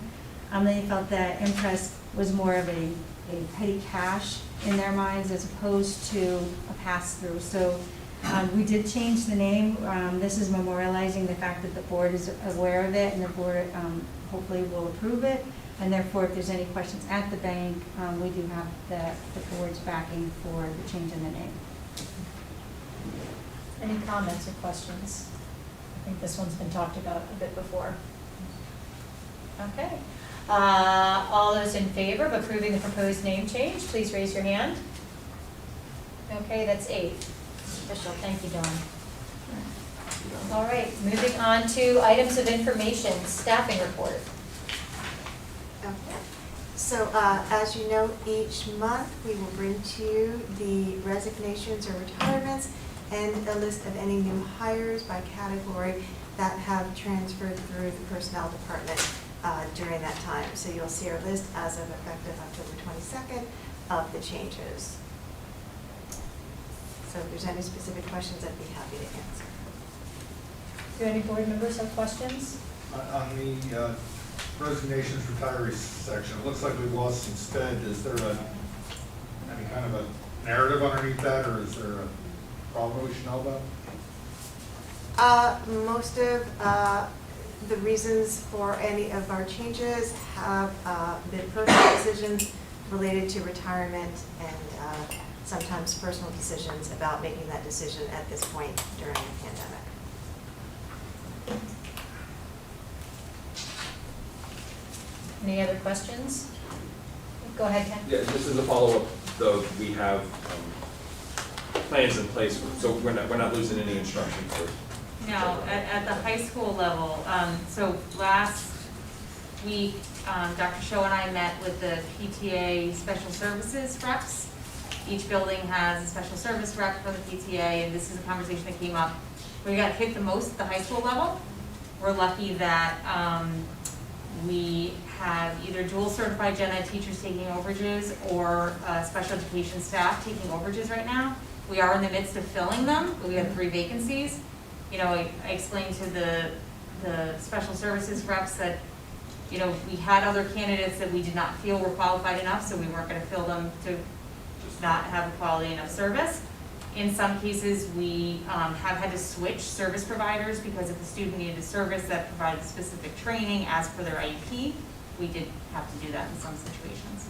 They felt that Impress was more of a petty cash in their minds as opposed to a pass-through. So we did change the name. This is memorializing the fact that the board is aware of it, and the board hopefully will approve it. And therefore, if there's any questions at the bank, we do have the board's backing for the change in the name. Any comments or questions? I think this one's been talked about a bit before. Okay. All those in favor of approving the proposed name change, please raise your hand. Okay, that's 8. Official. Thank you, Dawn. All right, moving on to items of information, staffing report. Okay. So as you know, each month we will bring to you the resignations or retirements and a list of any new hires by category that have transferred through the personnel department during that time. So you'll see our list as of effective October 22nd of the changes. So if there's any specific questions, I'd be happy to answer. Do any board members have questions? On the resignations retirees section, it looks like we've lost some sped. Is there any kind of a narrative underneath that, or is there a problem we should know about? Most of the reasons for any of our changes have been personal decisions related to retirement and sometimes personal decisions about making that decision at this point during the pandemic. Any other questions? Go ahead, Ken. Yeah, just as a follow-up, though, we have plans in place, so we're not losing any instruction for. No, at the high school level, so last week, Dr. Show and I met with the PTA special services reps. Each building has a special service rep for the PTA, and this is a conversation that came up. We got hit the most at the high school level. We're lucky that we have either dual certified gen ed teachers taking overages or special education staff taking overages right now. We are in the midst of filling them, but we have 3 vacancies. You know, I explained to the special services reps that, you know, we had other candidates that we did not feel were qualified enough, so we weren't going to fill them to not have a quality enough service. In some cases, we have had to switch service providers because if the student needed a service that provided specific training as per their IEP, we did have to do that in some situations.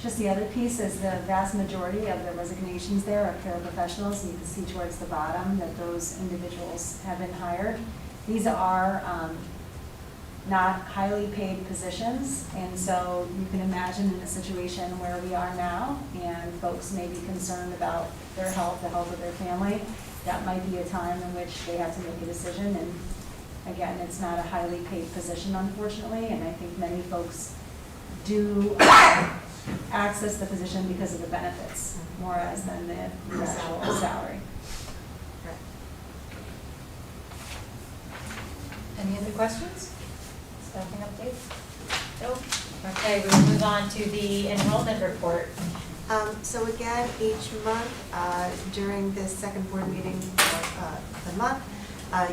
Just the other piece is the vast majority of the resignations there are paraprofessionals. You can see towards the bottom that those individuals have been hired. These are not highly paid positions, and so you can imagine in a situation where we are now and folks may be concerned about their health, the health of their family, that might be a time in which they have to make a decision. And again, it's not a highly paid position, unfortunately, and I think many folks do access the position because of the benefits more as than the actual salary. Any other questions? Staffing updates? Nope. Okay, we'll move on to the enrollment report. So again, each month during this second board meeting of the month,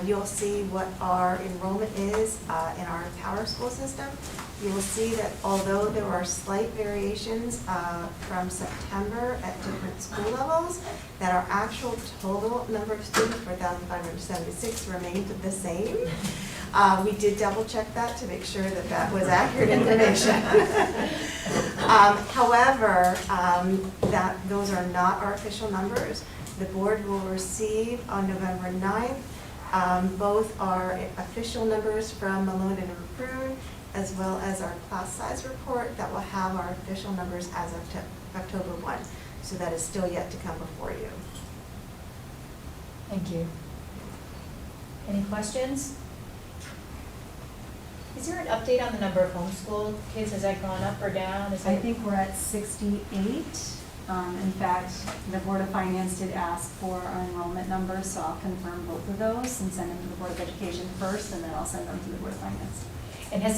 you'll see what our enrollment is in our Power School system. You will see that although there are slight variations from September at different school levels, that our actual total number of students, 4,576, remained the same. We did double check that to make sure that that was accurate information. However, those are not our official numbers. The board will receive on November 9th both our official numbers from Malone and Prune, as well as our class size report that will have our official numbers as of October 1. So that is still yet to come before you. Thank you. Any questions? Is there an update on the number of homeschool kids? Has that gone up or down? I think we're at 68. In fact, the Board of Finance did ask for our enrollment numbers, so I'll confirm both of those and send them to the Board of Education first, and then I'll send them to the Board of Finance. And has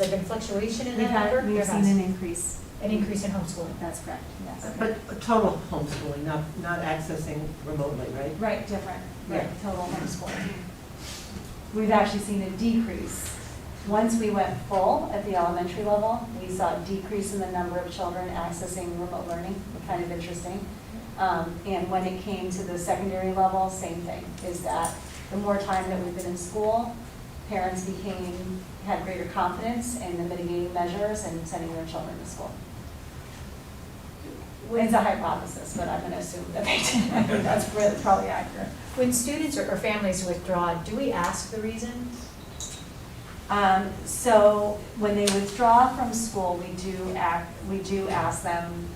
there been fluctuation in that number? We've seen an increase. An increase in homeschooling? That's correct, yes. But total homeschooling, not accessing remotely, right? Right, different, right, Yeah. total homeschooling. We've actually seen a decrease. Once we went full at the elementary level, we saw a decrease in the number of children accessing remote learning, kind of interesting. And when it came to the secondary level, same thing, is that the more time that we've been in school, parents had greater confidence in the mitigating measures and sending their children to school. It's a hypothesis, but I'm going to assume that they did. I think that's probably accurate. When students or families withdraw, do we ask the reason? So when they withdraw from school, we do ask them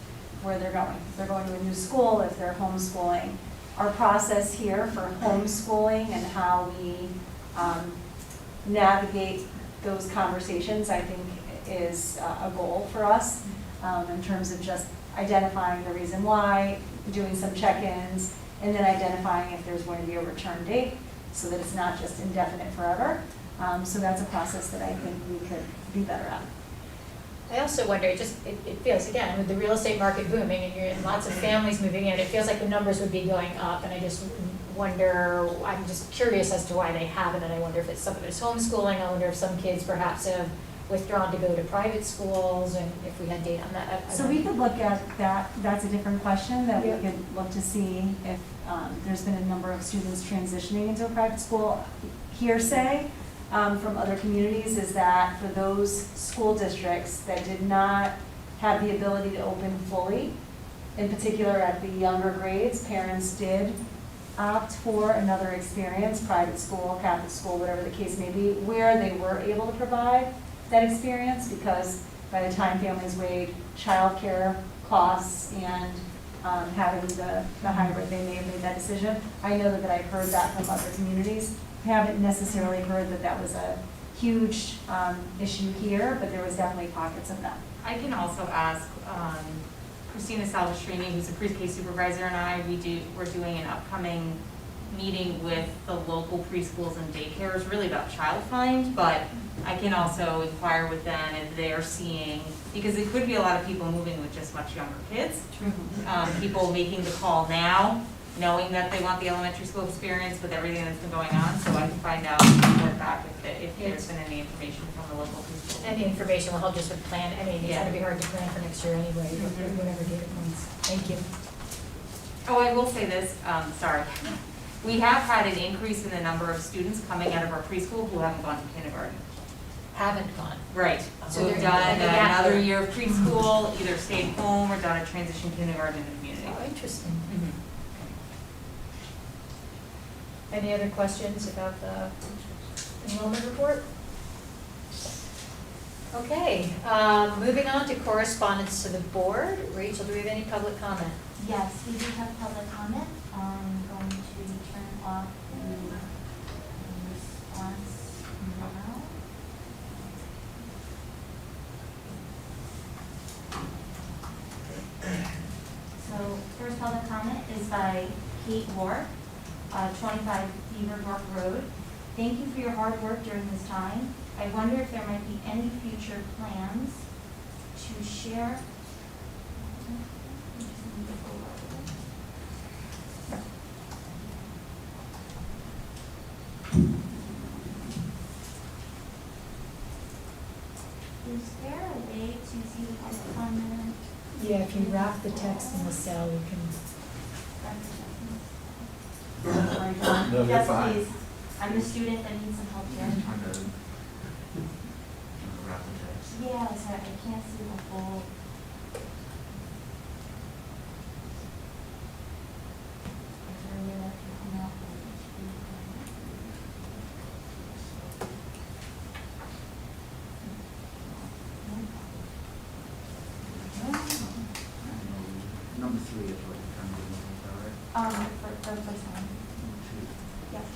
where they're going. If they're going to a new school, if they're homeschooling. Our process here for homeschooling and how we navigate those conversations, I think is a goal for us in terms of just identifying the reason why, doing some check-ins, and then identifying if there's going to be a return date so that it's not just indefinite forever. So that's a process that I think we could be better at. I also wonder, it feels, again, with the real estate market booming and lots of families moving in, it feels like the numbers would be going up, and I just wonder, I'm just curious as to why they haven't, and I wonder if it's some of it's homeschooling, I wonder if some kids perhaps have withdrawn to go to private schools, and if we had data on that. So we could look at that, that's a different question, that we could look to see if there's been a number of students transitioning into a private school. Hearsay from other communities is that for those school districts that did not have the ability to open fully, in particular at the younger grades, parents did opt for another experience, private school, Catholic school, whatever the case may be, where they were able to provide that experience, because by the time families weighed childcare costs and having the hybrid, they may have made that decision. I know that I've heard that from other communities. I haven't necessarily heard that that was a huge issue here, but there was definitely pockets of that. I can also ask Christina Salvestrini, who's a pre-K supervisor, and I, we're doing an upcoming meeting with the local preschools and daycares, really about child find, but I can also inquire with them if they're seeing, because it could be a lot of people moving with just much younger kids. People making the call now, knowing that they want the elementary school experience with everything that's been going on, so I can find out and report back if there's been any information from the local preschool. Any information will help just with plan, I mean, it's gonna be hard to plan for next year anyway, whatever data points. Thank you. Oh, I will say this, sorry. We have had an increase in the number of students coming out of our preschool who haven't gone to kindergarten. Haven't gone. Right. So So we've they're done in the gap another year. year of preschool, either stayed home or done a transition kindergarten in the community. Oh, interesting. Any other questions about the enrollment report? Okay, moving on to correspondence to the board. Rachel, do we have any public comment? Yes, we do have public comment. I'm going to turn off the response now. So first public comment is by Kate Ward, 25 Beaver Brook Road. Thank you for your hard work during this time. I wonder if there might be any future plans to share. Is there a way to see the public comment? Yeah, if you wrap the text in the cell, you can. No, you're yes, fine. please. I'm a student that needs some help here. Yes, I can't see the whole. Is there a way that can come out with each Number 3 is what you're trying to do, is that right? For the first one. Yes.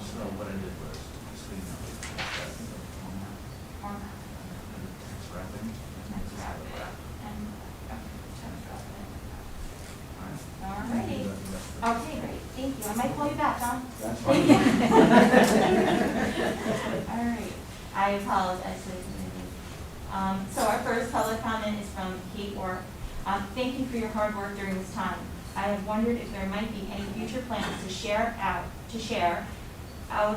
So what I did was, just so you know, text wrapping. Alrighty. Okay, great. Thank you. I might call you back, John. That's Thank fine. you. All right. I apologize for the confusion. So our first public comment is from Kate Orr. Thank you for your hard work during this time. I have wondered if there might be any future plans to share out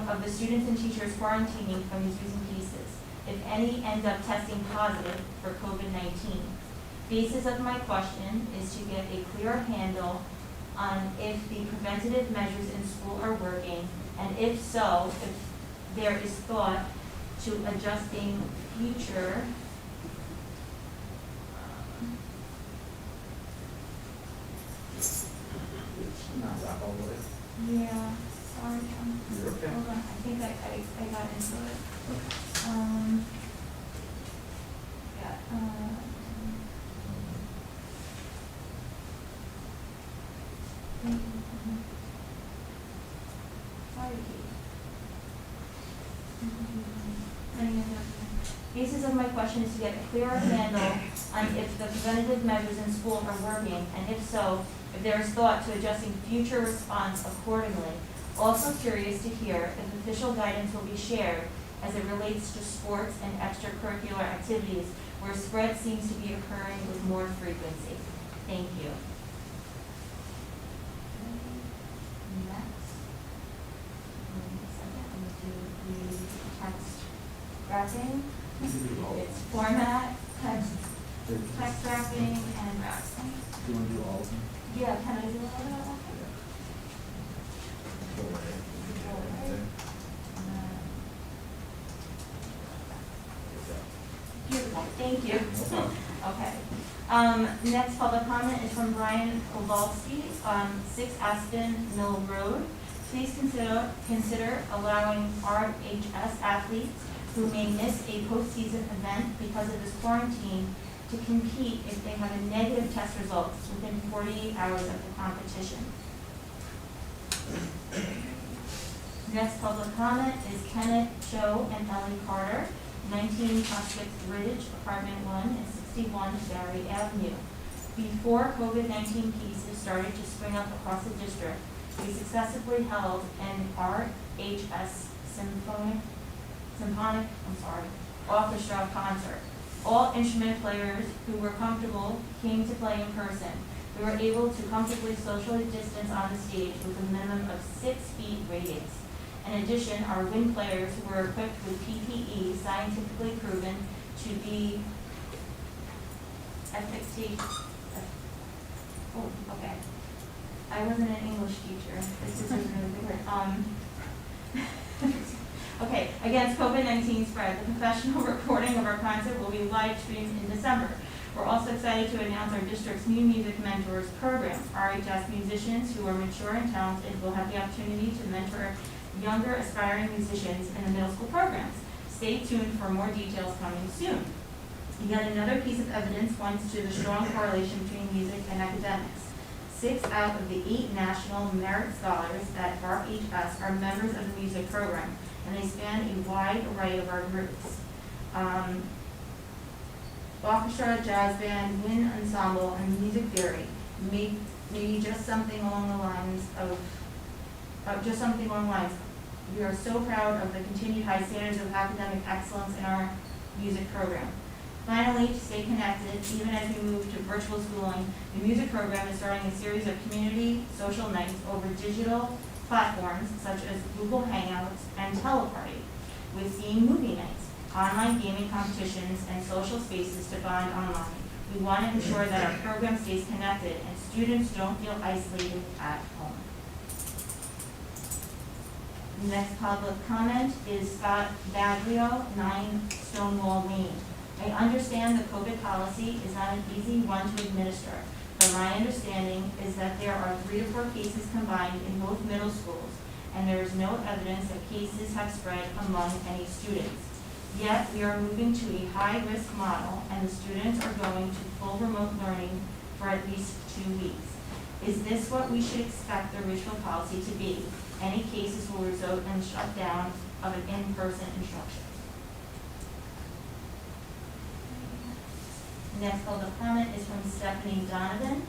of the students and teachers quarantining from these recent cases, if any end up testing positive for COVID-19. Basis of my question is to get a clearer handle on if the preventative measures in school are working, and if so, if there is thought to adjusting future Not that all the way. yeah, sorry, John. You're okay. Hold on, I think I got into it. Yeah, Basis of my question is to get a clearer handle on if the preventative measures in school are working, and if so, if there is thought to adjusting future response accordingly. Also curious to hear if official guidance will be shared as it relates to sports and extracurricular activities where spread seems to be occurring with more frequency. Thank you. Next. I'm going to do the text wrapping. It's format, text wrapping, and wrapping. Do you want to do all of them? Yeah, can I do all of that? Beautiful, thank you. Okay. Next public comment is from Brian Kowalski on 6 Aspen Mill Road. Please consider allowing RHS athletes who may miss a postseason event because of this quarantine to compete if they have a negative test result within 48 hours of the competition. Next public comment is Kenneth Cho and Ellie Carter, 19 Prospect Ridge, Apartment 1 and 61 Barry Avenue. Before COVID-19 cases started to spring up across the district, we successfully held an RHS symphonic orchestra concert. All instrument players who were comfortable came to play in person. We were able to comfortably socially distance on the stage with a minimum of 6 feet radius. In addition, our wind players were equipped with PPE scientifically proven to be I wasn't an English teacher. This is really weird. Okay, against COVID-19 spread, the professional recording of our concert will be live streamed in December. We're also excited to announce our district's new Music Mentors program. RHS musicians who are mature and talented will have the opportunity to mentor younger aspiring musicians in the middle school programs. Stay tuned for more details coming soon. Yet another piece of evidence points to the strong correlation between music and academics. 6 out of the 8 national merit scholars at RHS are members of the music program, and they span a wide array of our groups. Orchestra, jazz band, wind ensemble, and music theory. Maybe just something along the lines of, we are so proud of the continued high standards of academic excellence in our music program. Finally, to stay connected, even as we move to virtual schooling, the music program is starting a series of community social nights over digital platforms such as Google Hangouts and Teleparty, with themed movie nights, online gaming competitions, and social spaces to bond online. We want to ensure that our program stays connected and students don't feel isolated at home. The next public comment is Scott Baglio, 9 Stonewall Lane. I understand the COVID policy is not an easy one to administer, but my understanding is that there are 3 to 4 cases combined in both middle schools, and there is no evidence that cases have spread among any students. Yet, we are moving to a high-risk model, and the students are going to full remote learning for at least 2 weeks. Is this what we should expect the original policy to be? Any cases will result in shutdown of an in-person instruction. Next public comment is from Stephanie Donovan.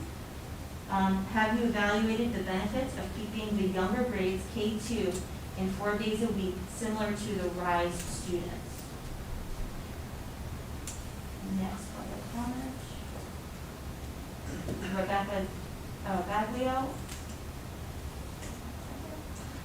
Have you evaluated the benefits of keeping the younger grades K2 in 4 days a week, similar to the RISE students? Next public comment. Rebecca Baglio.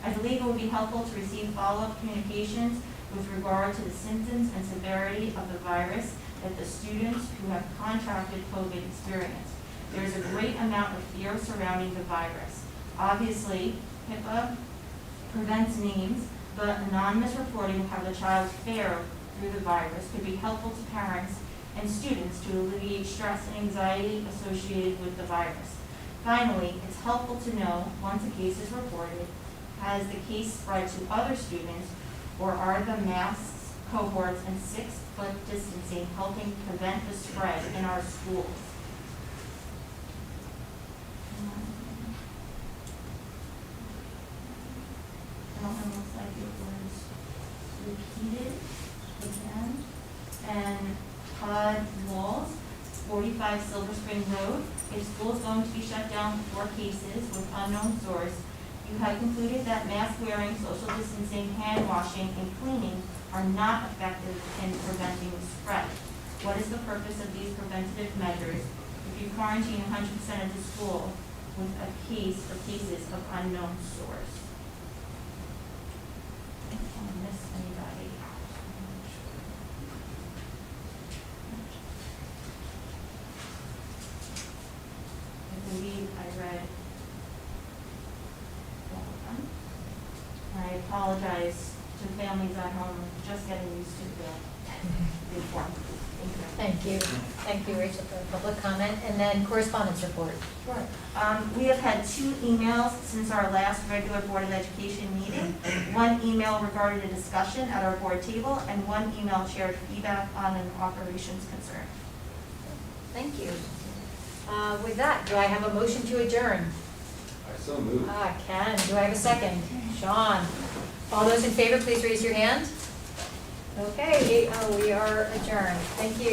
I believe it would be helpful to receive follow-up communications with regard to the symptoms and severity of the virus that the students who have contracted COVID experience. There is a great amount of fear surrounding the virus. Obviously, HIPAA prevents names, but anonymous reporting of how the child fared through the virus could be helpful to parents and students to alleviate stress and anxiety associated with the virus. Finally, it's helpful to know, once a case is reported, has the case spread to other students, or are the masks, cohorts, and 6-foot distancing helping prevent the spread in our schools? 5 Silver Spring Road. If school is going to be shut down for cases with unknown source, you have concluded that mask wearing, social distancing, hand washing, and cleaning are not effective in preventing the spread. What is the purpose of these preventative measures if you quarantine 100% of the school with a case or cases of unknown source? I don't want to miss anybody. I believe I read all of them. I apologize to families at home just getting used to the form. Thank you. Thank you, Rachel, for the public comment. And then correspondence report. Sure. We have had 2 emails since our last regular Board of Education meeting. 1 email regarding a discussion at our board table, and 1 email shared feedback on an operations concern. Thank you. With that, do I have a motion to adjourn? I so moved. Ken, do I have a second? Sean. All those in favor, please raise your hand. Okay, we are adjourned. Thank you.